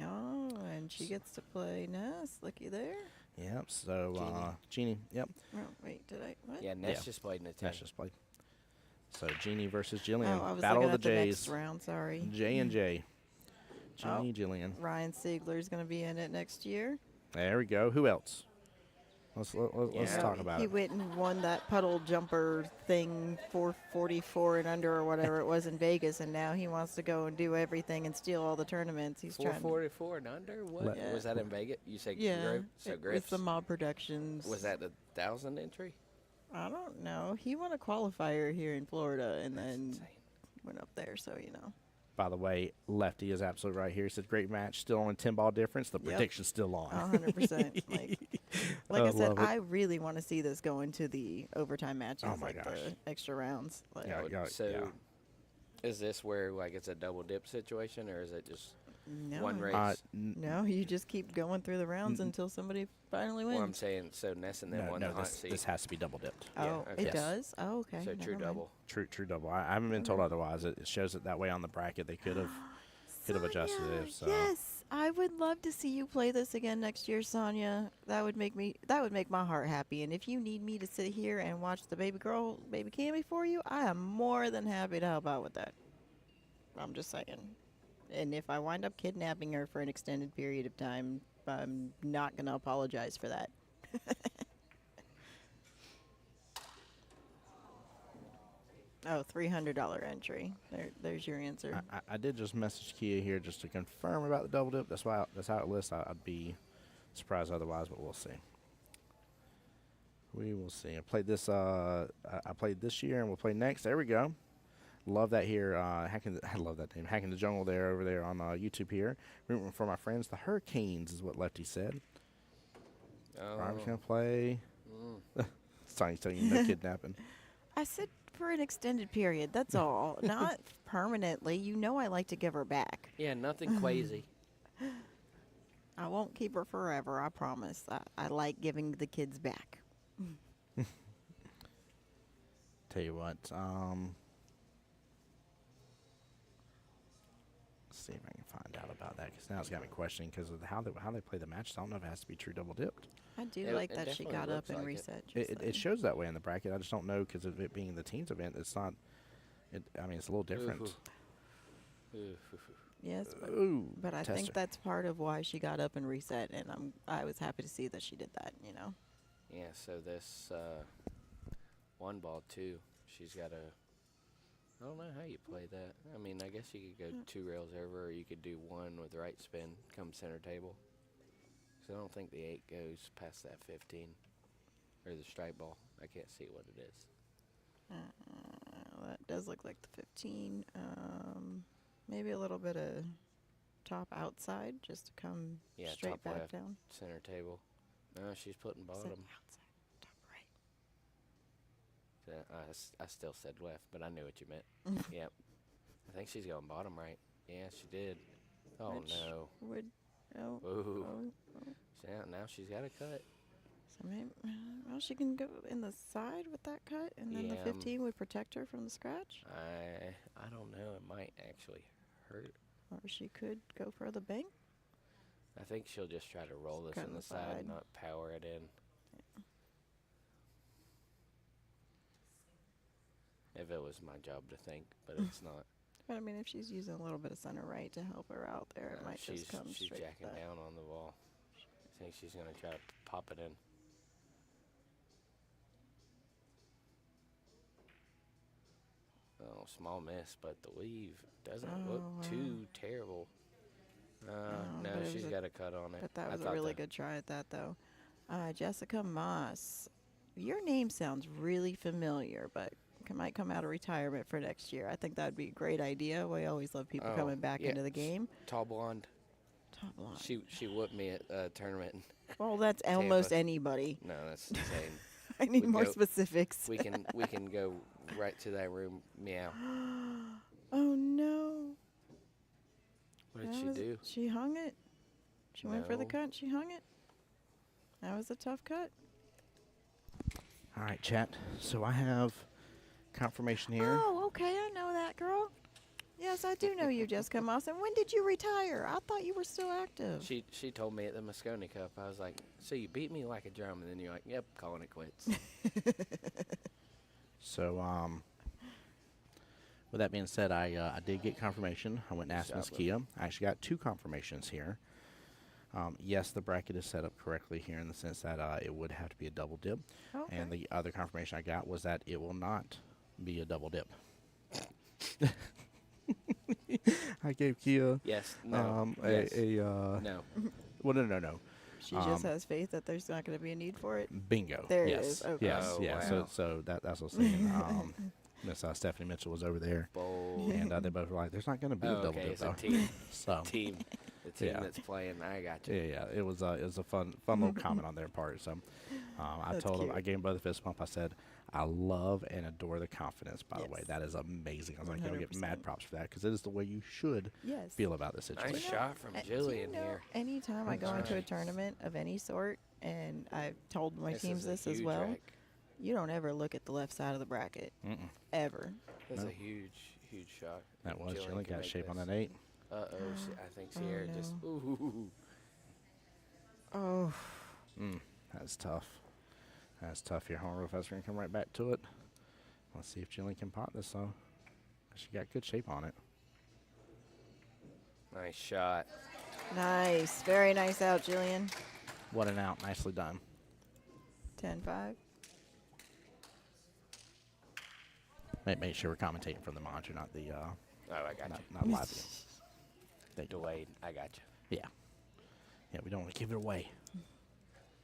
Oh, and she gets to play Ness. Looky there. Yep. So, Jeannie. Jeannie. Yep. Oh, wait, did I? What? Yeah, Ness Yeah. just played in the That's 10. just played. So, Jeannie versus Oh, Jillian. I was Battle looking of the at the Jays. next round. Sorry. J and J. Oh. Jeannie, Jillian. Ryan Siegler's going to be in it next year. There we go. Who else? Let's Yeah. talk about He it. went and won that puddle jumper thing, 444 and under or whatever it was in Vegas, and now he wants to go and do everything and steal all the tournaments. He's trying. 444 and under? What? Yeah. Was that in Vegas? You said Yeah, So it was Griff's. the Mob Productions. Was that the 1,000 entry? I don't know. He won a qualifier here in Florida and That's then insane. went up there, so you know. By the way, Lefty is absolutely right here. He said, great match, still only 10 ball difference. The Yep. prediction's still on. 100%. Like I I said, love it. I really want to see this go into the overtime matches, Oh my like gosh. the extra rounds. Like, Yeah. So, is this where like it's a double dip situation, or is it just no, one race? no, you just keep going through the rounds until somebody finally wins. Well, I'm saying so. Nesson then won the hot seat. this has to be double dipped. oh, yeah, okay. it Yes. does. Oh, okay. So never true mind. double. True double. I haven't been told otherwise. It shows it that way on the bracket. They could have adjusted Sonia, it. So. Yes, I would love to see you play this again next year, Sonia. That would make my heart happy. And if you need me to sit here and watch the baby Cammy for you, I am more than happy to help out with that. I'm just saying. And if I wind up kidnapping her for an extended period of time, I'm not going to apologize for that. Oh, $300 entry. There's your answer. I did just message Kia here just to confirm about the double dip. That's how it lists. I'd be surprised otherwise, but we'll see. We will see. I played this. I played this year, and we'll play next. There we go. Love that here. I love that name. Hacking the Jungle there over there on YouTube here. Rooting for my friends, the Hurricanes, is what Lefty said. Oh. I'm just gonna play. Sonny's telling you no kidnapping. I said for an extended period. That's all. Not permanently. You know I like to give her back. Yeah, nothing crazy. I won't keep her forever. I promise. I like giving the kids back. Tell you what. See if I can find out about that, because now it's got me questioning because of how they play the match. I don't know if it has to be true double dipped. I do It- like it that she definitely got up looks and like it. reset. just It saying. shows that way in the bracket. I just don't know because of it being the teens event. It's not. I mean, it's a little different. Ooh. Yes, Ooh, but I think tester. that's part of why she got up and reset, and I was happy to see that she did that. You know. Yeah, so this one ball too. She's got a. I don't know how you play that. I mean, I guess you could go 2 rails over, or you could do 1 with right spin, come center table. So I don't think the 8 goes past that 15, or the strike ball. I can't see what it is. That does look like the 15. Maybe a little bit of top outside just to come Yeah, straight top back left. down. Center table. No, she's putting Is it bottom. outside, top right. I still said left, but I knew what you meant. Yep. I think she's going bottom right. Yeah, she did. Oh, Which no. Would oh, Ooh. oh. So now she's got a cut. So maybe well she can go in the side with that cut, and then the Yeah, 15 would protect her from the scratch, I don't know. It might actually hurt. or she could go for the bank. I think she'll just try to roll this cut in on the the side, side. not power it in. If it was my job to think, but it's not. But I mean, if she's using a little bit of center right to help her out there, it might she's just come she's straight jacking back. down on the ball. I think she's gonna try to pop it in. Oh, small miss, but the weave doesn't look Oh, wow. too terrible. No, but it was she's a- got a cut on it. But that I was a thought really the- good try at that, though. Jessica Moss, your name sounds really familiar, but might come out of retirement for next year. I think that would be a great idea. We always love people Oh, coming back yeah, into the game. Tall blonde. Top line. She whooped me at a tournament. Well, that's almost anybody. No, that's insane. I need We more go- specifics. we can go right to that room. Meow. Oh no! What did That she was- do? She hung it. She went for the No. cut. She hung it. That was a tough cut. All right, chat. So I have confirmation here. Oh, okay. I know that girl. Yes, I do know you, Jessica Moss. And when did you retire? I thought you were still active. She told me at the Moscone Cup. I was like, so you beat me like a drum, and then you're like, yep, calling it quits. So, with that being said, I did get confirmation. I went and asked Good Miss job, Kia. I actually got 2 confirmations here. Yes, the bracket is set up correctly here in the sense that it would have to be a double dip. Okay. And the other confirmation I got was that it will not be a double dip. I gave Kia Yes. No. Yes. No. well, no. She just has faith that there's not going to be a need for it. Bingo. There it yes. is. Okay. Yes. Oh, yeah. wow. So that's what I was saying. Miss Stephanie Mitchell was over there, Bold. and they both were like, "There's not going to be a Oh, double okay, dip it's a though." team. So team. The team Yeah. that's playing. I got you. yeah, it was a fun little comment on their part. So I That's told them, cute. I gave them both a fist bump. I said, "I love and adore the confidence. By the way, Yes. that is amazing." I was like, "You don't get 100%. mad props for that because it is the way you should Yes. feel about this situation." Nice shot from Do Jillian you know, here. anytime I go That's into a right. tournament of any sort, and I've told my This teams is a this as huge well, wreck. you don't ever look at the left side of the bracket. Mm-mm. Ever. That's No. a huge shot. That If was Jillian Jillian can got make shape on this. that 8. I think Oh, Sierra just. no. Ooh. Oh, That's tough. That's tough here. Hold on, real fast. We're gonna come right back to it. Let's see if Jillian can pot this though. She got good shape on it. Nice shot. nice. Very nice out, Jillian. What an out. Nicely done. 10-5. Make sure we're commentating from the monitor, not the Oh, I got not, you. not live. Thank you. Delayed. I got you. Yeah, we don't want to give it away.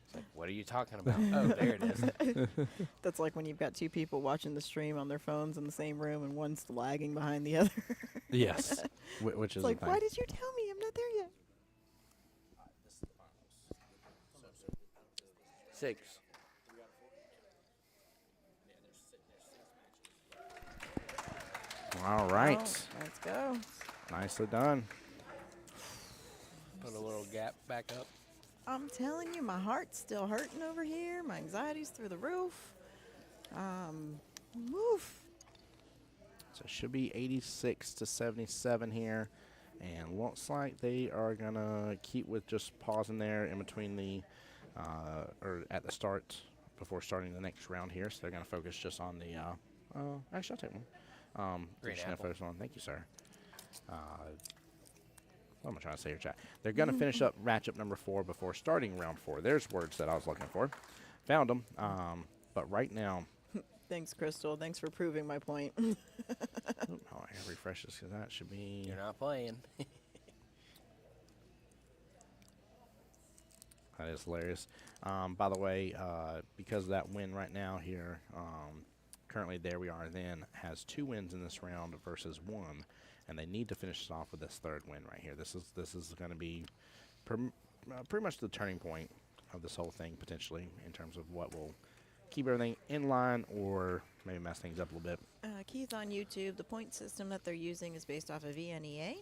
It's like, what are you talking about? Oh, there it is. That's like when you've got two people watching the stream on their phones in the same room, and one's lagging behind the other. Yes. Which is It's like, the why thing. did you tell me? I'm not there yet. 6. All right. Oh, let's go. Nicely done. Put a little gap back up. I'm telling you, my heart's still hurting over here. My anxiety's through the roof. Woof. So it should be 86 to 77 here. And looks like they are going to keep with just pausing there in between the, or at the start before starting the next round here. So they're going to focus just on the, actually, I'll take one. Green just gonna apple. focus on, thank you, sir. What am I trying to say here, chat? They're going to finish up matchup number 4 before starting round 4. There's words that I was looking for. Found them. But right now, Thanks, Crystal. Thanks for proving my point. oh, I refresh this because that should be. You're not playing. That is hilarious. By the way, because of that win right now here, currently there we are then, has 2 wins in this round versus 1, and they need to finish it off with this 3rd win right here. This is going to be pretty much the turning point of this whole thing potentially in terms of what will keep everything in line or maybe mess things up a little bit. Keith on YouTube, the point system that they're using is based off of VNEA.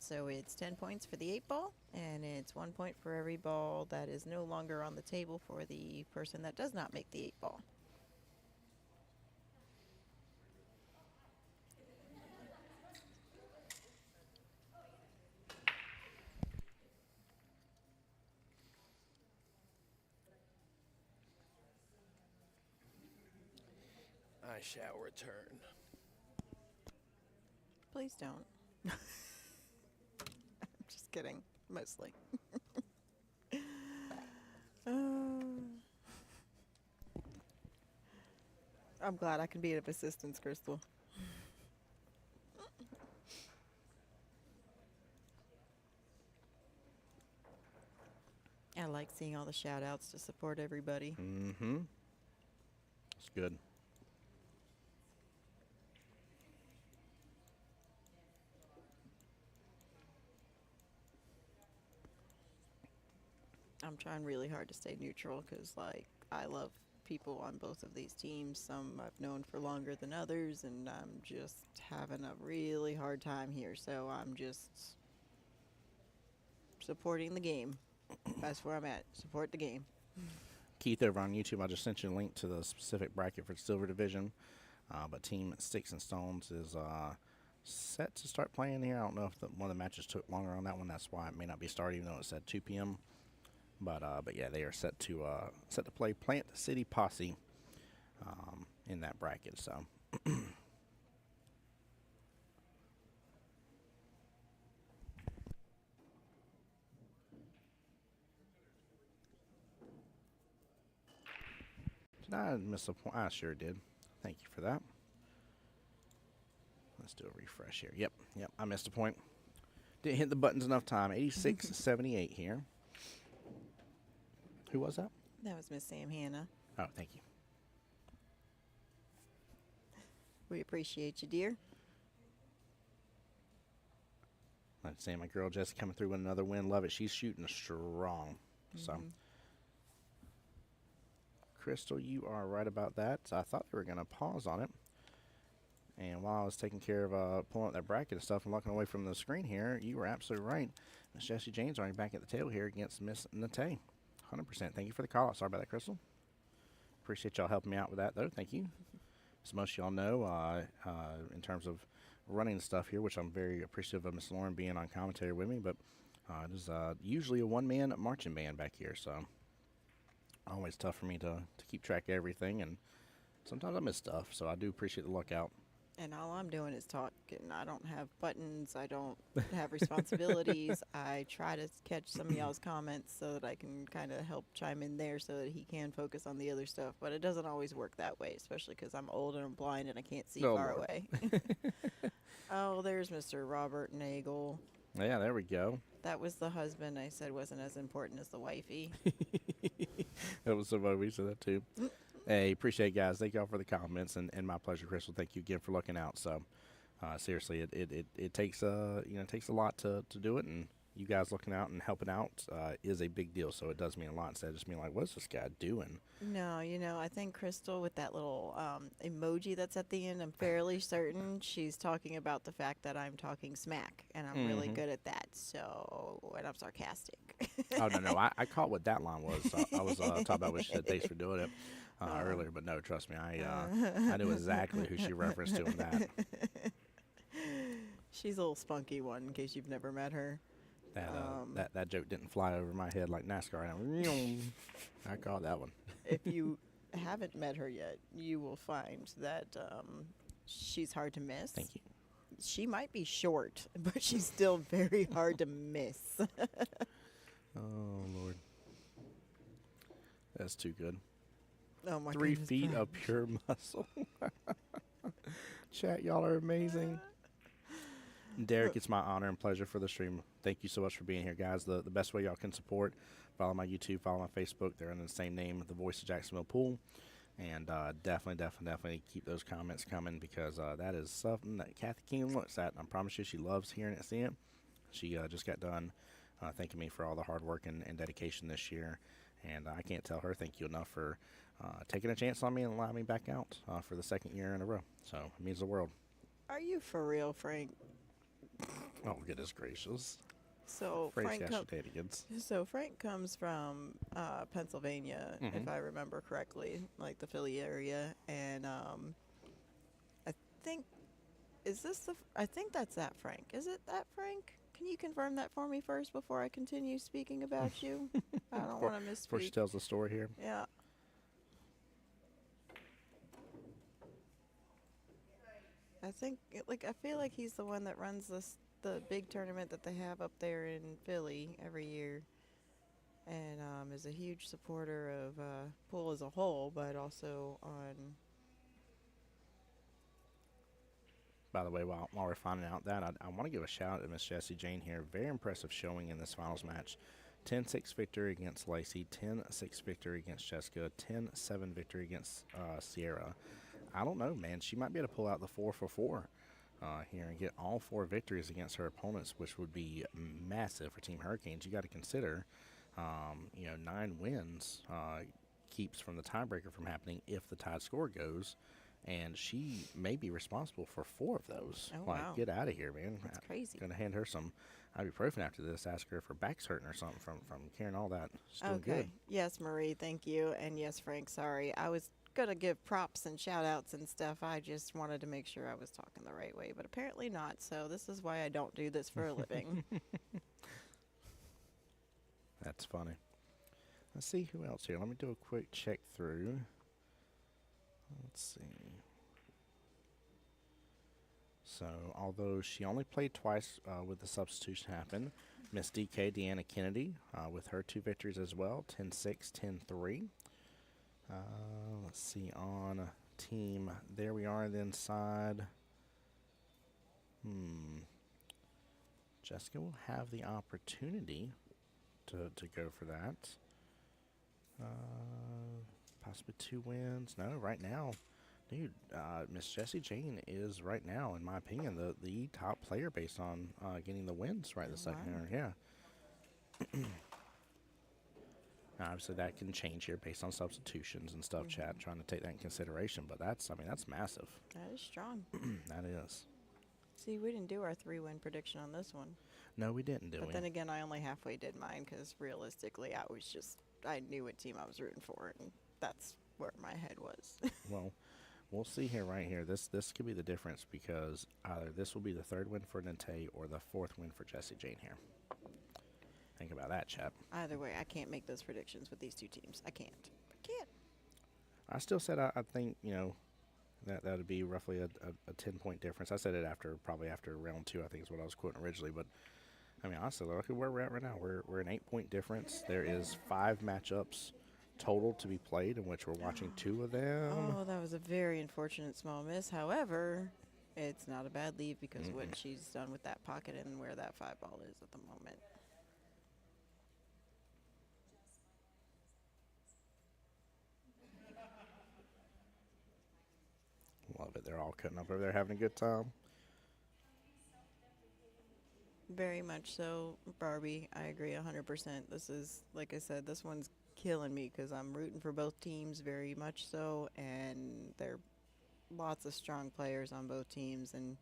So it's 10 points for the 8 ball, and it's 1 point for every ball that is no longer on the table for the person that does not make the 8 ball. I shall return. Please don't. I'm just kidding, mostly. I'm glad I can be of assistance, Crystal. I like seeing all the shout outs to support everybody. Mm-hmm. It's good. I'm trying really hard to stay neutral because, like, I love people on both of these teams. Some I've known for longer than others, and I'm just having a really hard time here. So I'm just supporting the game. That's where I'm at. Support the game. Keith over on YouTube, I just sent you a link to the specific bracket for the Silver Division. But Team Sticks and Stones is set to start playing here. I don't know if one of the matches took longer on that one. That's why it may not be started, even though it said 2 p.m. But yeah, they are set to play Plant City Posse in that bracket. So. Did I miss a point? I sure did. Thank you for that. Let's do a refresh here. Yep, I missed a point. Didn't hit the buttons enough time. 86-78 here. Who was that? That was Miss Sam Hannah. Oh, thank you. We appreciate you, dear. Like I say, my girl Jessie coming through with another win. Love it. She's shooting strong. So, Crystal, you are right about that. I thought they were going to pause on it. And while I was taking care of pulling up that bracket and stuff and looking away from the screen here, you were absolutely right. Miss Jessie James already back at the tail here against Miss Nate. 100%. Thank you for the call. Sorry about that, Crystal. Appreciate y'all helping me out with that, though. Thank you. As most of y'all know, in terms of running stuff here, which I'm very appreciative of Miss Lauren being on commentary with me, but it is usually a one-man marching band back here, so always tough for me to keep track of everything, and sometimes I miss stuff, so I do appreciate the lookout. And all I'm doing is talking. I don't have buttons. I don't have responsibilities. I try to catch some of y'all's comments so that I can kind of help chime in there so that he can focus on the other stuff. But it doesn't always work that way, especially because I'm old and I'm blind and I can't see far away. Oh, there's Mr. Robert Nagel. Yeah, there we go. That was the husband I said wasn't as important as the wifey. That was somebody we said that too. Hey, appreciate it, guys. Thank y'all for the comments, and my pleasure, Crystal. Thank you again for looking out. So, seriously, it takes takes a lot to do it, and you guys looking out and helping out is a big deal. So it does mean a lot instead of just being like, what's this guy doing? No, I think Crystal with that little emoji that's at the end, I'm fairly certain she's talking about the fact that I'm talking smack, and I'm really good at that. So, and I'm sarcastic. Oh, no. I caught what that line was. I was talking about what she said. Thanks for doing it earlier, but no, trust me, I knew exactly who she referenced to in that. She's a little spunky one, in case you've never met her. That joke didn't fly over my head like NASCAR. I caught that one. If you haven't met her yet, you will find that she's hard to miss. Thank you. She might be short, but she's still very hard to miss. Oh, Lord. That's too good. Oh, my 3 goodness, feet Brian. of pure muscle. Chat, y'all are amazing. Derek, it's my honor and pleasure for the stream. Thank you so much for being here, guys. The best way y'all can support, follow my YouTube, follow my Facebook. They're under the same name, The Voice of Jacksonville Pool. And definitely keep those comments coming because that is something that Kathy King looks at. And I promise you she loves hearing it and seeing it. She just got done thanking me for all the hard work and dedication this year. And I can't tell her thank you enough for taking a chance on me and allowing me back out for the second year in a row. So it means the world. Are you for real, Frank? Oh, goodness gracious. So Frank's Frank, got shenanigans. so Frank comes from Pennsylvania, if I remember correctly, like the Philly area, and I think I think that's that Frank. Is it that Frank? Can you confirm that for me first before I continue speaking about you? I don't want to Before she misspeak. tells the story here. Yeah. I think, I feel like he's the one that runs the big tournament that they have up there in Philly every year, and is a huge supporter of pool as a whole, but also on. By the way, while we're finding out that, I want to give a shout out to Miss Jessie Jane here. Very impressive showing in this finals match. 10-6 victory against Lacey, 10-6 victory against Jessica, 10-7 victory against Sierra. I don't know, man. She might be able to pull out the 4-for-4 here and get all 4 victories against her opponents, which would be massive for Team Hurricanes. You got to consider, 9 wins keeps from the tiebreaker from happening if the tied score goes, and she may be responsible for 4 of those. Oh, wow. Get out of here, man. That's crazy. Gonna hand her some ibuprofen after this. Ask her if her back's hurting or something from carrying all that. Still Okay. good. Yes, Marie, thank you. And yes, Frank, sorry. I was going to give props and shout outs and stuff. I just wanted to make sure I was talking the right way, but apparently not. So this is why I don't do this for a living. That's funny. Let's see who else here. Let me do a quick check through. Let's see. So, although she only played twice with the substitution happen, Miss DK, Deanna Kennedy, with her 2 victories as well, 10-6, 10-3. Let's see, on team, there we are then side. Jessica will have the opportunity to go for that. Possibly 2 wins. No, right now, Dude, Miss Jessie Jane is right now, in my opinion, the top player based on getting the wins right this second. Wow. Yeah. Obviously, that can change here based on substitutions and stuff, Chad, trying to take that in consideration. But that's, I mean, that's massive. That is strong. That is. See, we didn't do our 3-win prediction on this one. No, we didn't, did But we? then again, I only halfway did mine because realistically, I knew what team I was rooting for, and that's where my head was. Well, we'll see here, right here. This could be the difference because either this will be the third win for Nate or the fourth win for Jessie Jane here. Think about that, chap. Either way, I can't make those predictions with these two teams. I can't. I still said I think, you know, that would be roughly a 10-point difference. I said it probably after round 2, I think is what I was quoting originally. But, I mean, honestly, look at where we're at right now. We're an 8-point difference. There is 5 matchups total to be played, in which we're watching 2 of them. Oh, that was a very unfortunate small miss. However, it's not a bad leave because what she's done with that pocket and where that 5 ball is at the moment. Love it. They're all cutting up over there having a good time. Very much so, Barbie. I agree 100%. This is, like I said, this one's killing me because I'm rooting for both teams very much so, and there are lots of strong players on both teams. And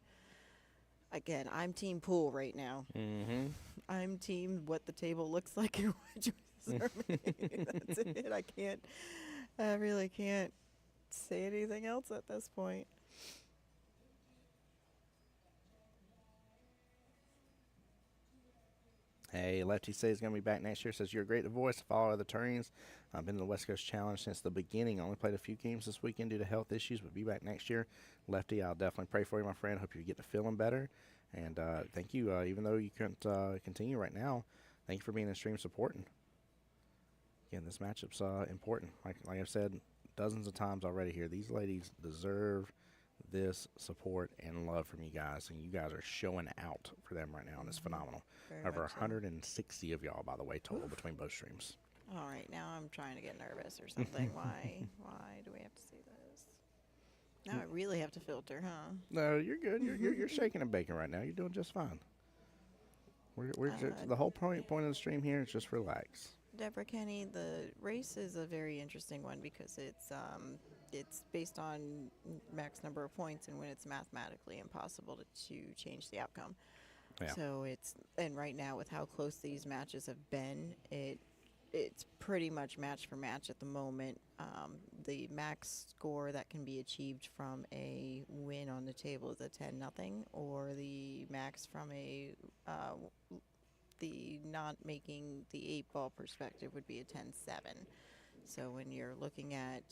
again, I'm team pool right now. Mm-hmm. I'm team what the table looks like and what choices are made. That's it. I really can't say anything else at this point. Hey, Lefty says he's going to be back next year. Says, you're a great voice of all other tourneys. I've been in the West Coast Challenge since the beginning. I only played a few games this weekend due to health issues, but be back next year. Lefty, I'll definitely pray for you, my friend. Hope you get to feeling better. And thank you, even though you couldn't continue right now, thank you for being in stream supporting. Again, this matchup's important. Like I've said dozens of times already here, these ladies deserve this support and love from you guys, and you guys are showing out for them right now, and it's phenomenal. Very Over much so. 160 of y'all, by the way, total between both streams. All right, now I'm trying to get nervous or something. Why do we have to see this? Now I really have to filter, huh? No, you're good. You're shaking and baking right now. You're doing just fine. We're just, the whole point of the stream here is just relax. Deborah Kenny, the race is a very interesting one because it's based on max number of points and when it's mathematically impossible to change the outcome. Yeah. So and right now with how close these matches have been, it's pretty much match for match at the moment. The max score that can be achieved from a win on the table is a 10-0, or the max from the not making the 8-ball perspective would be a 10-7. So when you're looking at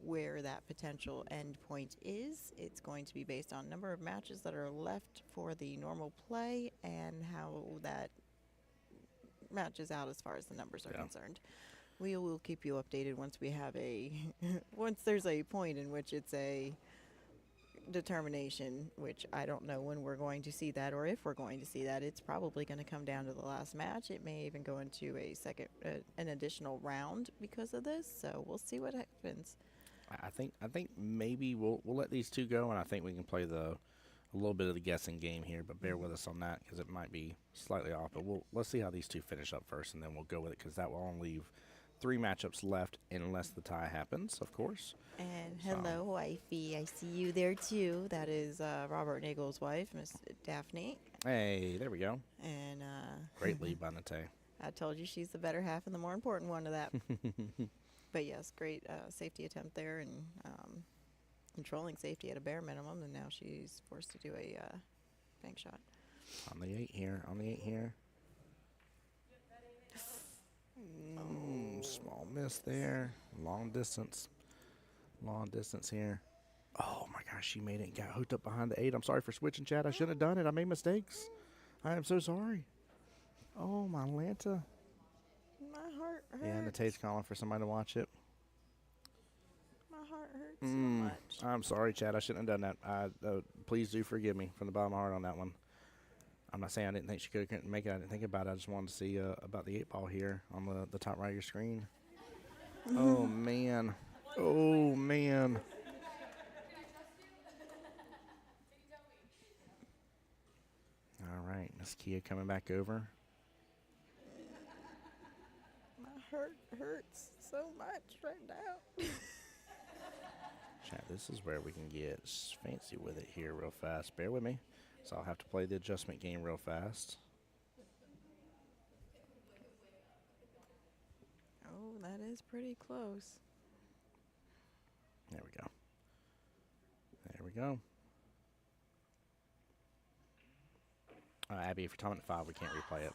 where that potential end point is, it's going to be based on number of matches that are left for the normal play and how that matches out as far as the numbers are concerned. We will keep you updated once we have once there's a point in which it's a determination, which I don't know when we're going to see that or if we're going to see that. It's probably going to come down to the last match. It may even go into an additional round because of this. So we'll see what happens. I think maybe we'll let these two go, and I think we can play a little bit of the guessing game here. But bear with us on that because it might be slightly off. But let's see how these two finish up first, and then we'll go with it because that will only leave 3 matchups left unless the tie happens, of course. And hello, wifey. I see you there too. That is Robert Nagel's wife, Miss Daphne. Hey, there we go. And Great lead by Nate. I told you she's the better half and the more important one of that. But yes, great safety attempt there and controlling safety at a bare minimum. And now she's forced to do a bank shot. On the 8 here. Small miss there. Long distance here. Oh my gosh, she made it and got hooked up behind the 8. I'm sorry for switching, Chad. I shouldn't have done it. I made mistakes. I am so sorry. Oh, my Lanta. My heart hurts. Yeah, Nate's calling for somebody to watch it. My heart hurts so much. I'm sorry, Chad. I shouldn't have done that. Please do forgive me from the bottom of my heart on that one. I'm not saying I didn't think she couldn't make it. I didn't think about it. I just wanted to see about the 8-ball here on the top right of your screen. Oh, man. Oh, man. All right, Miss Kia coming back over. My heart hurts so much right now. Chat, this is where we can get fancy with it here real fast. Bear with me. So I'll have to play the adjustment game real fast. Oh, that is pretty close. There we go. There we go. Abby, if you're talking at 5, we can't replay it.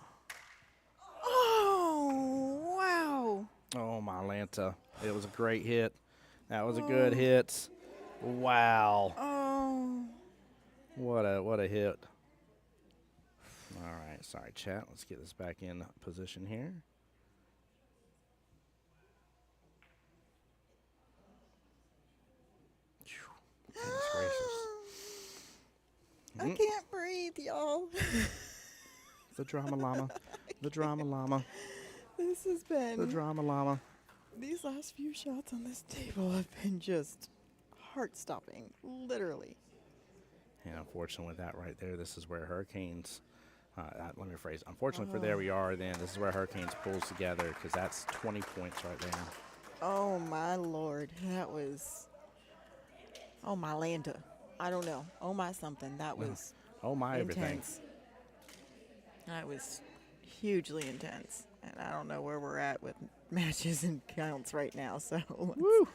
Oh, wow. Oh, my Lanta. It was a great hit. That was a good hit. Wow. Oh. What a hit. All right, sorry, chat. Let's get this back in position here. Goodness gracious. I can't breathe, y'all. The drama llama. The drama llama. This has been. The drama llama. These last few shots on this table have been just heart-stopping, literally. And unfortunately, with that right there, this is where Hurricanes. Let me rephrase. Unfortunately for there we are. Then this is where Hurricanes pulls together because that's 20 points right there. Oh my lord, that was. Oh my Lanta. I don't know. Oh my something. That was Oh my everything. intense. That was hugely intense. And I don't know where we're at with matches and counts right now. So Woo!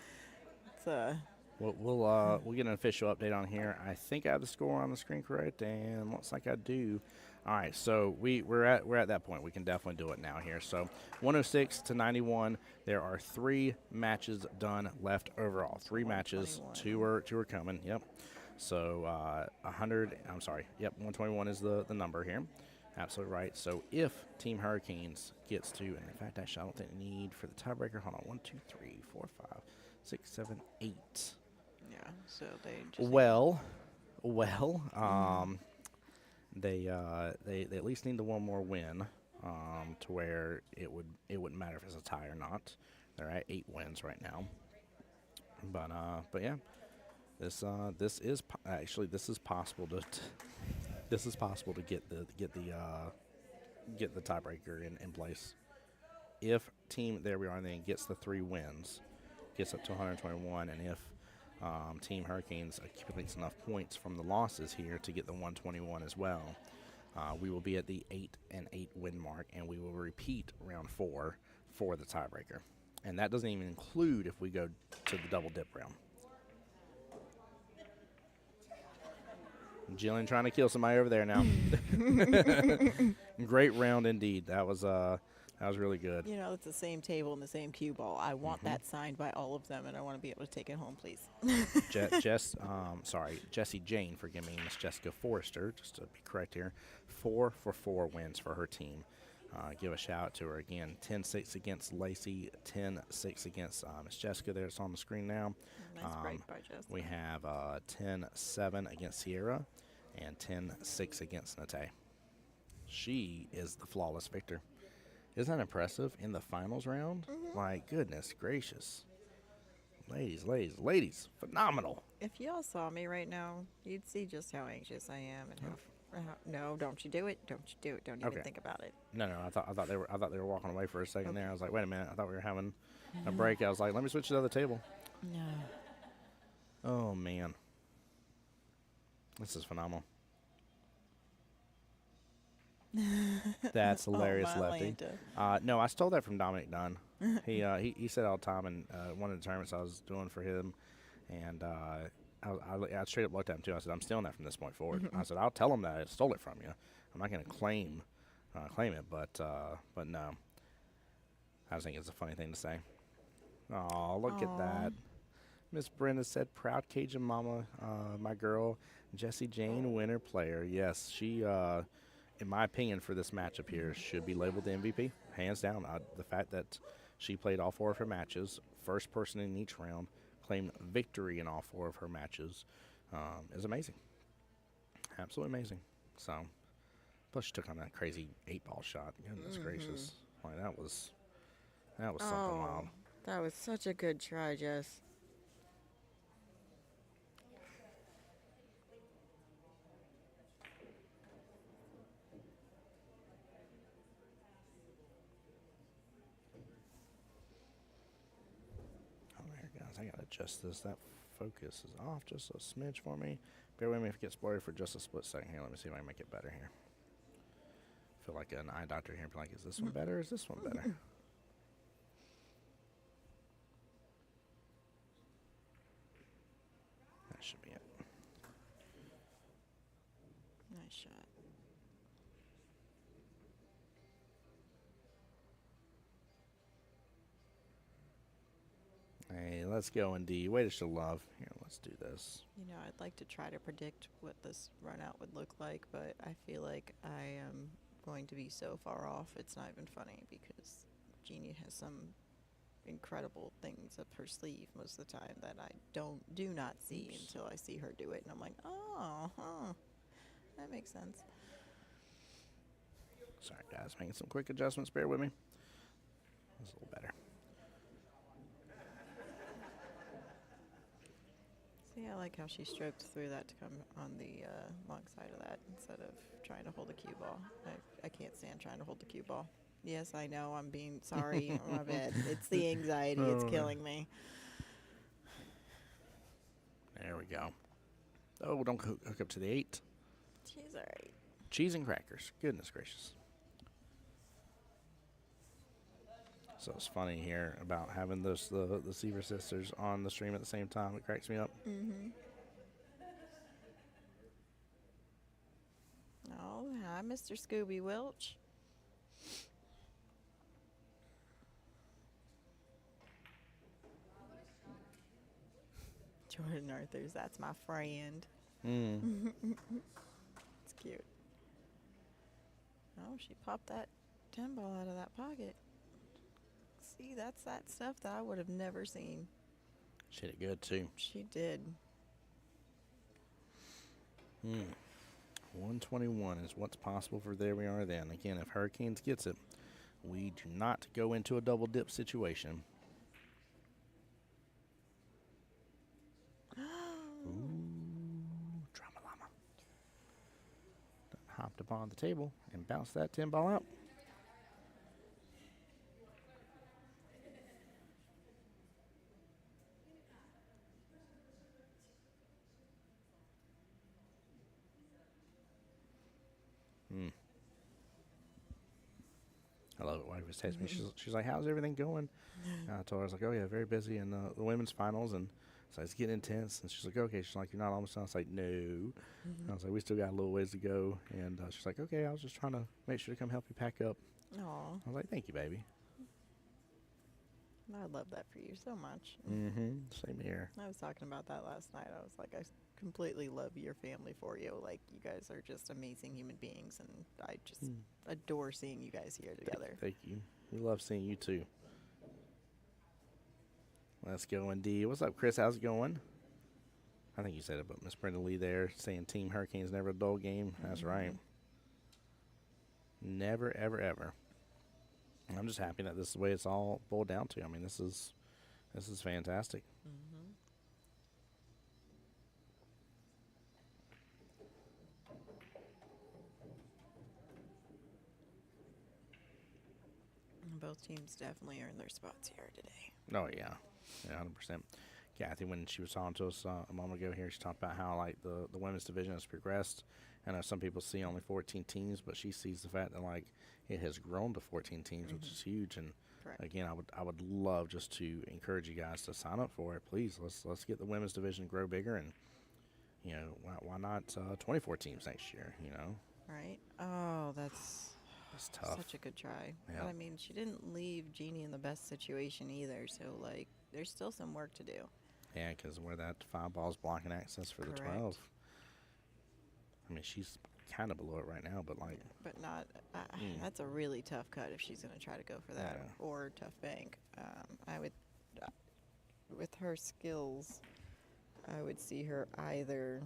let's We'll get an official update on here. I think I have the score on the screen correct, and looks like I do. All right, so we're at that point. We can definitely do it now here. So 106 to 91. There are 3 matches done left overall. 3 matches. 2 are coming. Yep. So 100. I'm sorry. Yep. 121 is the number here. Absolutely right. So if Team Hurricanes gets to, and in fact, actually, I don't think they need for the tiebreaker. Hold on. 1, 2, 3, 4, 5, 6, 7, 8. yeah. So they just They at least need the one more win, to where it wouldn't matter if it's a tie or not. They're at 8 wins right now. But yeah, this is possible to this is possible to get the tiebreaker in place. If there we are then gets the 3 wins, gets up to 121, and if Team Hurricanes accumulates enough points from the losses here to get the 121 as well, we will be at the 8-8 win mark, and we will repeat round 4 for the tiebreaker. And that doesn't even include if we go to the double dip round. Jillian trying to kill somebody over there now. Great round indeed. That was really good. You know, it's the same table and the same cue ball. I want that signed by all of them, and I want to be able to take it home, please. Jessie Jane, forgive me, Miss Jessica Forrester, just to be correct here, 4 for 4 wins for her team. Give a shout out to her again. 10-6 against Lacey, 10-6 against Miss Jessica. There, it's on the screen now. Nice break by Jessica. We have 10-7 against Sierra and 10-6 against Nate. She is the flawless victor. Isn't that impressive in the finals round? My goodness gracious. Ladies, phenomenal. If y'all saw me right now, you'd see just how anxious I am and how. No, don't you do it! Don't you do it! Don't even think about it. No, I thought they were walking away for a second there. I was like, wait a minute, I thought we were having a break. I was like, let me switch to the other table. No. Oh man, this is phenomenal. That's hilarious, Oh, my Lefty. Lanta. No, I stole that from Dominic Dunn. He said all the time, and one of the tournaments I was doing for him, and I straight up looked at him too. I said, I'm stealing that from this point forward. I said, I'll tell him that I stole it from you. I'm not going to claim it, but no. I just think it's a funny thing to say. Oh, look at that. Miss Brenda said, proud Cajun mama, my girl, Jessie Jane, winner player. Yes, she, in my opinion, for this matchup here, should be labeled the MVP, hands down. The fact that she played all 4 of her matches, first person in each round, claimed victory in all 4 of her matches, is amazing. Absolutely amazing. So, plus she took on that crazy 8-ball shot. Goodness gracious. Like, that was something wild. That was such a good try, Jess. I gotta adjust this. That focus is off just a smidge for me. Bear with me if it gets blurry for just a split second here. Let me see if I can make it better here. I feel like an eye doctor here. Like, is this one better or is this one better? That should be it. Nice shot. Hey, let's go, Indeed. Way to show love. Here, let's do this. You know, I'd like to try to predict what this run out would look like, but I feel like I am going to be so far off, it's not even funny because Jeannie has some incredible things up her sleeve most of the time that I do not see until I see her do it, and I'm like, oh, huh, that makes sense. Sorry, guys. Making some quick adjustments. Bear with me. That's a little better. See, I like how she stroked through that to come on the long side of that instead of trying to hold the cue ball. I can't stand trying to hold the cue ball. Yes, I know. I'm being sorry. My bad. It's the anxiety. It's killing me. There we go. Oh, don't hook up to the 8. She's all right. Cheese and crackers. Goodness gracious. So it's funny here about having the Seaver sisters on the stream at the same time. It cracks me up. Mm-hmm. Oh, hi, Mr. Scooby Welch. Jordan Arthurs, that's my friend. It's cute. Oh, she popped that 10 ball out of that pocket. See, that's that stuff that I would have never seen. She hit it good, too. She did. 121 is what's possible for There We Are Then. Again, if Hurricanes gets it, we do not go into a double dip situation. Ooh, drama llama. Hopped up on the table and bounced that 10 ball out. I love it. Wife was texting me. She's like, "How's everything going?" I told her, I was like, "Oh yeah, very busy in the women's finals, and so it's getting intense." And she's like, "Okay." She's like, "You're not almost done." I was like, "No." And I was like, "We still got a little ways to go." And she's like, "Okay, I was just trying to make sure to come help you pack up." Aw. I was like, "Thank you, baby." I love that for you so much. Same here. I was talking about that last night. I was like, I completely love your family for you. Like, you guys are just amazing human beings, and I just adore seeing you guys here together. Thank you. We love seeing you too. Let's go, Indeed. What's up, Chris? How's it going? I think you said it, but Miss Brenda Lee there saying Team Hurricanes never a dull game. That's right. Never, ever, ever. And I'm just happy that this is the way it's all boiled down to. I mean, this is fantastic. Both teams definitely earned their spots here today. Oh, yeah. 100%. Kathy, when she was talking to us a moment ago here, she talked about how, like, the women's division has progressed. I know some people see only 14 teams, but she sees the fact that, like, it has grown to 14 teams, which is huge. And, Correct. Again, I would love just to encourage you guys to sign up for it. Please, let's get the women's division grow bigger. And, you know, why not 24 teams next year, you know? Right? Oh, that's tough. such a good try. Yeah. But, I mean, she didn't leave Jeannie in the best situation either, so, like, there's still some work to do. Yeah, because where that 5 ball's blocking access for Correct. the 12. I mean, she's kind of below it right now, but, like. But not, that's a really tough cut if she's going to try to go for that, or tough bank. I would, with her skills, I would see her either,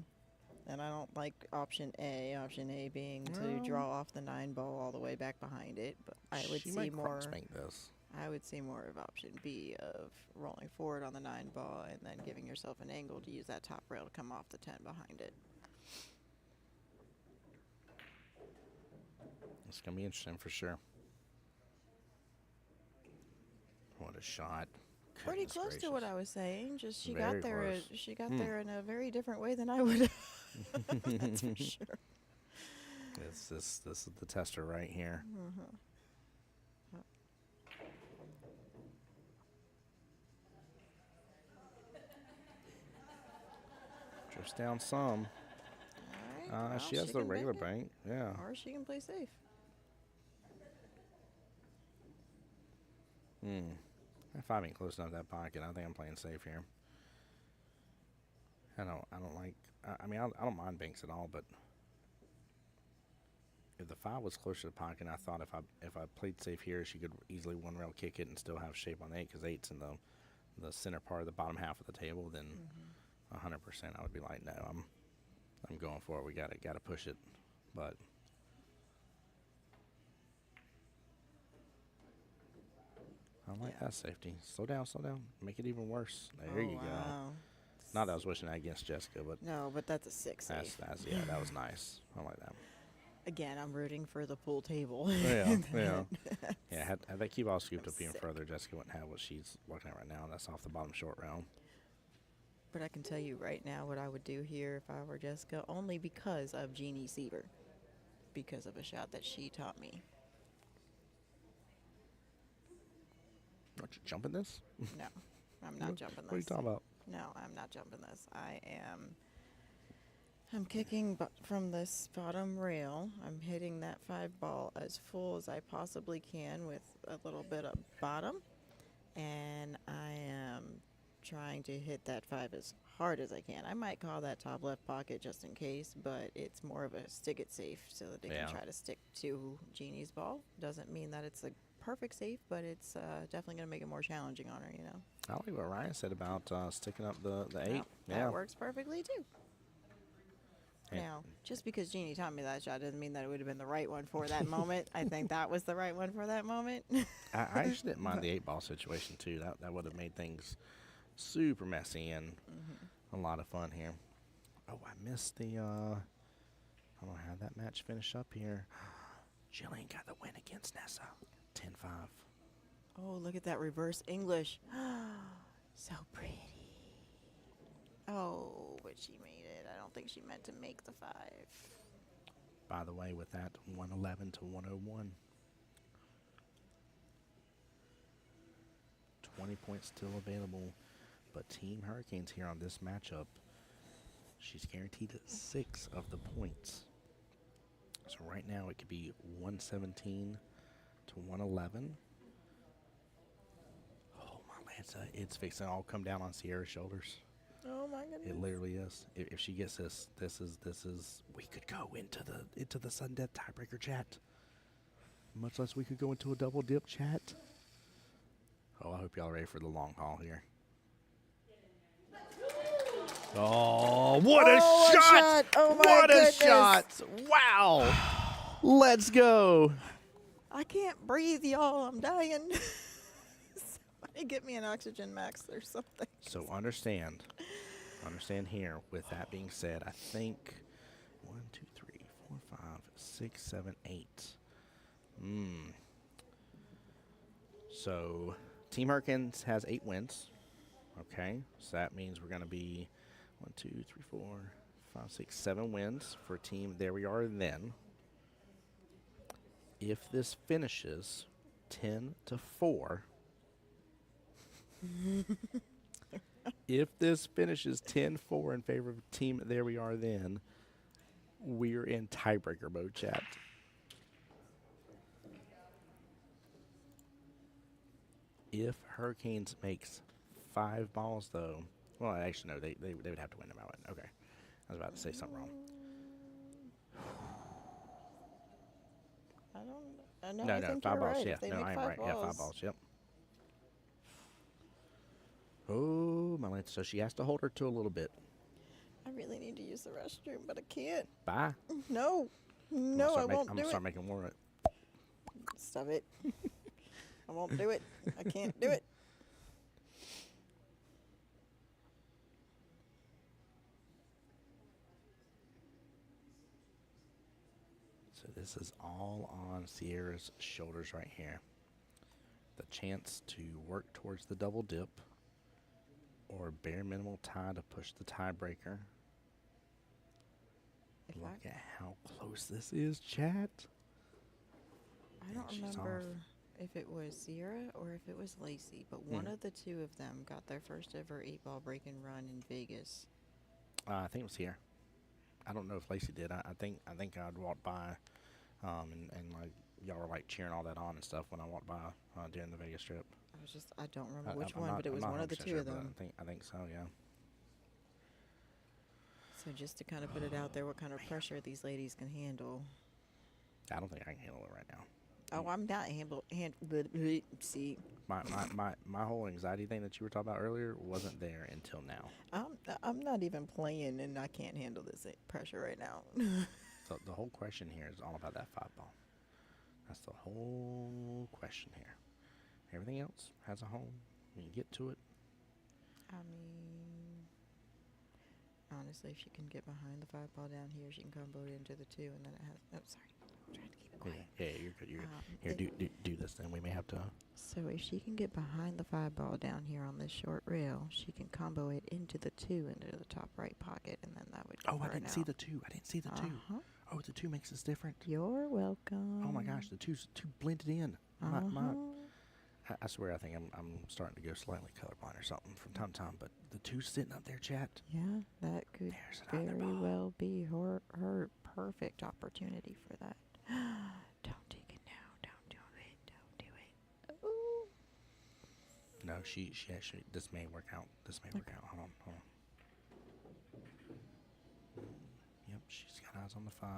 and I don't like option A being to draw off the 9 ball all the way back behind it, but I would she see might more. cross-bank this. I would see more of option B of rolling forward on the 9 ball and then giving yourself an angle to use that top rail to come off the 10 behind it. It's going to be interesting for sure. What a shot. pretty Goodness close to what gracious. I was saying. Just she Very got there. close. She got there in a very different way than I would have. That's for sure. This is the tester right here. Drifts down some. All right. Well, She has the can regular bank bank. Yeah. it, or she can play safe. If I ain't close enough to that pocket, I think I'm playing safe here. I don't like. I mean, I don't mind banks at all, but if the 5 was closer to the pocket, I thought if I played safe here, she could easily one rail kick it and still have shape on the 8 because 8's in the center part of the bottom half of the table. Then 100%, I would be like, no, I'm going for it. We got to push it, but. I like that safety. Slow down, make it even worse. There you go. Wow. Not that I was wishing that against Jessica, but No, but that's a 6 safe. yeah, that was nice. I like that. Again, I'm rooting for the pool table. Yeah. Yeah, had that cue ball scooped up even Sick. further, Jessica wouldn't have what she's looking at right now, and that's off the bottom short rail. But I can tell you right now what I would do here if I were Jessica, only because of Jeannie Seaver, because of a shot that she taught me. Aren't you jumping this? No, I'm not jumping this. What are you talking about? No, I'm not jumping this. I'm kicking from this bottom rail. I'm hitting that 5 ball as full as I possibly can with a little bit of bottom. And I am trying to hit that 5 as hard as I can. I might call that top left pocket just in case, but it's more of a stick it safe so that they can try to stick to Jeannie's ball. Doesn't mean that it's a perfect safe, but it's definitely going to make it more challenging on her, you know. I like what Ryan said about sticking up the 8. Well, that works perfectly too. Yeah. Now, just because Jeannie taught me that shot doesn't mean that it would have been the right one for that moment. I think that was the right one for that moment. I actually didn't mind the 8 ball situation too. That would have made things super messy and a lot of fun here. Oh, I missed the. I don't know how that match finish up here. Jillian got the win against Nessa, 10-5. Oh, look at that reverse English. So pretty. Oh, but she made it. I don't think she meant to make the 5. By the way, with that, 111 to 101. 20 points still available, but Team Hurricanes here on this matchup, she's guaranteed 6 of the points. So right now it could be 117 to 111. Oh, my Lanza, it's fixing to all come down on Sierra's shoulders. Oh my goodness. It literally is. If she gets this is we could go into the sudden death tiebreaker chat. Much less we could go into a double dip chat. Oh, I hope y'all are ready for the long haul here. Oh, what a shot! Oh my What goodness. a shot! Wow! Let's go. I can't breathe, y'all. I'm dying. Somebody get me an oxygen max or something. So understand here, with that being said, I think 1, 2, 3, 4, 5, 6, 7, 8. So Team Hurricanes has 8 wins. Okay, so that means we're going to be 1, 2, 3, 4, 5, 6, 7 wins for Team There We Are Then. If this finishes 10-4, if this finishes 10-4 in favor of Team There We Are Then, we're in tiebreaker mode, chat. If Hurricanes makes 5 balls, though, well, actually, no, they would have to win no matter what. Okay. I was about to say something wrong. I don't. No, I think 5 you're balls. right. Yeah, If they no, make I'm 5 right. balls. Yeah, 5 balls. Yep. Oh, my Lance. So she has to hold her to a little bit. I really need to use the restroom, but I can't. Bye. No, I won't do I'm gonna it. start making more of it. Stop it. I won't do it. I can't do it. So this is all on Sierra's shoulders right here. The chance to work towards the double dip or bare minimal tie to push the tiebreaker. If Look at how close this is, chat. I don't she's off. remember if it was Sierra or if it was Lacey, but one Hmm. of the two of them got their first ever 8-ball break and run in Vegas. I think it was here. I don't know if Lacey did. I think I'd walked by, and like y'all were like cheering all that on and stuff when I walked by during the Vegas trip. I don't remember which I'm one, not, but it I'm was not one of the 100% two sure, of but them. I think so. Yeah. So just to kind of put it out there, what kind of pressure these ladies can handle. I don't think I can handle it right now. Oh, I'm not see. My whole anxiety thing that you were talking about earlier wasn't there until now. I'm not even playing, and I can't handle this pressure right now. So the whole question here is all about that 5-ball. That's the whole question here. Everything else has a home. You can get to it. I mean, honestly, if she can get behind the 5-ball down here, she can combo it into the 2, and then it has. Oh, sorry. I'm trying to keep it quiet. Yeah, you're good. You're good. Here, do this. Then we may have to. So if she can get behind the 5-ball down here on this short rail, she can combo it into the 2 into the top right pocket, and then that would. Oh, I didn't see the 2. I didn't see the 2. Uh-huh. Oh, the 2 makes this different. You're welcome. Oh my gosh, the two blended in. I swear, I think I'm starting to go slightly colorblind or something from time to time. But the 2 sitting up there, chat. Yeah, that could There's another very ball. well be her perfect opportunity for that. Don't take it now. Don't do it. Don't do it. Ooh. No, she actually. This may work out. Hold on. Yep, she's got eyes on the 5.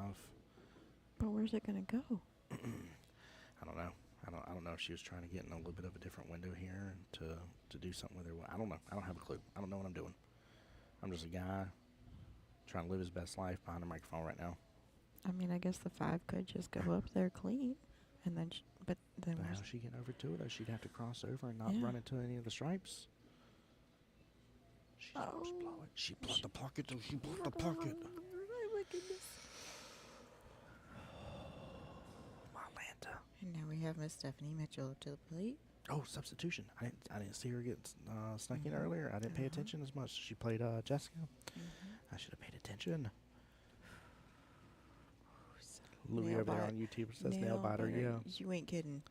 But where's it gonna go? I don't know. I don't know if she was trying to get in a little bit of a different window here to do something with her. I don't know. I don't have a clue. I don't know what I'm doing. I'm just a guy trying to live his best life behind a microphone right now. I mean, I guess the 5 could just go up there clean, and then. But how's she getting over to it? Though she'd have to cross over and not Yeah. run into any of the stripes. She Oh. just blow it. She blocked the pocket. Though she blocked the pocket. Oh my goodness. My Lanta. And now we have Miss Stephanie Mitchell to the plate. Oh, substitution. I didn't see her get snuck in Mhm. earlier. I didn't pay Uh-huh. attention as much. She played Jessica. I should have paid attention. Louis Nail over there bite. on YouTube says nail biter. Yeah. You ain't kidding.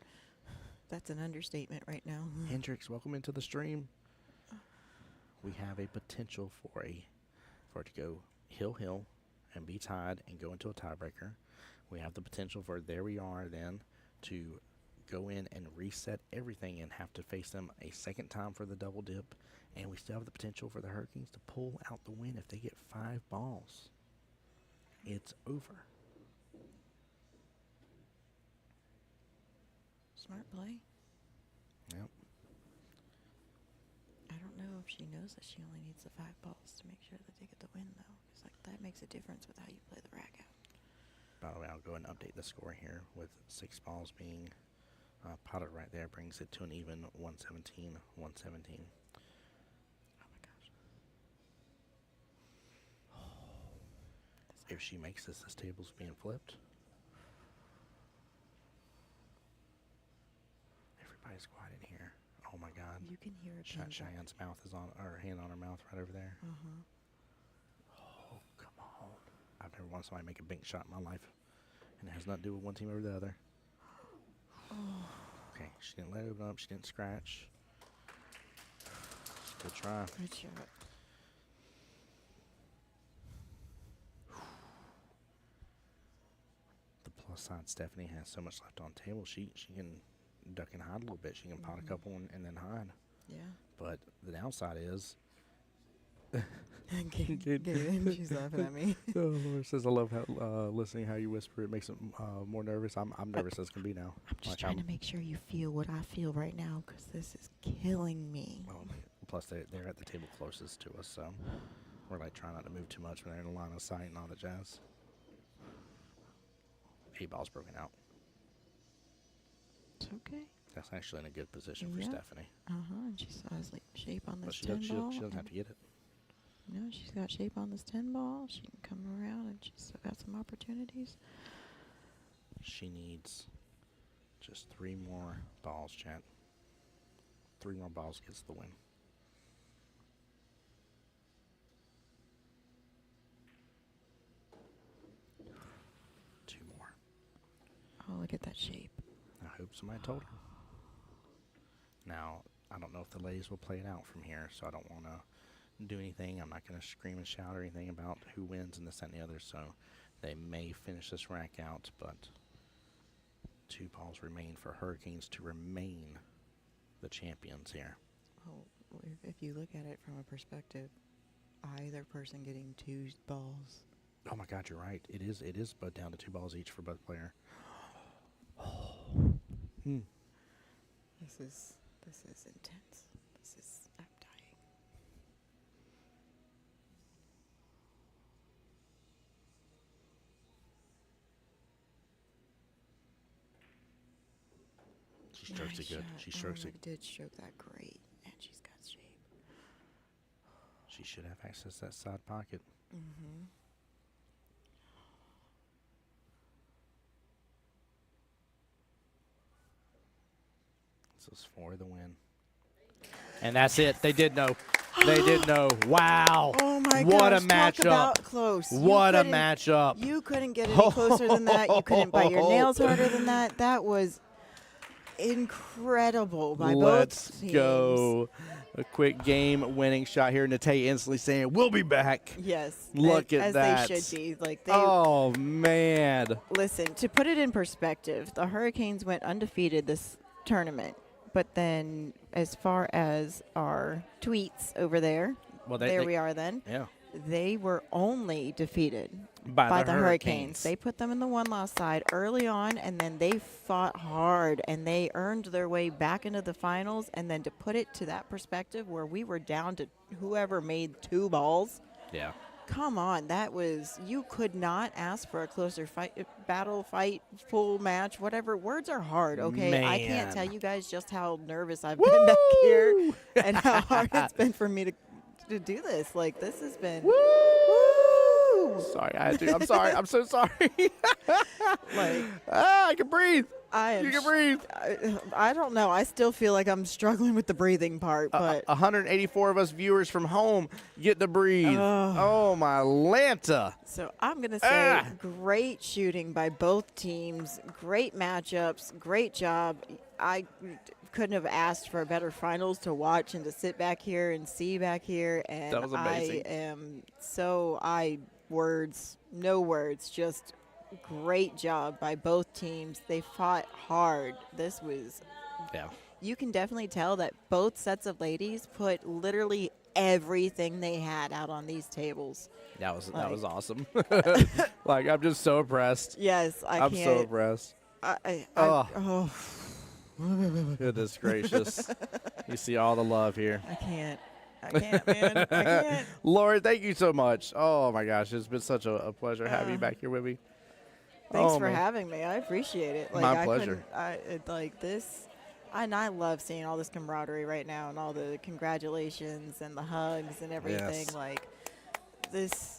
That's an understatement right now. Hendrix, welcome into the stream. We have a potential for it to go hill and be tied and go into a tiebreaker. We have the potential for there we are then to go in and reset everything and have to face them a second time for the double dip. And we still have the potential for the Hurricanes to pull out the win if they get 5 balls. It's over. Smart play. Yep. I don't know if she knows that she only needs the 5 balls to make sure that they get the win, though. Because that makes a difference with how you play the rack out. By the way, I'll go ahead and update the score here with 6 balls being potted right there. Brings it to an even 117. Oh my gosh. If she makes this table's being flipped. Everybody's quiet in here. Oh my God. You can hear a pin drop. Cheyenne's mouth is on, or hand on her mouth right over there. Uh-huh. Oh, come on. I've never wanted somebody to make a bank shot in my life. And it has nothing to do with one team over the other. Okay, she didn't let it open up. She didn't scratch. Good try. Good shot. The plus side, Stephanie has so much left on table. She can duck and hide a little bit. She can pot a couple and then hide. Yeah. But the downside is... Good. She's laughing at me. Oh, Laura says, I love how listening how you whisper. It makes it more nervous. I'm nervous as can be now. I'm just trying to make sure you feel what I feel right now, because this is killing me. Well, plus, they're at the table closest to us, so we're like trying not to move too much when they're in the line of sight and all the jazz. 8 balls broken out. It's okay. That's actually in a good position for Yeah. Stephanie. And she still has shape on But this she 10 doesn't ball. have to get it. No, she's got shape on this 10 ball. She can come around, and she's still got some opportunities. She needs just 3 more balls, chat. 3 more balls gets the win. look at that shape. I hope somebody told her. Now, I don't know if the ladies will play it out from here, so I don't want to do anything. I'm not going to scream and shout or anything about who wins and this, that, and the other, so they may finish this rack out, but 2 balls remain for Hurricanes to remain the champions here. Well, if you look at it from a perspective, either person getting 2 balls. Oh my God, you're right. It is but down to 2 balls each for both player. This is intense. I'm dying. She strokes it good. She strokes it. Did stroke that great, and she's got shape. She should have access to that side pocket. Mm-hmm. This is for the win. And that's it. They did know. They did know. Wow. Oh my what gosh, a talk matchup. about close. What a matchup. You couldn't get any closer than that. You couldn't bite your nails harder than that. That was incredible by Let's both teams. go. A quick game-winning shot here. Nate instantly saying, we'll be back. Yes. Look at as that. As they should be. Like they. Oh, man. Listen, to put it in perspective, the Hurricanes went undefeated this tournament. But then as far as our tweets over there, Well, we are then. Yeah. They were only defeated By the Hurricanes. They put them in the one-loss side early on, and then they fought hard, and they earned their way back into the finals. And then to put it to that perspective where we were down to whoever made 2 balls, Yeah. come on, that was – you could not ask for a closer battle, full match, whatever. Words are hard, okay? I can't Man. tell you guys just how nervous I've been back here and how hard it's been for me to do this. Like, this has been – Woo! Sorry, I had to. I'm sorry. I'm so sorry. like, I can breathe. You can breathe. I don't know. I still feel like I'm struggling with the breathing part, but 184 of us viewers from home get to breathe. Oh, my Lanta. so I'm going to say great shooting by both teams, great matchups, great job. I couldn't have asked for better finals to watch and to sit back here and see back here, and That was amazing. No words, just great job by both teams. They fought hard. This was you can definitely tell that both sets of ladies put literally everything they had out on these tables. That was awesome. Like, I'm just so impressed. Yes, I'm can't. so impressed. Oh, Goodness gracious. You see all the love here. I can't, man. I can't. Lord, thank you so much. Oh, my gosh. It's been such a pleasure having you back here with me. Thanks Oh, for man. having me. I appreciate it. Like, My pleasure. And I love seeing all this camaraderie right now and all the congratulations and the hugs and everything. Yes. Like, this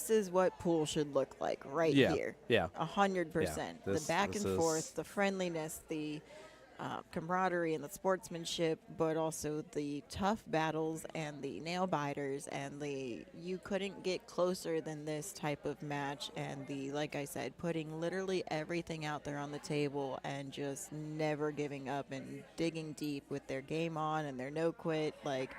is what pool should look like here. Yeah. 100%. Yeah. The back and forth, the friendliness, the camaraderie and the sportsmanship, but also the tough battles and the nail biters and you couldn't get closer than this type of match, and like I said, putting literally everything out there on the table and just never giving up and digging deep with their game on and their no quit. Like,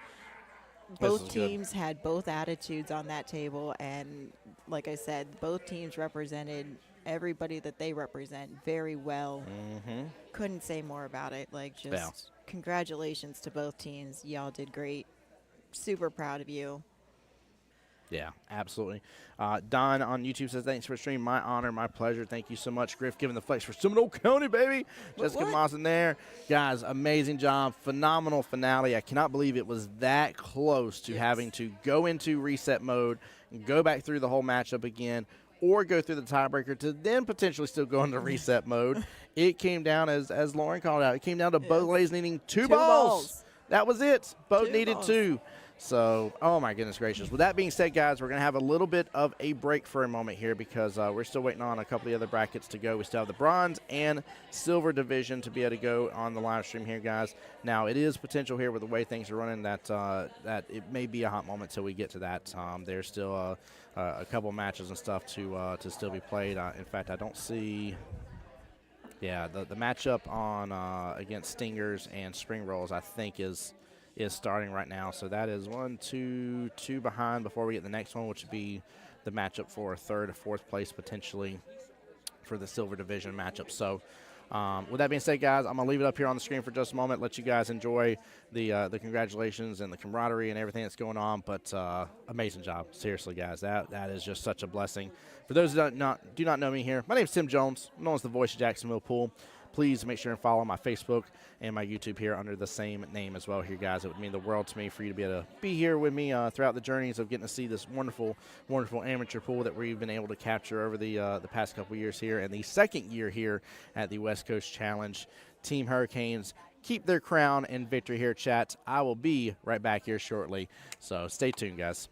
both teams had both attitudes on that table, and like I said, both teams represented everybody that they represent very well. Mm-hmm. Couldn't say more about it. Like, just congratulations to both teams. Y'all did great. Super proud of you. Yeah, absolutely. Don on YouTube says, thanks for streaming. My honor, my pleasure. Thank you so much, Griff, giving the flex for Seminole County, baby. Jessica Mawson there. Guys, amazing job. Phenomenal finale. I cannot believe it was that close to having to go into reset mode and go back through the whole matchup again, or go through the tiebreaker to then potentially still go into reset mode. It came down, as Lauren called out, it came down to both ladies needing two balls. That was it. Both needed 2. So, oh my goodness gracious. With that being said, guys, we're going to have a little bit of a break for a moment here because we're still waiting on a couple of the other brackets to go. We still have the bronze and silver division to be able to go on the live stream here, guys. Now, it is potential here with the way things are running that it may be a hot moment till we get to that. There's still a couple matches and stuff to still be played. In fact, I don't see Yeah, the matchup on against Stingers and Spring Rolls, I think, is starting right now. So that is 1, 2, 2 behind before we get the next one, which would be the matchup for third or fourth place potentially for the Silver Division matchup. So with that being said, guys, I'm going to leave it up here on the screen for just a moment, let you guys enjoy the congratulations and the camaraderie and everything that's going on. But amazing job. Seriously, guys, that is just such a blessing. For those that do not know me here, my name is Tim Jones, known as the voice of Jacksonville Pool. Please make sure and follow my Facebook and my YouTube here under the same name as well here, guys. It would mean the world to me for you to be able to be here with me throughout the journeys of getting to see this wonderful, wonderful amateur pool that we've been able to capture over the past couple years here, and the second year here at the West Coast Challenge. Team Hurricanes keep their crown and victory here, chat. I will be right back here shortly, so stay tuned, guys.